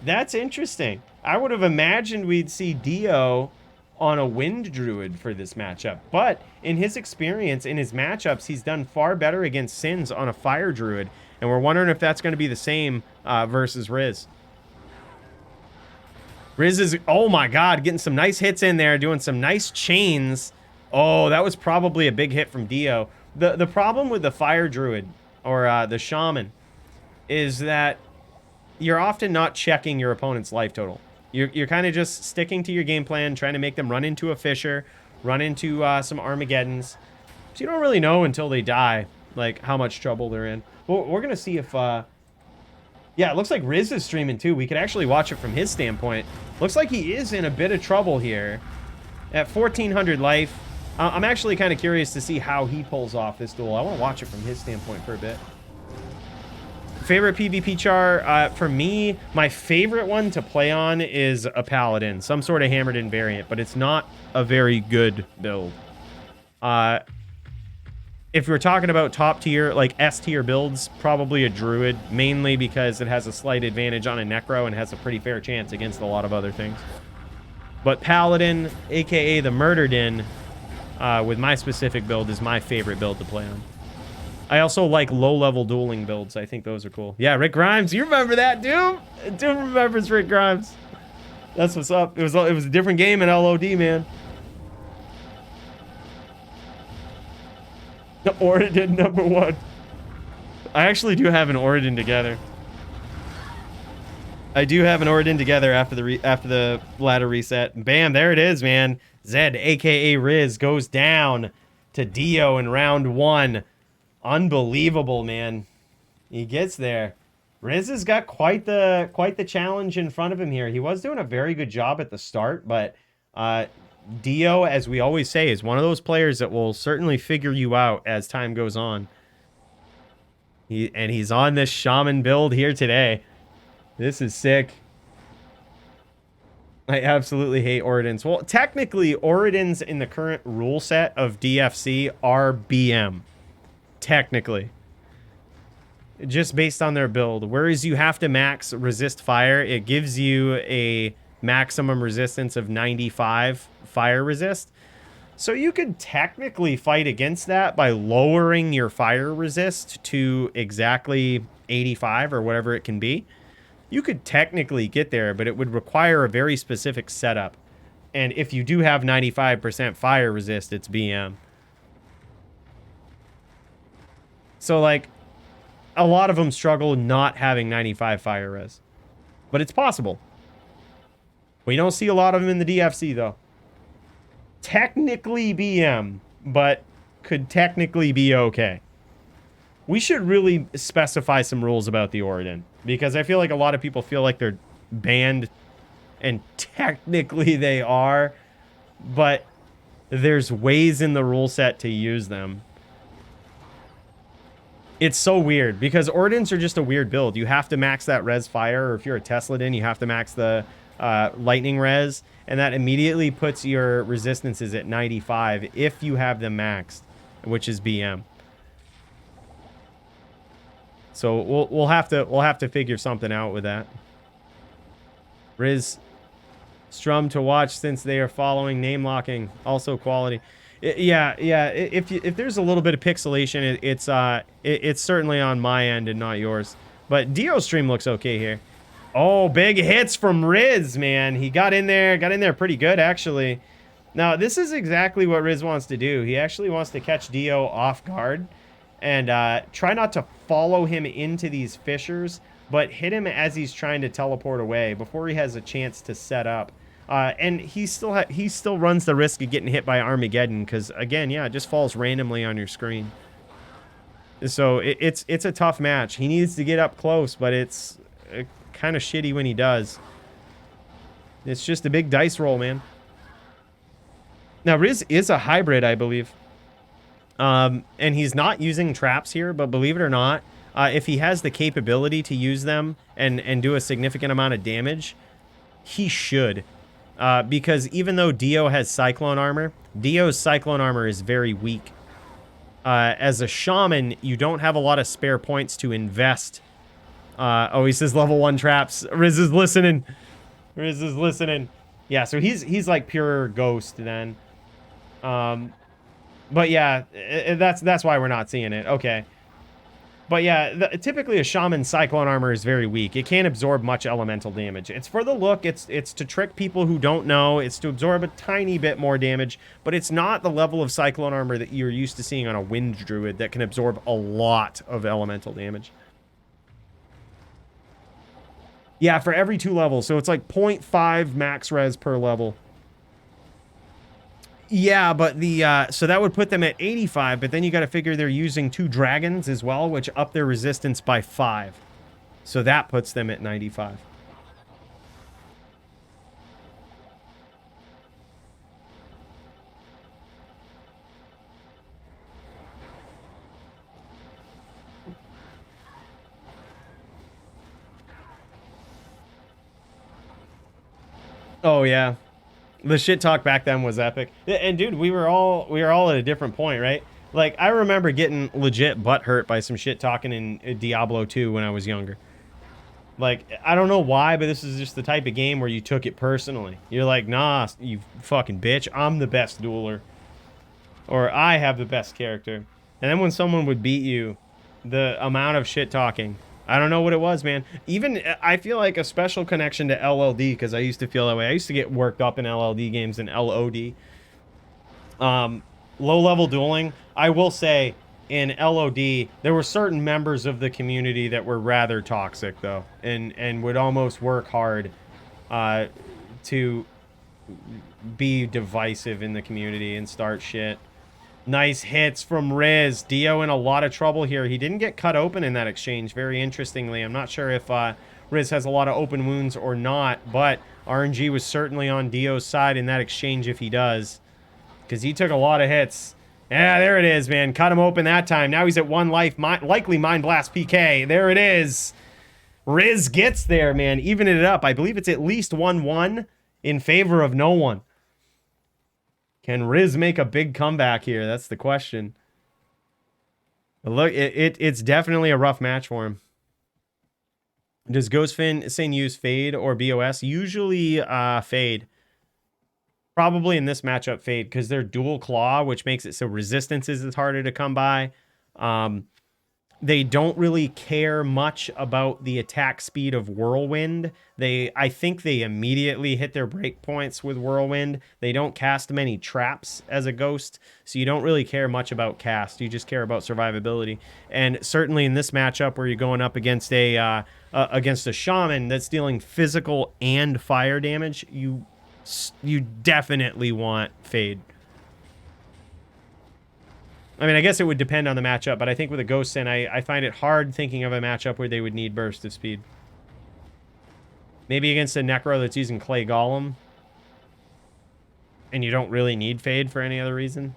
That's interesting. I would have imagined we'd see Dio on a Wind Druid for this matchup. But in his experience, in his matchups, he's done far better against Sins on a Fire Druid. And we're wondering if that's going to be the same versus Riz. Riz is, oh my god, getting some nice hits in there, doing some nice chains. Oh, that was probably a big hit from Dio. The problem with the Fire Druid, or the Shaman, is that you're often not checking your opponent's life total. You're kind of just sticking to your game plan, trying to make them run into a Fisher, run into some Armageddons. So you don't really know until they die, like, how much trouble they're in. Well, we're going to see if... yeah, it looks like Riz is streaming too. We could actually watch it from his standpoint. Looks like he is in a bit of trouble here. At 1,400 life. I'm actually kind of curious to see how he pulls off this duel. I want to watch it from his standpoint for a bit. Favorite PvP char? For me, my favorite one to play on is a Paladin. Some sort of hammered in variant, but it's not a very good build. If we're talking about top tier, like S tier builds, probably a Druid, mainly because it has a slight advantage on a Necro and has a pretty fair chance against a lot of other things. But Paladin, aka the Murder Den, with my specific build, is my favorite build to play on. I also like low-level dueling builds. I think those are cool. Yeah, Rick Grimes, you remember that, dude? Dude remembers Rick Grimes. That's what's up. It was a different game in LOD, man. The Origin #1. I actually do have an Origin together. I do have an Origin together after the ladder reset. Bam, there it is, man. Zed, aka Riz, goes down to Dio in round 1. Unbelievable, man. He gets there. Riz has got quite the challenge in front of him here. He was doing a very good job at the start, but Dio, as we always say, is one of those players that will certainly figure you out as time goes on. He's on this Shaman build here today. This is sick. I absolutely hate Oridans. Well, technically, Oridans in the current rule set of DFC are BM. Technically. Just based on their build. Whereas you have to max resist fire, it gives you a maximum resistance of 95 fire resist. So you could technically fight against that by lowering your fire resist to exactly 85 or whatever it can be. You could technically get there, but it would require a very specific setup. And if you do have 95% fire resist, it's BM. So, like, a lot of them struggle not having 95 fire res. But it's possible. We don't see a lot of them in the DFC, though. Technically BM, but could technically be okay. We should really specify some rules about the Origin, because I feel like a lot of people feel like they're banned, and technically they are, but there's ways in the rule set to use them. It's so weird, because Ordins are just a weird build. You have to max that res fire, or if you're a Tesladin, you have to max the lightning res, and that immediately puts your resistances at 95 if you have them maxed, which is BM. So we'll have to figure something out with that. Riz, Strum to watch since they are following name locking, also quality. Yeah. If there's a little bit of pixelation, it's certainly on my end and not yours. But Dio stream looks okay here. Oh, big hits from Riz, man. He got in there pretty good, actually. Now, this is exactly what Riz wants to do. He actually wants to catch Dio off guard and try not to follow him into these fissures, but hit him as he's trying to teleport away before he has a chance to set up. And he still runs the risk of getting hit by Armageddon because, again, yeah, it just falls randomly on your screen. So it's a tough match. He needs to get up close, but it's kind of shitty when he does. It's just a big dice roll, man. Now, Riz is a hybrid, I believe. And he's not using traps here, but believe it or not, if he has the capability to use them and do a significant amount of damage, he should. Because even though Dio has Cyclone Armor, Dio's Cyclone Armor is very weak. As a Shaman, you don't have a lot of spare points to invest. Oh, he says level 1 traps. Riz is listening. Riz is listening. Yeah, so he's like pure ghost then. But yeah, that's why we're not seeing it. Okay. But yeah, typically a shaman cyclone armor is very weak. It can't absorb much elemental damage. It's for the look. It's to trick people who don't know. It's to absorb a tiny bit more damage, but it's not the level of cyclone armor that you're used to seeing on a wind druid that can absorb a lot of elemental damage. Yeah, for every 2 levels. So it's like 0.5 max res per level. Yeah, but the so that would put them at 85, but then you got to figure they're using 2 dragons as well, which up their resistance by 5. So that puts them at 95. Oh yeah. The shit talk back then was epic. And dude, we were all at a different point, right? Like I remember getting legit butthurt by some shit talking in Diablo 2 when I was younger. Like I don't know why, but this is just the type of game where you took it personally. You're like, "Nah, you fucking bitch. I'm the best dueler." Or I have the best character. And then when someone would beat you, the amount of shit talking, I don't know what it was, man. Even, I feel like a special connection to LLD, because I used to feel that way. I used to get worked up in LLD games and LOD. Low-level dueling, I will say, in LOD, there were certain members of the community that were rather toxic, though, and would almost work hard to be divisive in the community and start shit. Nice hits from Riz. Dio in a lot of trouble here. He didn't get cut open in that exchange, very interestingly. I'm not sure if Riz has a lot of open wounds or not, but RNG was certainly on Dio's side in that exchange if he does, because he took a lot of hits. Yeah, there it is, man. Cut him open that time. Now he's at 1 life. Likely Mind Blast PK. There it is. Riz gets there, man. Even it up. I believe it's at least 1-1 in favor of no one. Can Riz make a big comeback here? That's the question. But look, it's definitely a rough match for him. Does Ghostfin use Fade or BOS? Usually Fade. Probably in this matchup Fade, because they're dual claw, which makes it so resistance is harder to come by. They don't really care much about the attack speed of Whirlwind. I think they immediately hit their breakpoints with Whirlwind. They don't cast many traps as a ghost, so you don't really care much about cast. You just care about survivability. And certainly in this matchup where you're going up against a shaman that's dealing physical and fire damage, you definitely want Fade. I mean, I guess it would depend on the matchup, but I think with a Ghost Sin, I find it hard thinking of a matchup where they would need Burst of Speed. Maybe against a Necro that's using Clay Golem, and you don't really need Fade for any other reason.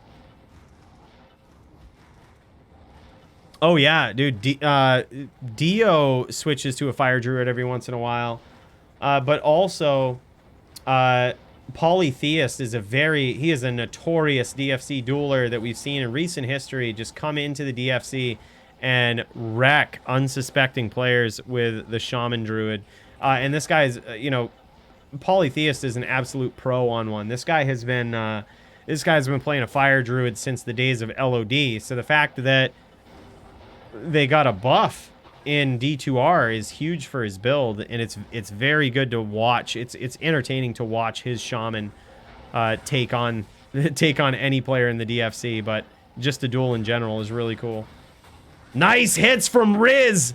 Oh, yeah, dude. Dio switches to a Fire Druid every once in a while. But also, Polytheist is he is a notorious DFC dueler that we've seen in recent history just come into the DFC and wreck unsuspecting players with the Shaman Druid. And this guy's, Polytheist is an absolute pro on one. This guy's been playing a Fire Druid since the days of LOD. So the fact that they got a buff in D2R is huge for his build, and it's very good to watch. It's entertaining to watch his shaman take on any player in the DFC, but just the duel in general is really cool. Nice hits from Riz.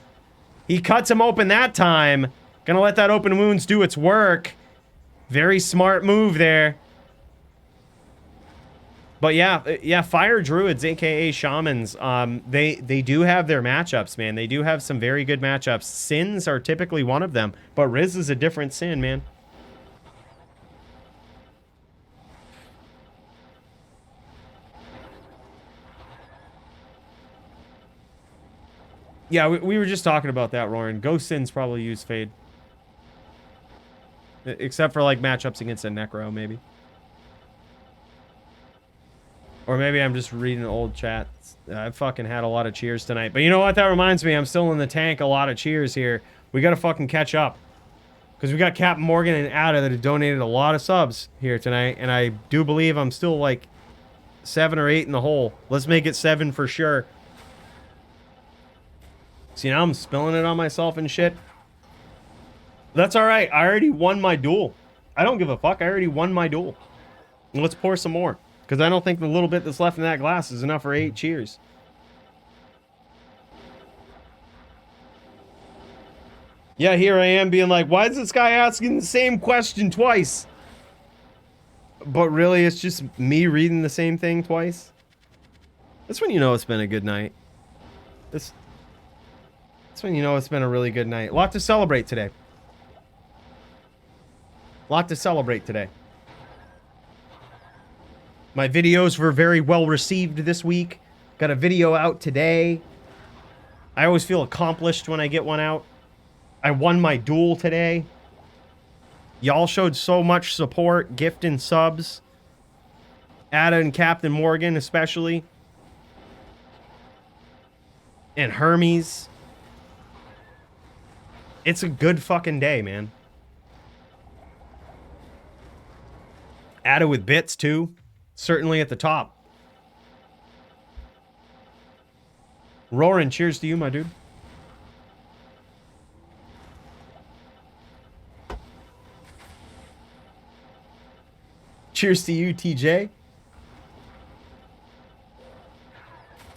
He cuts him open that time. Gonna let that open wounds do its work. Very smart move there. But yeah, Fire Druids, aka Shamans, they do have their matchups, man. They do have some very good matchups. Sins are typically one of them, but Riz is a different Sin, man. Yeah, we were just talking about that, Roran. Ghost Sins probably use Fade. Except for, like, matchups against a Necro, maybe. Or maybe I'm just reading old chats. I fucking had a lot of cheers tonight. But you know what? That reminds me. I'm still in the tank. A lot of cheers here. We got to fucking catch up. Because we got Captain Morgan and Ada that have donated a lot of subs here tonight. And I do believe I'm still like 7 or 8 in the hole. Let's make it 7 for sure. See, now I'm spilling it on myself and shit. That's alright. I already won my duel. I don't give a fuck. I already won my duel. Let's pour some more. Because I don't think the little bit that's left in that glass is enough for 8 cheers. Yeah, here I am being like, why is this guy asking the same question twice? But really, it's just me reading the same thing twice. That's when you know it's been a good night. That's when you know it's been a really good night. A lot to celebrate today. Lot to celebrate today. My videos were very well received this week. Got a video out today. I always feel accomplished when I get one out. I won my duel today. Y'all showed so much support, gifting subs. Ada and Captain Morgan especially. And Hermes. It's a good fucking day, man. Ada with bits too. Certainly at the top. Roaring, cheers to you, my dude. Cheers to you, TJ.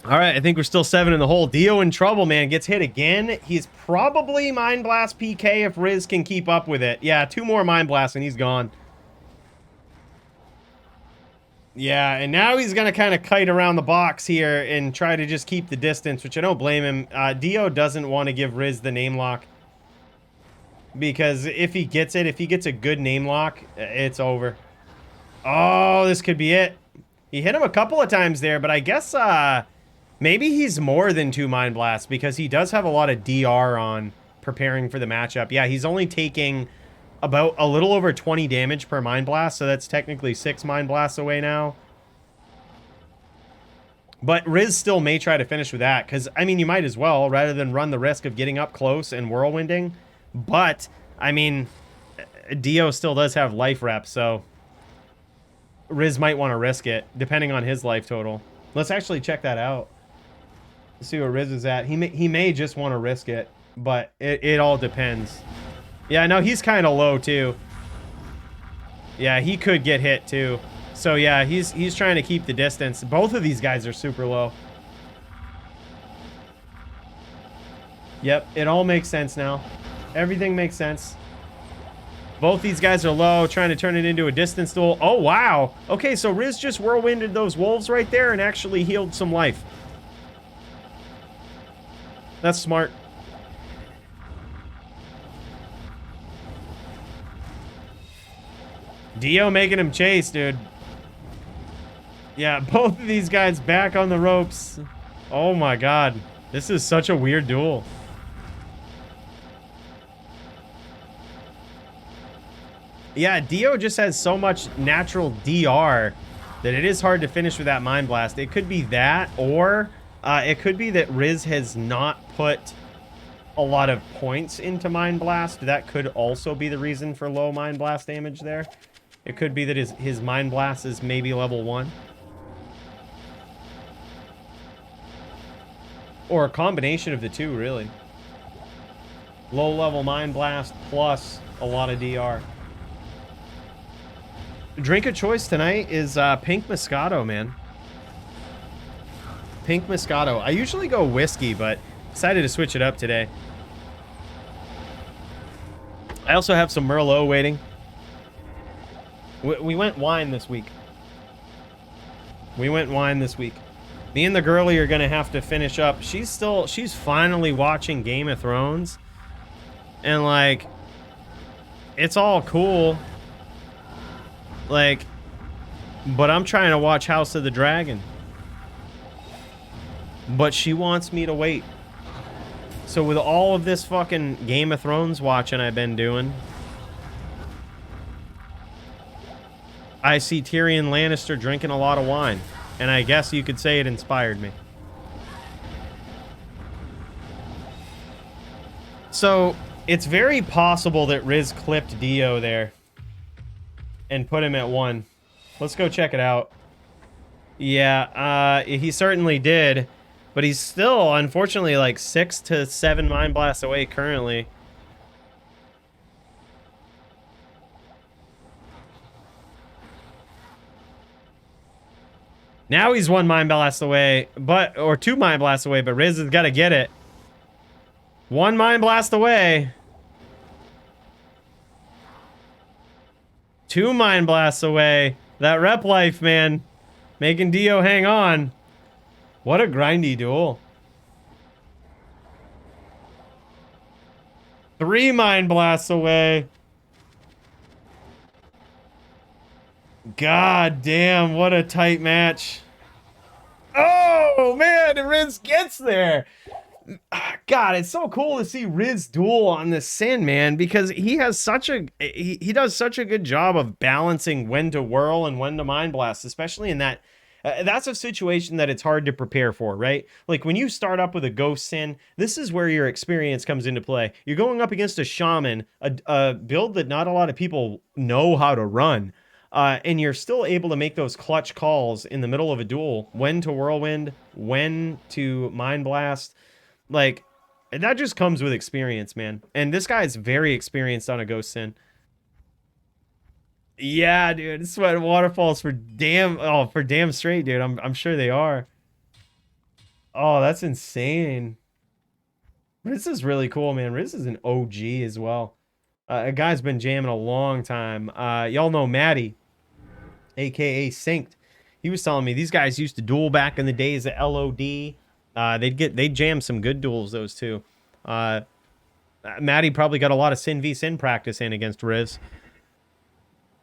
All right, I think we're still 7 in the hole. Dio in trouble, man. Gets hit again. He's probably Mind Blast PK if Riz can keep up with it. Yeah, 2 more Mind Blasts and he's gone. Yeah, and now he's going to kind of kite around the box here and try to just keep the distance, which I don't blame him. Dio doesn't want to give Riz the name lock. Because if he gets it, if he gets a good name lock, it's over. Oh, this could be it. He hit him a couple of times there, but I guess maybe he's more than 2 Mind Blasts because he does have a lot of DR on preparing for the matchup. Yeah, he's only taking about a little over 20 damage per Mind Blast, so that's technically 6 Mind Blasts away now. But Riz still may try to finish with that, because, I mean, you might as well, rather than run the risk of getting up close and whirlwinding. But, I mean, Dio still does have life rep, so Riz might want to risk it, depending on his life total. Let's actually check that out. Let's see where Riz is at. He may just want to risk it, but it all depends. Yeah, no, he's kind of low, too. Yeah, he could get hit, too. So, yeah, he's trying to keep the distance. Both of these guys are super low. Yep, it all makes sense now. Everything makes sense. Both these guys are low, trying to turn it into a distance duel. Oh, wow. Okay, so Riz just whirlwinded those wolves right there and actually healed some life. That's smart. Dio making him chase, dude. Yeah, both of these guys back on the ropes. Oh my god. This is such a weird duel. Yeah, Dio just has so much natural DR that it is hard to finish with that Mind Blast. It could be that, or it could be that Riz has not put a lot of points into Mind Blast. That could also be the reason for low Mind Blast damage there. It could be that his Mind Blast is maybe level 1. Or a combination of the two, really. Low level Mind Blast plus a lot of DR. Drink of choice tonight is Pink Moscato, man. Pink Moscato. I usually go whiskey, but decided to switch it up today. I also have some Merlot waiting. We went wine this week. Me and the girlie are gonna have to finish up. She's finally watching Game of Thrones. And like, it's all cool. Like, but I'm trying to watch House of the Dragon. But she wants me to wait. So with all of this fucking Game of Thrones watching I've been doing, I see Tyrion Lannister drinking a lot of wine. And I guess you could say it inspired me. So, it's very possible that Riz clipped Dio there. And put him at 1. Let's go check it out. Yeah, he certainly did. But he's still, unfortunately, like 6 to 7 Mind Blasts away currently. Now he's 1 Mind Blast away, or 2 Mind Blasts away, but Riz has got to get it. 1 Mind Blast away. 2 Mind Blasts away. That rep life, man. Making Dio hang on. What a grindy duel. 3 Mind Blasts away. God damn, what a tight match. Oh, man, Riz gets there. God, it's so cool to see Riz duel on this Sin, man, because he has such a he does such a good job of balancing when to whirl and when to Mind Blast, especially in that that's a situation that it's hard to prepare for, right? Like when you start up with a Ghost Sin, this is where your experience comes into play. You're going up against a Shaman, a build that not a lot of people know how to run. And you're still able to make those clutch calls in the middle of a duel. When to Whirlwind, when to Mind Blast. Like, that just comes with experience, man. And this guy is very experienced on a Ghost Sin. Yeah, dude. Sweat waterfalls for damn straight, dude. I'm sure they are. Oh, that's insane. Riz is really cool, man. Riz is an OG as well. A guy's been jamming a long time. Y'all know Maddie, aka Synced. He was telling me these guys used to duel back in the days at LOD. They'd jam some good duels, those two. Maddie probably got a lot of Sin v Sin practice in against Riz.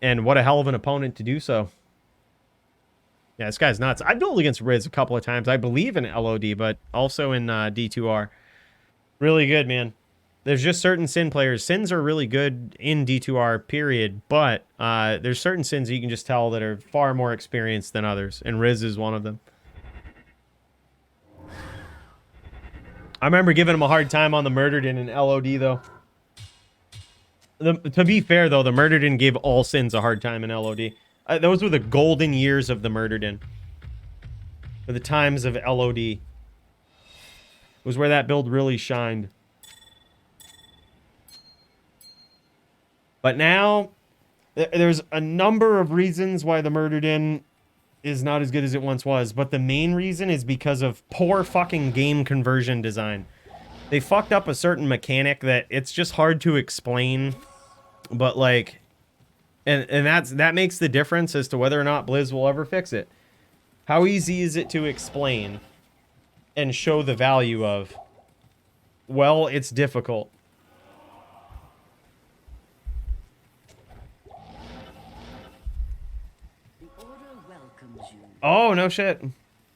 And what a hell of an opponent to do so. Yeah, this guy's nuts. I've dueled against Riz a couple of times. I believe in LOD, but also in D2R. Really good, man. There's just certain Sin players. Sins are really good in D2R, period. But there's certain Sins you can just tell that are far more experienced than others. And Riz is one of them. I remember giving him a hard time on the Murdered in LOD, though. To be fair, though, the Murdered gave all Sins a hard time in LOD. Those were the golden years of the Murdered. For the times of LOD. Was where that build really shined. But now, there's a number of reasons why the Murdered is not as good as it once was. But the main reason is because of poor fucking game conversion design. They fucked up a certain mechanic that it's just hard to explain. But like, and that makes the difference as to whether or not Blizz will ever fix it. How easy is it to explain and show the value of? Well, it's difficult. Oh, no shit.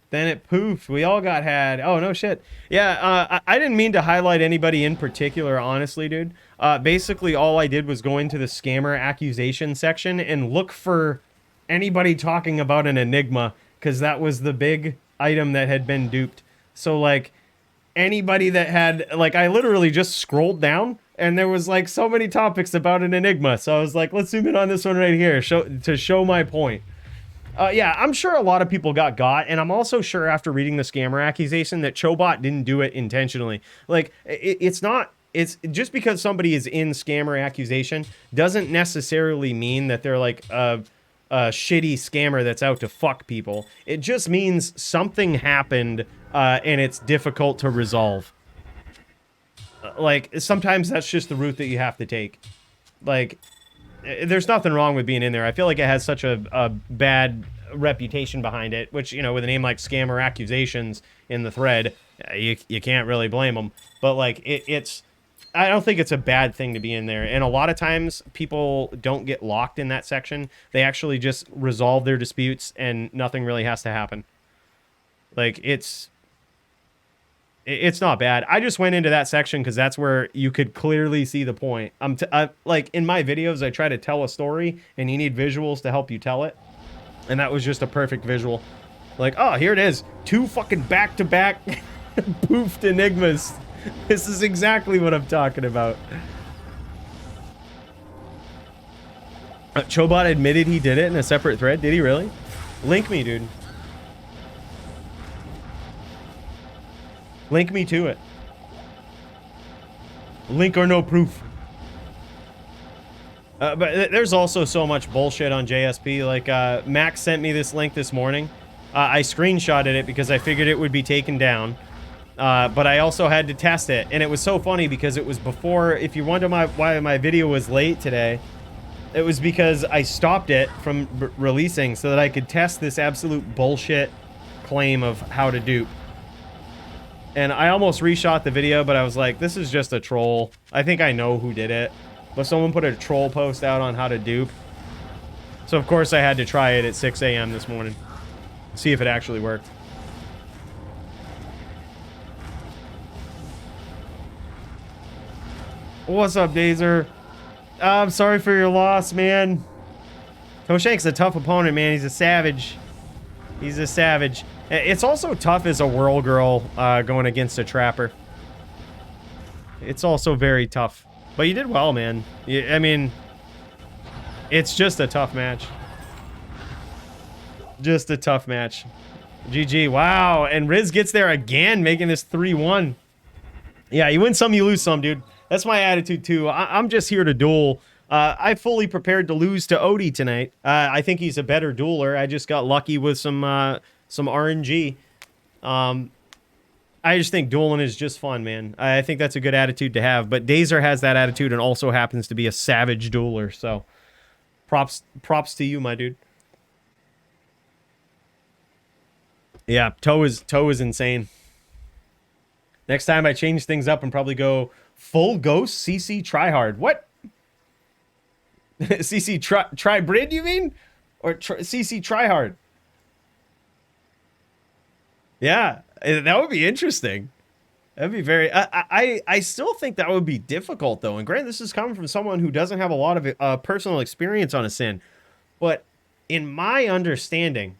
Then it poofed. We all got had. Oh, no shit. Yeah, I didn't mean to highlight anybody in particular, honestly, dude. Basically, all I did was go into the scammer accusation section and look for anybody talking about an Enigma, because that was the big item that had been duped. So, like, anybody that had... Like, I literally just scrolled down, and there was, like, so many topics about an Enigma. So I was like, let's zoom in on this one right here to show my point. Yeah, I'm sure a lot of people got, and I'm also sure after reading the scammer accusation that Chobot didn't do it intentionally. Like, it's just because somebody is in scammer accusation doesn't necessarily mean that they're like a shitty scammer that's out to fuck people. It just means something happened and it's difficult to resolve. Like, sometimes that's just the route that you have to take. Like... There's nothing wrong with being in there. I feel like it has such a bad reputation behind it, which, you know, with a name like Scammer Accusations in the thread, you can't really blame them. But, like, I don't think it's a bad thing to be in there. And a lot of times, people don't get locked in that section. They actually just resolve their disputes, and nothing really has to happen. Like, it's not bad. I just went into that section because that's where you could clearly see the point. Like, in my videos, I try to tell a story, and you need visuals to help you tell it. And that was just a perfect visual. Like, oh, here it is. 2 fucking back-to-back poofed Enigmas. This is exactly what I'm talking about. Chobot admitted he did it in a separate thread. Did he really? Link me, dude. Link me to it. Link or no proof. But there's also so much bullshit on JSP. Like, Max sent me this link this morning. I screenshotted it because I figured it would be taken down. But I also had to test it. And it was so funny because it was before... If you wonder why my video was late today, it was because I stopped it from releasing so that I could test this absolute bullshit claim of how to dupe. And I almost reshot the video, but I was like, this is just a troll. I think I know who did it. But someone put a troll post out on how to dupe. So of course I had to try it at 6 a.m. this morning. See if it actually worked. What's up, Dazer? I'm sorry for your loss, man. Toshank's a tough opponent, man. He's a savage. He's a savage. It's also tough as a whirl girl going against a trapper. It's also very tough. But you did well, man. I mean, it's just a tough match. Just a tough match. GG. Wow. And Riz gets there again, making this 3-1. Yeah, you win some, you lose some, dude. That's my attitude, too. I'm just here to duel. I fully prepared to lose to Odie tonight. I think he's a better dueler. I just got lucky with some RNG. I just think dueling is just fun, man. I think that's a good attitude to have. But Dazer has that attitude and also happens to be a savage dueler. So, props to you, my dude. Yeah, Toe is insane. Next time I change things up and probably go full ghost CC tryhard. What? CC try brid, you mean? Or CC tryhard? Yeah, that would be interesting. That'd be very... I still think that would be difficult, though. And granted, this is coming from someone who doesn't have a lot of personal experience on a sin. But in my understanding,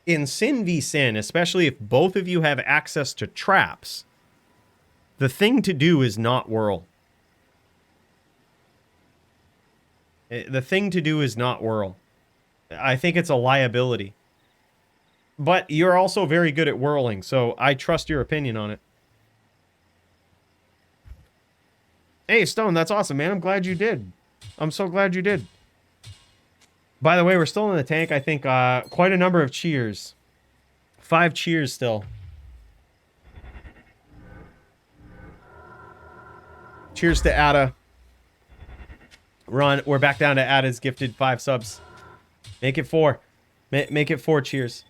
in Sin v Sin, especially if both of you have access to traps, the thing to do is not whirl. The thing to do is not whirl. I think it's a liability. But you're also very good at whirling, so I trust your opinion on it. Hey, Stone, that's awesome, man. I'm glad you did. I'm so glad you did. By the way, we're still in the tank. I think quite a number of cheers. 5 cheers still. Cheers to Ada. We're back down to Ada's gifted 5 subs. Make it 4. Make it 4 cheers.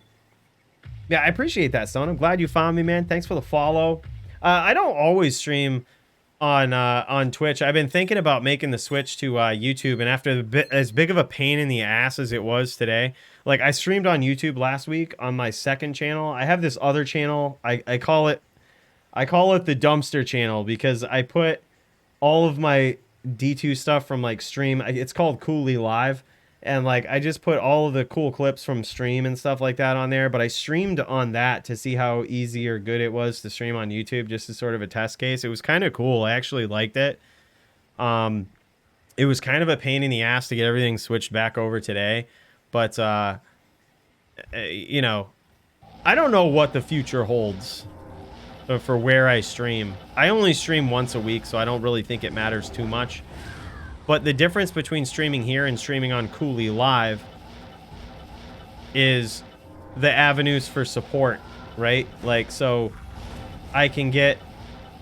Yeah, I appreciate that, Stone. I'm glad you found me, man. Thanks for the follow. I don't always stream on Twitch. I've been thinking about making the switch to YouTube, and after as big of a pain in the ass as it was today, like I streamed on YouTube last week on my second channel. I have this other channel. I call it the dumpster channel because I put all of my D2 stuff from like stream. It's called Coolly Live. And like I just put all of the cool clips from stream and stuff like that on there, but I streamed on that to see how easy or good it was to stream on YouTube, just as sort of a test case. It was kind of cool. I actually liked it. It was kind of a pain in the ass to get everything switched back over today, but you know, I don't know what the future holds for where I stream. I only stream once a week, so I don't really think it matters too much. But the difference between streaming here and streaming on Coolly Live is the avenues for support, right? Like, so I can get,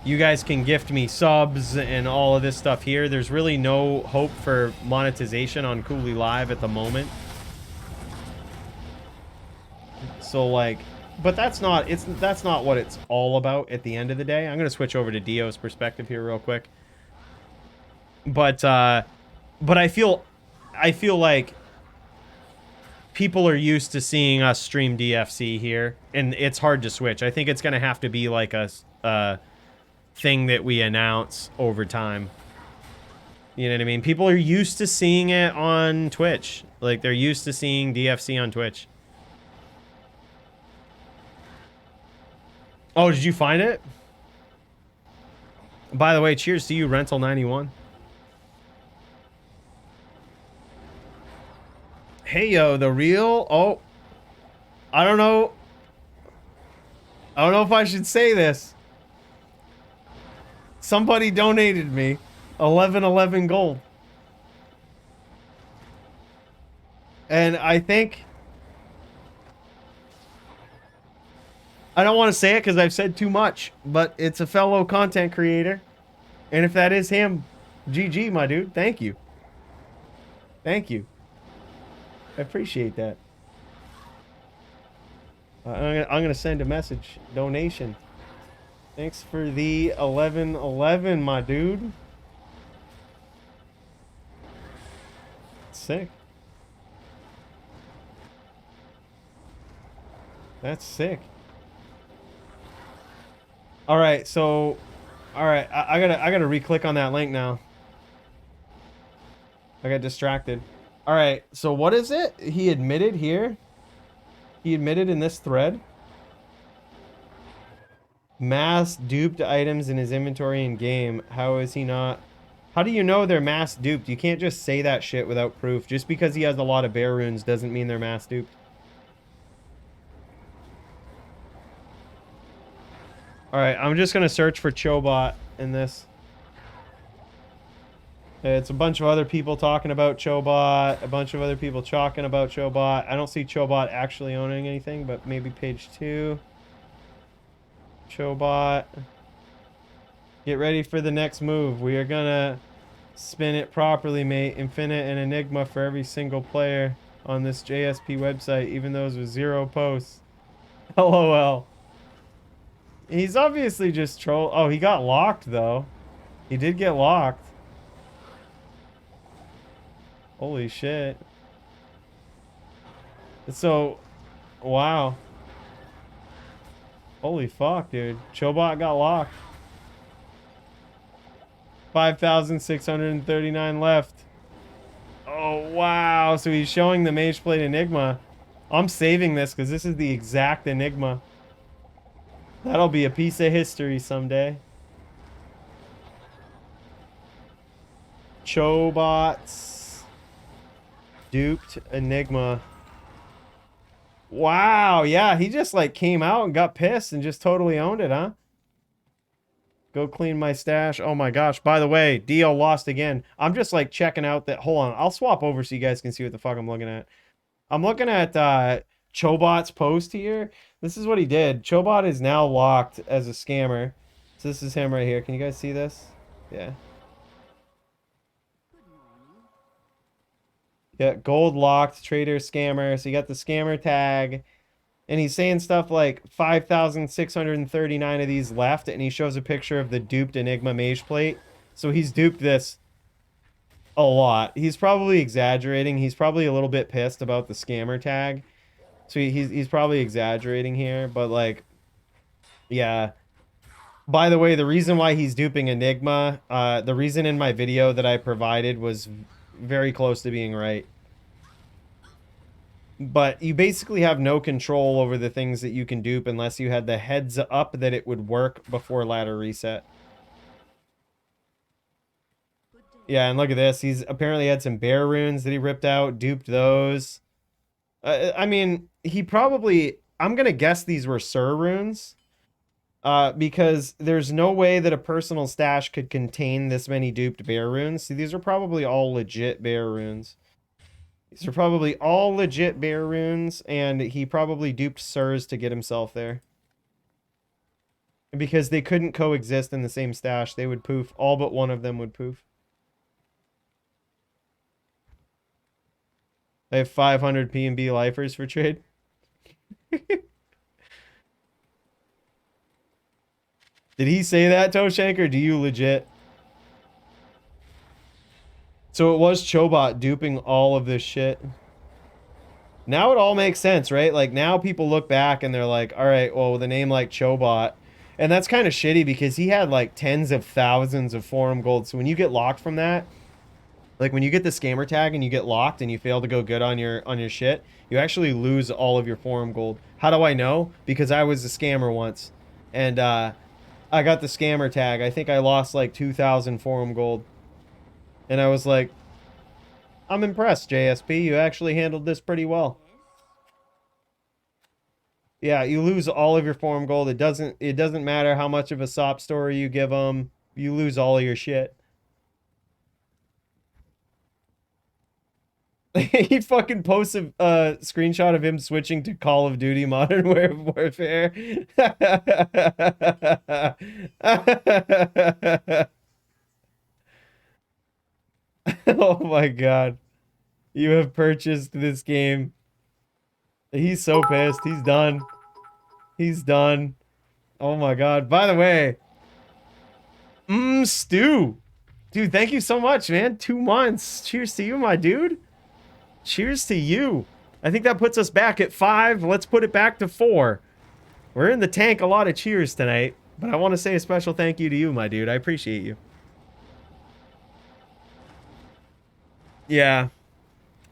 you guys can gift me subs and all of this stuff here. There's really no hope for monetization on Coolly Live at the moment. So like, but that's not what it's all about at the end of the day. I'm going to switch over to Dio's perspective here real quick. But I feel like people are used to seeing us stream DFC here, and it's hard to switch. I think it's gonna have to be like a thing that we announce over time. You know what I mean? People are used to seeing it on Twitch. Like they're used to seeing DFC on Twitch. Oh, did you find it? By the way, cheers to you, Rental91. Hey, yo, the real... Oh. I don't know. I don't know if I should say this. Somebody donated me 1111 gold. And I think... I don't want to say it because I've said too much, but it's a fellow content creator. And if that is him, GG, my dude. Thank you. Thank you. I appreciate that. I'm gonna send a message. Donation. Thanks for the 1111, my dude. Sick. That's sick. All right, so, all right, I gotta re-click on that link now. I got distracted. All right, so what is it? He admitted here. He admitted in this thread. Mass duped items in his inventory in game. How is he not? How do you know they're mass duped? You can't just say that shit without proof. Just because he has a lot of bear runes doesn't mean they're mass duped. Alright, I'm just gonna search for Chobot in this. It's a bunch of other people talking about Chobot, a bunch of other people talking about Chobot. I don't see Chobot actually owning anything, but maybe page 2. Chobot. Get ready for the next move. We are gonna spin it properly, mate. Infinite and Enigma for every single player on this JSP website, even those with 0 posts. LOL. He's obviously just troll. Oh, he got locked though. He did get locked. Holy shit. So, wow. Holy fuck, dude. Chobot got locked. 5,639 left. Oh, wow. So he's showing the Mage Plate Enigma. I'm saving this because this is the exact Enigma. That'll be a piece of history someday. Chobot's duped Enigma. Wow, yeah, he just like came out and got pissed and just totally owned it, huh? Go clean my stash. Oh my gosh, by the way, DL lost again. I'm just like checking out that. Hold on, I'll swap over so you guys can see what the fuck I'm looking at. I'm looking at Chobot's post here. This is what he did. Chobot is now locked as a scammer. So this is him right here. Can you guys see this? Yeah. Yeah, gold locked, trader, scammer. So you got the scammer tag. And he's saying stuff like 5,639 of these left. And he shows a picture of the duped Enigma Mage Plate. So he's duped this a lot. He's probably exaggerating. He's probably a little bit pissed about the scammer tag. So he's probably exaggerating here, but like, yeah. By the way, the reason why he's duping Enigma, the reason in my video that I provided was very close to being right. But you basically have no control over the things that you can dupe unless you had the heads up that it would work before ladder reset. Yeah, and look at this. He's apparently had some bear runes that he ripped out, duped those. I mean, he probably... I'm going to guess these were Sur runes. Because there's no way that a personal stash could contain this many duped bear runes. See, these are probably all legit bear runes. These are probably all legit bear runes, and he probably duped Surs to get himself there. Because they couldn't coexist in the same stash. They would poof. All but one of them would poof. I have 500 P&B lifers for trade. Did he say that, Toshank, or do you legit? So it was Chobot duping all of this shit. Now it all makes sense, right? Like, now people look back and they're like, all right, well, with a name like Chobot. And that's kind of shitty because he had like tens of thousands of forum gold. So when you get locked from that, like when you get the scammer tag and you get locked and you fail to go good on your shit, you actually lose all of your forum gold. How do I know? Because I was a scammer once. And I got the scammer tag. I think I lost like 2,000 forum gold. And I was like, I'm impressed, JSP. You actually handled this pretty well. Yeah, you lose all of your form gold. It doesn't matter how much of a sob story you give them. You lose all of your shit. He fucking posts a screenshot of him switching to Call of Duty Modern Warfare. Oh my god. You have purchased this game. He's so pissed. He's done. He's done. Oh my god. By the way, Stu. Dude, thank you so much, man. 2 months. Cheers to you, my dude. Cheers to you. I think that puts us back at 5. Let's put it back to 4. We're in the tank a lot of cheers tonight, but I want to say a special thank you to you, my dude. I appreciate you. Yeah.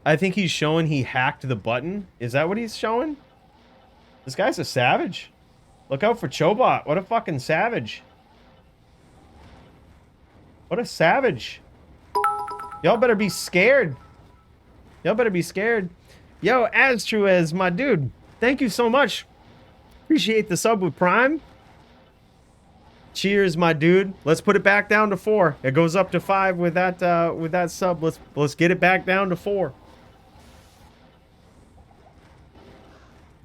I think he's showing he hacked the button. Is that what he's showing? This guy's a savage. Look out for Chobot. What a fucking savage. What a savage. Y'all better be scared. Y'all better be scared. Yo, as true as my dude. Thank you so much. Appreciate the sub with Prime. Cheers, my dude. Let's put it back down to 4. It goes up to 5 with that sub. Let's get it back down to 4.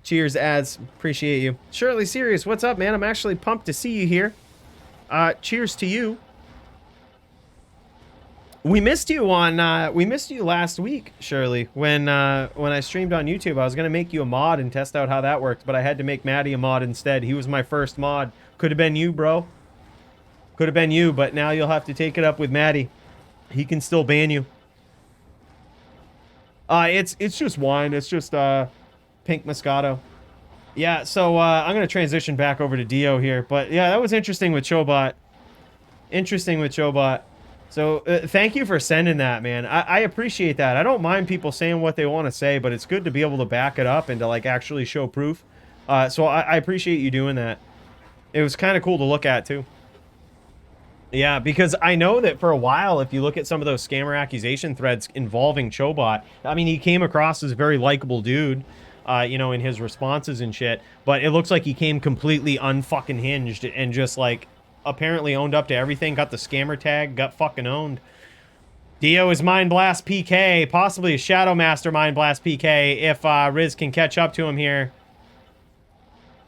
Cheers, ads. Appreciate you. Shirley Serious, what's up, man? I'm actually pumped to see you here. Cheers to you. We missed you last week, Shirley. When I streamed on YouTube, I was gonna make you a mod and test out how that worked, but I had to make Maddie a mod instead. He was my first mod. Could have been you, bro. Could have been you, but now you'll have to take it up with Maddie. He can still ban you. It's just wine. It's just pink Moscato. Yeah, so I'm gonna transition back over to Dio here, but yeah, that was interesting with Chobot. Interesting with Chobot. So thank you for sending that, man. I appreciate that. I don't mind people saying what they want to say, but it's good to be able to back it up and to like actually show proof. So I appreciate you doing that. It was kind of cool to look at too. Yeah, because I know that for a while, if you look at some of those scammer accusation threads involving Chobot, I mean, he came across as a very likable dude, you know, in his responses and shit, but it looks like he came completely unfucking hinged and just like apparently owned up to everything, got the scammer tag, got fucking owned. Dio is Mind Blast PK, possibly a Shadow Master Mind Blast PK if Riz can catch up to him here.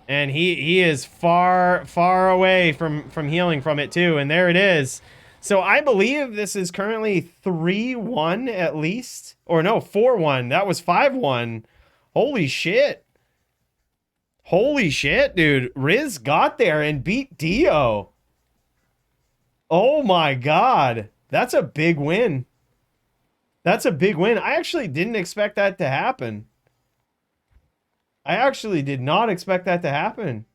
And he is far away from healing from it too, and there it is. So I believe this is currently 3-1 at least, or no, 4-1. That was 5-1. Holy shit. Holy shit, dude. Riz got there and beat Dio. Oh my god. That's a big win. That's a big win. I actually didn't expect that to happen. I actually did not expect that to happen.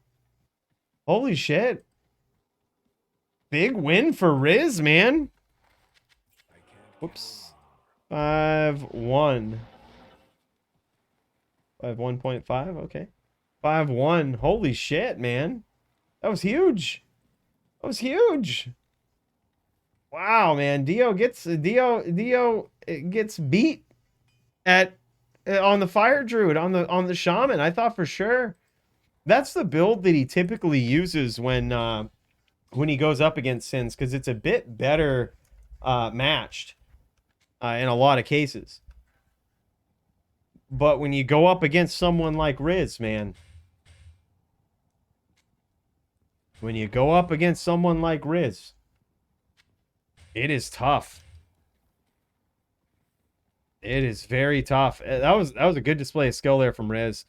Holy shit. Big win for Riz, man. Whoops. 5-1. 5-1.5, okay. 5-1. Holy shit, man. That was huge. That was huge. Wow, man. Dio gets beat at on the fire druid, on the shaman. I thought for sure that's the build that he typically uses when he goes up against Sins, because it's a bit better matched in a lot of cases. But when you go up against someone like Riz, man, when you go up against someone like Riz, it is tough. It is very tough. That was a good display of skill there from Riz.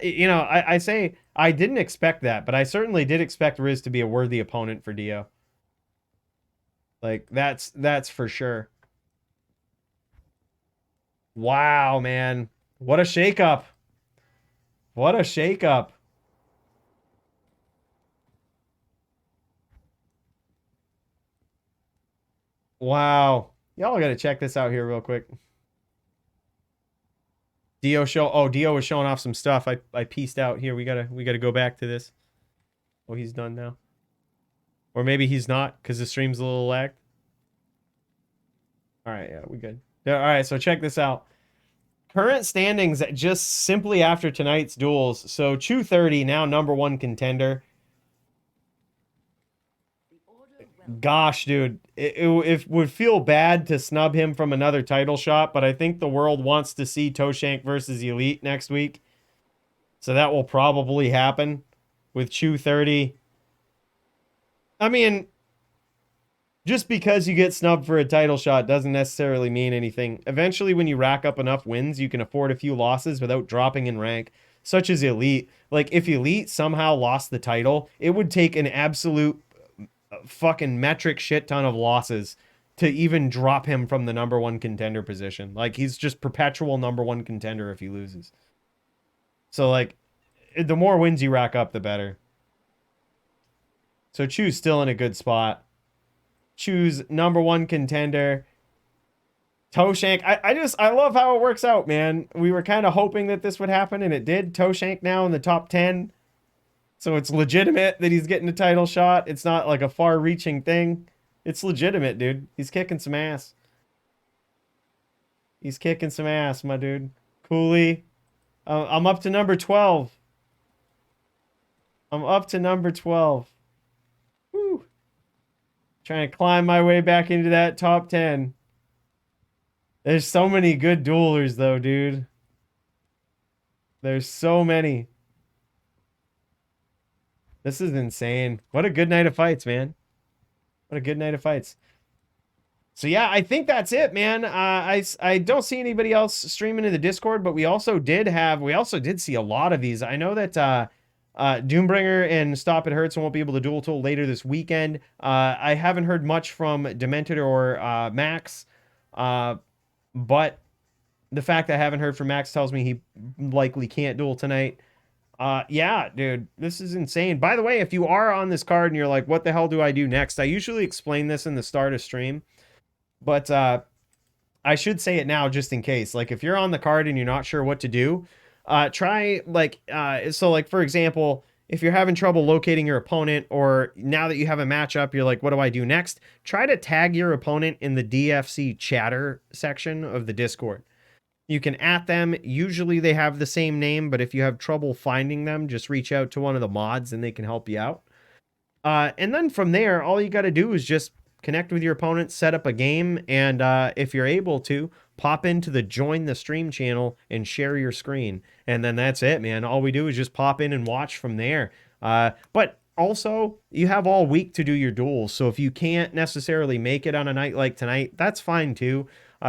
You know, I say I didn't expect that, but I certainly did expect Riz to be a worthy opponent for Dio. Like that's for sure. Wow, man. What a shakeup. What a shakeup. Wow. Y'all gotta check this out here real quick. Dio was showing off some stuff. I pieced out here. We gotta go back to this. Oh, he's done now. Or maybe he's not, because the stream's a little lagged. Alright, yeah, we good. Yeah, alright, so check this out. Current standings just simply after tonight's duels. So Chew 30 now #1 contender. Gosh, dude, it would feel bad to snub him from another title shot, but I think the world wants to see Toshank versus Elite next week. So that will probably happen with Chew 30. I mean, just because you get snubbed for a title shot doesn't necessarily mean anything. Eventually, when you rack up enough wins, you can afford a few losses without dropping in rank, such as Elite. Like, if Elite somehow lost the title, it would take an absolute fucking metric shit ton of losses to even drop him from the #1 contender position. Like, he's just perpetual #1 contender if he loses. So, like, the more wins you rack up, the better. So Chew's still in a good spot. Chew's #1 contender. Toshank, I love how it works out, man. We were kind of hoping that this would happen, and it did. Toshank now in the top 10. So it's legitimate that he's getting a title shot. It's not like a far-reaching thing. It's legitimate, dude. He's kicking some ass. He's kicking some ass, my dude. Cooley. I'm up to #12. I'm up to #12. Woo. Trying to climb my way back into that top 10. There's so many good duelers, though, dude. There's so many. This is insane. What a good night of fights, man. What a good night of fights. So yeah, I think that's it, man. I don't see anybody else streaming in the Discord, but we also did see a lot of these. I know that Doombringer and Stop It Hurts won't be able to duel till later this weekend. I haven't heard much from Demented or Max, but the fact that I haven't heard from Max tells me he likely can't duel tonight. Yeah, dude, this is insane. By the way, if you are on this card and you're like, what the hell do I do next? I usually explain this in the start of stream, but I should say it now just in case. Like, if you're on the card and you're not sure what to do, try, like, so, like, for example, if you're having trouble locating your opponent, or now that you have a matchup, you're like, what do I do next? Try to tag your opponent in the DFC chatter section of the Discord. You can @ them. Usually they have the same name, but if you have trouble finding them, just reach out to one of the mods and they can help you out. And then from there, all you got to do is just connect with your opponent, set up a game, and if you're able to, pop into the join the stream channel and share your screen. And then that's it, man. All we do is just pop in and watch from there. But also, you have all week to do your duels. So if you can't necessarily make it on a night like tonight, that's fine too.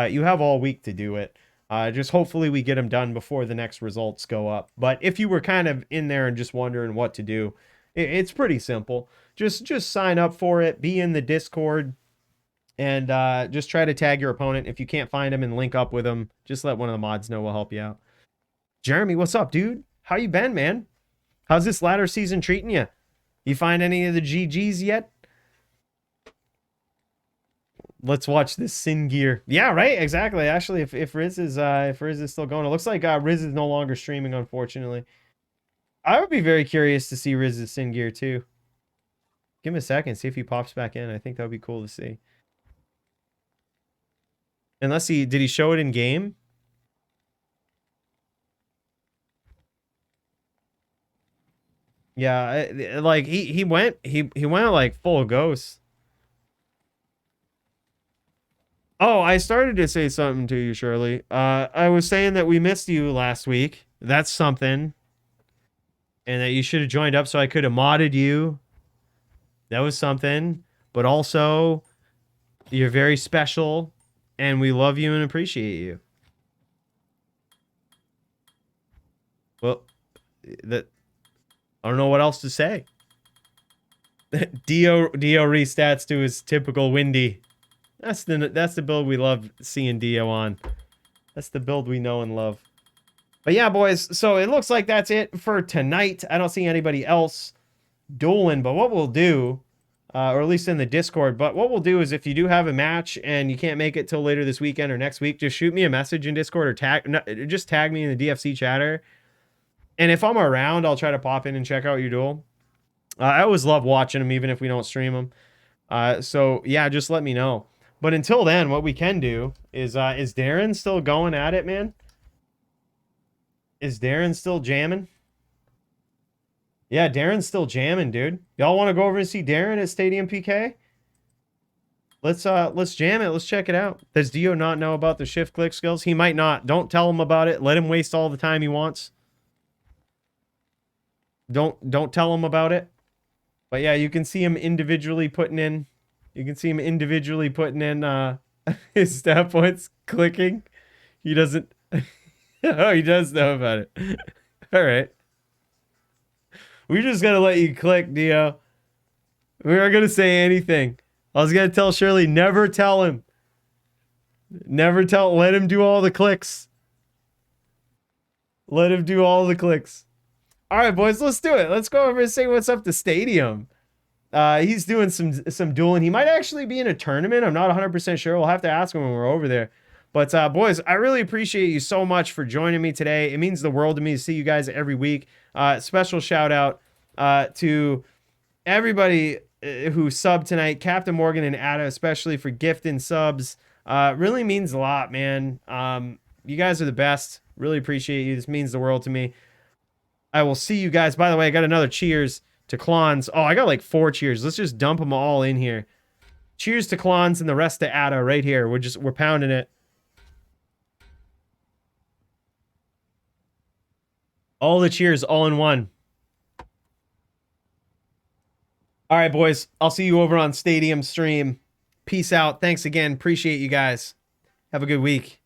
You have all week to do it. Just hopefully we get them done before the next results go up. But if you were kind of in there and just wondering what to do, it's pretty simple. Just sign up for it, be in the Discord, and just try to tag your opponent. If you can't find him and link up with him, just let one of the mods know. We'll help you out. Jeremy, what's up, dude? How you been, man? How's this ladder season treating you? You find any of the GGs yet? Let's watch this Sin Gear. Yeah, right. Exactly. Actually, if Riz is still going, it looks like Riz is no longer streaming, unfortunately. I would be very curious to see Riz's Sin Gear too. Give him a second, see if he pops back in. I think that would be cool to see. Unless did he show it in game? Yeah, like he went like full ghost. Oh, I started to say something to you, Shirley. I was saying that we missed you last week. That's something. And that you should have joined up so I could have modded you. That was something. But also, you're very special, and we love you and appreciate you. Well, I don't know what else to say. Dio restats to his typical windy. That's the build we love seeing Dio on. That's the build we know and love. But yeah, boys, so it looks like that's it for tonight. I don't see anybody else dueling, but what we'll do, or at least in the Discord, but what we'll do is if you do have a match and you can't make it till later this weekend or next week, just shoot me a message in Discord or just tag me in the DFC chatter. And if I'm around, I'll try to pop in and check out your duel. I always love watching them, even if we don't stream them. So yeah, just let me know. But until then, what we can do is Darren still going at it, man? Is Darren still jamming? Yeah, Darren's still jamming, dude. Y'all want to go over and see Darren at Stadium PK? Let's jam it. Let's check it out. Does Dio not know about the shift click skills? He might not. Don't tell him about it. Let him waste all the time he wants. Don't tell him about it. But yeah, you can see him individually putting in. You can see him individually putting in his stat points, clicking. He doesn't. Oh, he does know about it. All right. We just gotta let you click, Dio. We aren't gonna say anything. I was gonna tell Shirley, never tell him. Never tell. Let him do all the clicks. Let him do all the clicks. All right, boys, let's do it. Let's go over and say what's up to Stadium. He's doing some dueling. He might actually be in a tournament. I'm not 100% sure. We'll have to ask him when we're over there. But boys, I really appreciate you so much for joining me today. It means the world to me to see you guys every week. Special shout out to everybody who subbed tonight, Captain Morgan and Ada, especially for gifting subs. Really means a lot, man. You guys are the best. Really appreciate you. This means the world to me. I will see you guys. By the way, I got another cheers to Klons. Oh, I got like 4 cheers. Let's just dump them all in here. Cheers to Klons and the rest to Ada right here. We're pounding it. All the cheers, all in one. All right, boys. I'll see you over on Stadium stream. Peace out. Thanks again. Appreciate you guys. Have a good week.